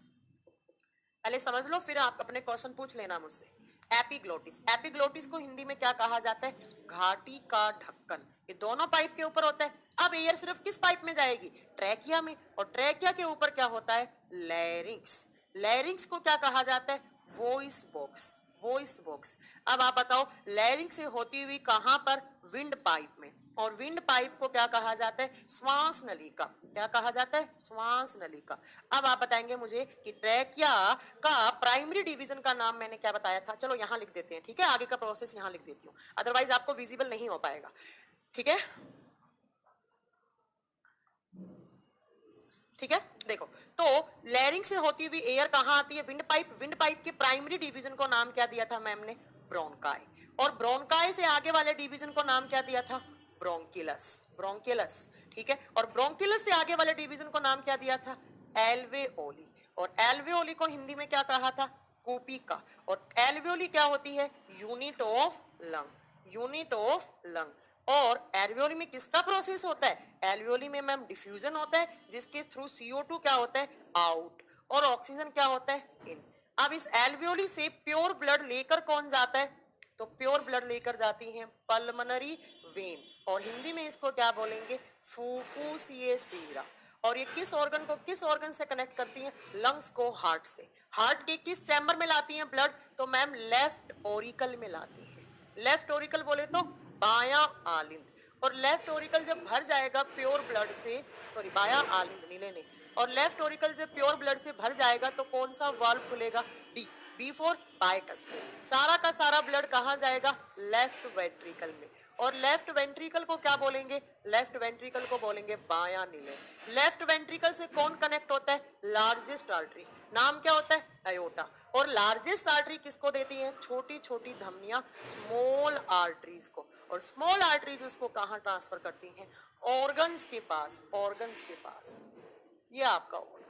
S1: पहले समझ लो फिर आप अपने क्वेश्चन पूछ लेना मुझसे। एपिग्लोटिस, एपिग्लोटिस को हिंदी में क्या कहा जाता है, घाटी का ढक्कन। ये दोनों पाइप के ऊपर होता है। अब एयर सिर्फ किस पाइप में जाएगी, ट्रैकिया में, और ट्रैकिया के ऊपर क्या होता है, लैरिंक्स। लैरिंक्स को क्या कहा जाता है, वॉइस बॉक्स, वॉइस बॉक्स। अब आप बताओ लैरिंक्स से होती हुई कहां पर, विंड पाइप में, और विंड पाइप को क्या कहा जाता है, श्वास नलिका। क्या कहा जाता है, श्वास नलिका। अब आप बताएंगे मुझे कि ट्रैकिया का प्राइमरी डिवीजन का नाम मैंने क्या बताया था, चलो यहां लिख देते हैं। ठीक है, आगे का प्रोसेस यहां लिख देती हूँ, अदरवाइज आपको विजिबल नहीं हो पाएगा। ठीक है, ठीक है, देखो तो लैरिंग से होती हुई एयर कहां आती है, विंड पाइप। विंड पाइप के प्राइमरी डिवीजन को नाम क्या दिया था मैम ने, ब्रोंकाई। और ब्रोंकाई से आगे वाले डिवीजन को नाम क्या दिया था, ब्रोंकिलस, ब्रोंकिलस। ठीक है, और ब्रोंकिलस से आगे वाले डिवीजन को नाम क्या दिया था, एल्वेओली। और एल्वेओली को हिंदी में क्या कहा था, कूपिका। और एल्वेओली क्या होती है, unit of lung, unit of lung. और एल्वेओली में किसका प्रोसेस होता है, एल्वेओली में मैम डिफ्यूजन होता है, जिसके थ्रू CO2 क्या होता है, आउट, और ऑक्सीजन क्या होता है, इन। अब इस एल्वेओली से प्योर ब्लड लेकर कौन जाता है, तो प्योर ब्लड लेकर जाती है पल्मोनरी वेन, और हिंदी में इसको क्या बोलेंगे, फुफ्फुसीय सीरा। और ये किस ऑर्गन से कनेक्ट करती हैं? लंग्स को हार्ट से। हार्ट के किस चैम्बर में लाती हैं ब्लड? तो मैम लेफ्ट ओरिकल में लाती है। लेफ्ट ओरिकल बोले तो बायां आलिंद। और लेफ्ट ओरिकल जब भर जाएगा प्योर ब्लड से, सॉरी बायां आलिंद नीले नहीं, और लेफ्ट ओरिकल जब प्योर ब्लड से भर जाएगा तो कौन सा वाल्व खुलेगा? बी। B for bicuspid. सारा का सारा ब्लड कहाँ जाएगा? लेफ्ट वेंट्रिकल में। और लेफ्ट वेंट्रिकल को क्या बोलेंगे? लेफ्ट वेंट्रिकल को बोलेंगे बायां नीले। लेफ्ट वेंट्रिकल से कौन कनेक्ट होता है? Largest artery. नाम क्या होता है? अयोटा। और लार्जेस्ट आर्टरी किसको देती है? छोटी छोटी धमनियां स्मॉल आर्टरीज को। और स्मॉल आर्टरीज उसको कहाँ ट्रांसफर करती हैं? ऑर्गन्स के पास। ऑर्गन्स के पास। ये आपका ऑर्गन।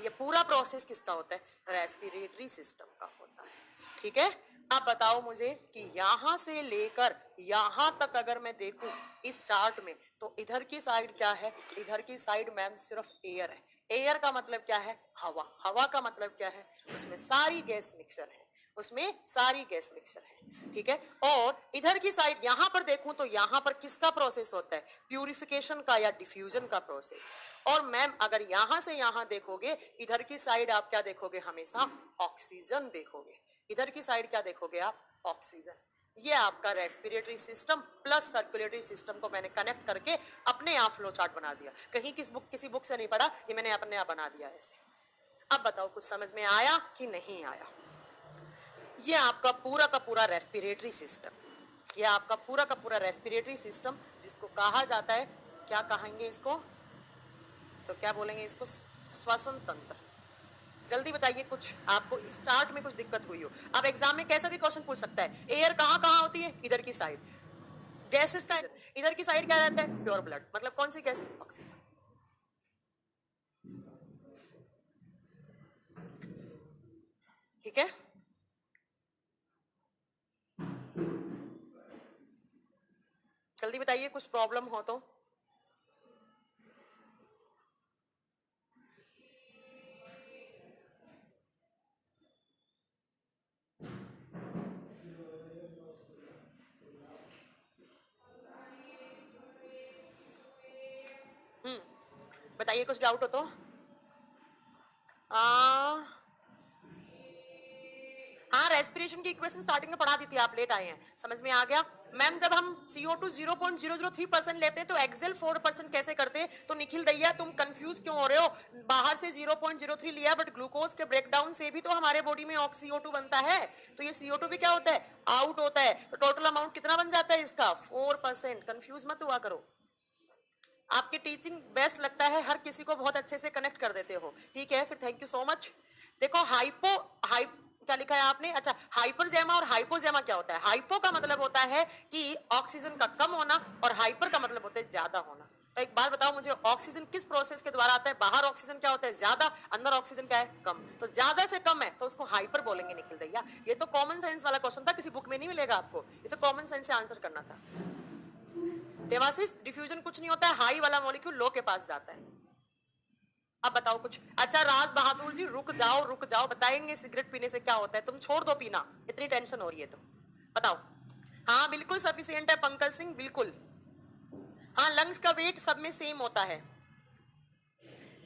S1: ये पूरा प्रोसेस किसका होता है? रेस्पिरेटरी सिस्टम का होता है। ठीक है, अब बताओ मुझे कि यहां से लेकर यहां तक अगर मैं देखूं इस चार्ट में तो इधर की साइड क्या है? इधर की साइड मैम सिर्फ एयर है। एयर का मतलब क्या है? हवा। हवा का मतलब क्या है? उसमें सारी गैस मिक्सचर है। उसमें सारी गैस मिक्सचर है। ठीक है, और इधर की साइड यहां पर देखूं तो यहां पर किसका प्रोसेस होता है? प्यूरिफिकेशन का या डिफ्यूजन का प्रोसेस। और मैम अगर यहां से यहां देखोगे इधर की साइड आप क्या देखोगे? हमेशा ऑक्सीजन देखोगे। इधर की साइड क्या देखोगे आप? ऑक्सीजन। ये आपका respiratory system plus circulatory system को मैंने कनेक्ट करके अपने आप फ्लो चार्ट बना दिया। कहीं किसी बुक से नहीं पढ़ा, ये मैंने अपने आप बना दिया ऐसे। अब बताओ कुछ समझ में आया कि नहीं आया? ये आपका पूरा का पूरा रेस्पिरेटरी सिस्टम। ये आपका पूरा का पूरा रेस्पिरेटरी सिस्टम जिसको कहा जाता है, क्या कहेंगे इसको? तो क्या बोलेंगे इसको? श्वसन तंत्र। जल्दी बताइए, कुछ आपको इस चार्ट में कुछ दिक्कत हुई हो? अब एग्जाम में कैसा भी क्वेश्चन पूछ सकता है। एयर कहाँ कहाँ होती है? इधर की साइड। गैसेस का इधर की साइड क्या रहता है? Pure blood. मतलब कौन सी गैस? ऑक्सीजन। ठीक है, जल्दी बताइए कुछ प्रॉब्लम हो तो। बताइए कुछ डाउट हो तो। हाँ, रेस्पिरेशन की इक्वेशन स्टार्टिंग में पढ़ा दी थी, आप लेट आए हैं। समझ में आ गया? मैम जब हम CO2 0.003% लेते हैं तो एक्सेल 4% कैसे करते हैं? तो निखिल दैया तुम कंफ्यूज क्यों हो रहे हो? बाहर से 0.03 लिया बट ग्लूकोज के ब्रेकडाउन से भी तो हमारे बॉडी में CO2 बनता है। तो ये CO2 भी क्या होता है? आउट होता है। तो टोटल अमाउंट कितना बन जाता है इसका? 4%। कंफ्यूज मत हुआ करो। आपकी टीचिंग बेस्ट लगता है, हर किसी को बहुत अच्छे से कनेक्ट कर देते हो। ठीक है, फिर थैंक यू सो मच। देखो क्या लिखा है आपने? अच्छा, हाइपरजेमा और हाइपोजेमा क्या होता है? हाइपो का मतलब होता है कि ऑक्सीजन का कम होना और हाइपर का मतलब होता है ज्यादा होना। तो एक बात बताओ मुझे, ऑक्सीजन किस प्रोसेस के द्वारा आता है? बाहर ऑक्सीजन क्या होता है? ज्यादा, अंदर ऑक्सीजन क्या है? कम। तो ज्यादा से कम है तो उसको हाइपर बोलेंगे निखिल भैया। ये तो कॉमन सेंस वाला क्वेश्चन था, किसी बुक में नहीं मिलेगा आपको। ये तो कॉमन सेंस से आंसर करना था। देवाशीष, डिफ्यूजन कुछ नहीं होता है, हाई वाला मॉलिक्यूल लो के पास जाता है। अब बताओ कुछ। अच्छा राज बहादुर जी, रुक जाओ, बताएंगे सिगरेट पीने से क्या होता है। तुम छोड़ दो पीना, इतनी टेंशन हो रही है तो बताओ। हाँ बिल्कुल सफिशिएंट है पंकज सिंह, बिल्कुल। हाँ, लंग्स का वेट सब में सेम होता है।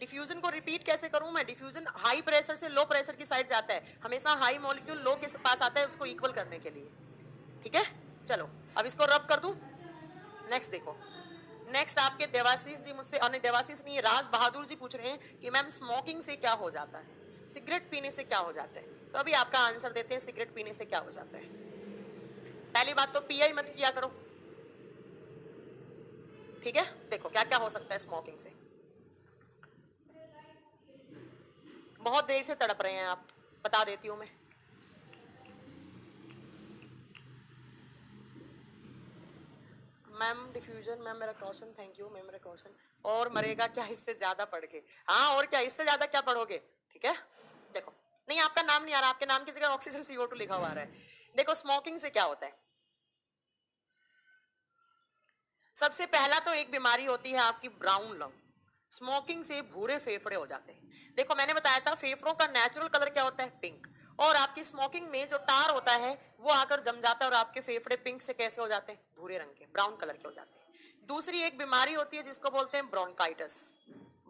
S1: डिफ्यूजन को रिपीट कैसे करूं मैं? डिफ्यूजन हाई प्रेशर से लो प्रेशर की साइड जाता है। हमेशा हाई मॉलिक्यूल लो के पास आता है उसको इक्वल करने के लिए। ठीक है, चलो अब इसको रब कर दूं। नेक्स्ट देखो, नेक्स्ट आपके देवाशीष जी मुझसे, और देवाशीष नहीं, राज बहादुर जी पूछ रहे हैं कि मैम स्मोकिंग से क्या हो जाता है? सिगरेट पीने से क्या हो जाता है? तो अभी आपका आंसर देते हैं, सिगरेट पीने से क्या हो जाता है। पहली बात तो पिया ही मत किया करो। ठीक है, देखो क्या क्या हो सकता है स्मोकिंग से। बहुत देर से तड़प रहे हैं आप, बता देती हूं मैं। मैम डिफ्यूजन, मैम मेरा क्वेश्चन, थैंक यू मैम मेरा क्वेश्चन। और मरेगा क्या इससे ज्यादा पढ़ के? हाँ, और क्या इससे ज्यादा क्या पढ़ोगे? ठीक है, देखो, नहीं आपका नाम नहीं आ रहा, आपके नाम की जगह ऑक्सीजन CO2 लिखा हुआ आ रहा है। देखो स्मोकिंग से क्या होता है। सबसे पहला तो एक बीमारी होती है आपकी ब्राउन लंग। स्मोकिंग से भूरे फेफड़े हो जाते हैं। देखो मैंने बताया था फेफड़ों का नेचुरल कलर क्या होता है? पिंक। और आपकी स्मोकिंग में जो टार होता है वो आकर जम जाता है और आपके फेफड़े पिंक से कैसे हो जाते हैं? भूरे रंग के, ब्राउन कलर के हो जाते हैं। दूसरी एक बीमारी होती है जिसको बोलते हैं ब्रोंकाइटिस।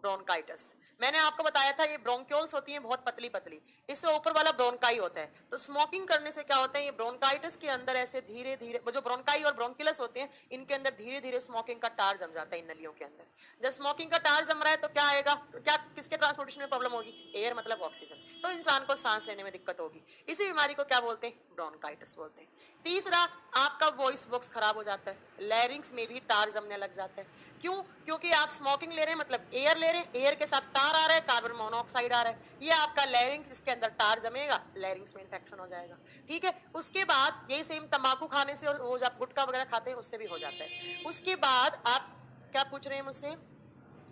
S1: ब्रोंकाइटिस। मैंने आपको बताया था ये ब्रोंक्यूल्स होती हैं बहुत पतली पतली, इससे ऊपर वाला ब्रोंकाई होता है। तो स्मोकिंग करने से क्या होता है, ये ब्रोंकाइटिस के अंदर ऐसे धीरे धीरे वो जो ब्रोंकाई और ब्रोंकुलस होते हैं इनके अंदर धीरे धीरे स्मोकिंग का टार जम जाता है इन नलियों के अंदर। जब स्मोकिंग का टार जम रहा है तो क्या आएगा, तो क्या किसके ट्रांसपोर्टेशन में प्रॉब्लम होगी, एयर मतलब ऑक्सीजन, तो इंसान को सांस लेने में दिक्कत होगी। इसी बीमारी को क्या बोलते हैं, ब्रोंकाइटिस बोलते हैं। तीसरा, आपका वॉइस बॉक्स खराब हो जाता है, लैरिंग्स में भी टार जमने लग जाता है। क्यों, क्योंकि आप स्मोकिंग ले रहे हैं मतलब एयर ले रहे हैं, एयर के साथ तार आ रहा है, कार्बन मोनोऑक्साइड आ रहा है, ये आपका लैरिंग्स, इसके अंदर टार जमेगा, लैरिंग्स में इंफेक्शन हो जाएगा। ठीक है, उसके बाद यही सेम तंबाकू खाने से और वो जब गुटखा वगैरह खाते हैं उससे भी हो जाता है। उसके बाद आप क्या पूछ रहे हैं मुझसे,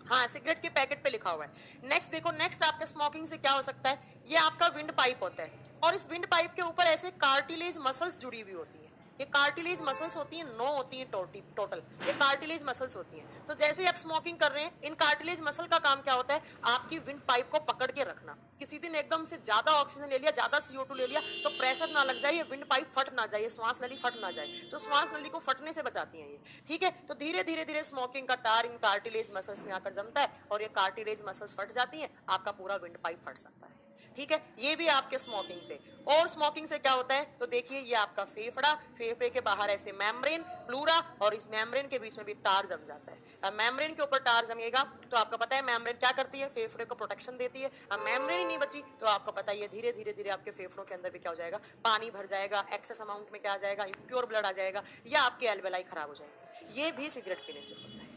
S1: हाँ सिगरेट के पैकेट पे लिखा हुआ है। नेक्स्ट देखो, नेक्स्ट आपके स्मोकिंग से क्या हो सकता है, ये आपका विंड पाइप होता है और इस विंड पाइप के ऊपर ऐसे कार्टिलेज मसल्स जुड़ी हुई होती है। ये कार्टिलेज मसल्स होती हैं, 9 होती हैं टोटल, ये कार्टिलेज मसल्स होती हैं। तो जैसे ही आप स्मोकिंग कर रहे हैं, इन कार्टिलेज मसल का काम क्या होता है, आपकी विंड पाइप को पकड़ के रखना। किसी दिन एकदम से ज्यादा ऑक्सीजन ले लिया, ज्यादा CO2 ले लिया तो प्रेशर ना लग जाए, ये विंड पाइप फट ना जाए, श्वास नली फट ना जाए, तो श्वास नली को फटने से बचाती है ये। ठीक है, तो धीरे धीरे धीरे स्मोकिंग का टार इन कार्टिलेज मसल्स में आकर जमता है और ये कार्टिलेज मसल्स फट जाती हैं, आपका पूरा विंड पाइप फट सकता है। ठीक है, ये भी आपके स्मोकिंग से। और स्मोकिंग से क्या होता है, तो देखिए ये आपका फेफड़ा, फेफड़े के बाहर ऐसे मेम्ब्रेन, प्लूरा, और इस मेम्ब्रेन के बीच में भी टार जम जाता है। अब मेम्ब्रेन के ऊपर टार जमेगा तो आपको पता है मेम्ब्रेन क्या करती है, फेफड़े को प्रोटेक्शन देती है। अब मेम्ब्रेन ही नहीं बची तो आपको पता है ये धीरे धीरे धीरे आपके फेफड़ों के अंदर भी क्या हो जाएगा, पानी भर जाएगा, एक्सेस अमाउंट में क्या आ जाएगा, इम्प्योर ब्लड आ जाएगा, या आपके एल्वेलाई खराब हो जाएंगे। ये भी सिगरेट पीने से होता है।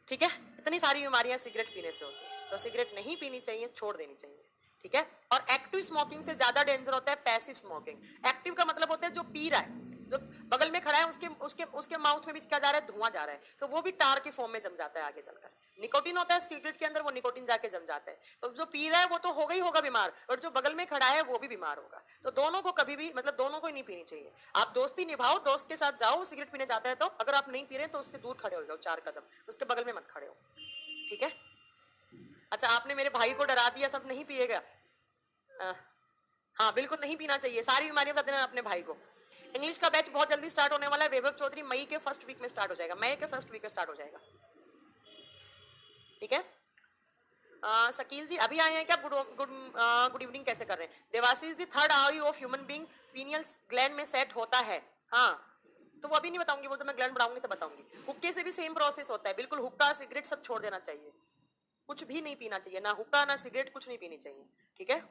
S1: ठीक है, इतनी सारी बीमारियां सिगरेट पीने से होती है, तो सिगरेट नहीं पीनी चाहिए, छोड़ देनी चाहिए। ठीक है, और एक्टिव स्मोकिंग से ज्यादा डेंजर होता है पैसिव स्मोकिंग। एक्टिव का मतलब होता है जो पी रहा है, जो बगल में खड़ा है उसके उसके उसके माउथ में भी क्या जा रहा है, धुआं जा रहा है, तो वो भी टार के फॉर्म में जम जाता है आगे चलकर। निकोटीन होता है सिगरेट के अंदर, वो निकोटीन जाके जम जाता है, तो जो पी रहा है वो तो होगा ही होगा बीमार, और जो बगल में खड़ा है वो भी बीमार होगा। तो दोनों को कभी भी मतलब दोनों को ही नहीं पीनी चाहिए। आप दोस्ती निभाओ, दोस्त के साथ जाओ, सिगरेट पीने जाता है तो अगर आप नहीं पी रहे तो उसके दूर खड़े हो जाओ 4 कदम, उसके बगल में मत खड़े हो। ठीक है, अच्छा आपने मेरे भाई को डरा दिया, सब नहीं पिएगा। हाँ बिल्कुल नहीं पीना चाहिए, सारी बीमारियों का देना अपने भाई को। इंग्लिश का बैच बहुत जल्दी स्टार्ट होने वाला है, वैभव चौधरी मई के फर्स्ट वीक में स्टार्ट हो जाएगा, मई के फर्स्ट वीक में स्टार्ट हो जाएगा। ठीक है, शकील जी अभी आए हैं क्या, गुड इवनिंग, कैसे कर रहे हैं। Devashish ji, third eye of human being pineal gland में सेट होता है, हाँ तो वो अभी नहीं बताऊंगी, वो जब मैं ग्लैंड बढ़ाऊंगी तो बताऊंगी। हुक्के से भी सेम प्रोसेस होता है, बिल्कुल हुक्का सिगरेट सब छोड़ देना चाहिए, कुछ भी नहीं पीना चाहिए, ना हुक्का ना सिगरेट, कुछ नहीं पीनी चाहिए। ठीक है,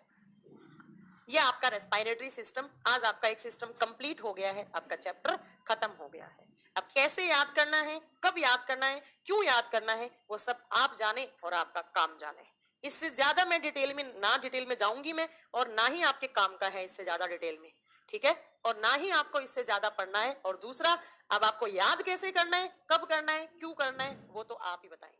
S1: ये आपका रेस्पिरेटरी सिस्टम, आज आपका एक सिस्टम कंप्लीट हो गया है, आपका चैप्टर खत्म हो गया है। अब कैसे याद करना है, कब याद करना है, क्यों याद करना है, वो सब आप जाने और आपका काम जाने। इससे ज्यादा मैं डिटेल में जाऊंगी मैं, और ना ही आपके काम का है इससे ज्यादा डिटेल में। ठीक है, और ना ही आपको इससे ज्यादा पढ़ना है। और दूसरा, अब आपको याद कैसे करना है, कब करना है, क्यों करना है, वो तो आप ही बताएंगे।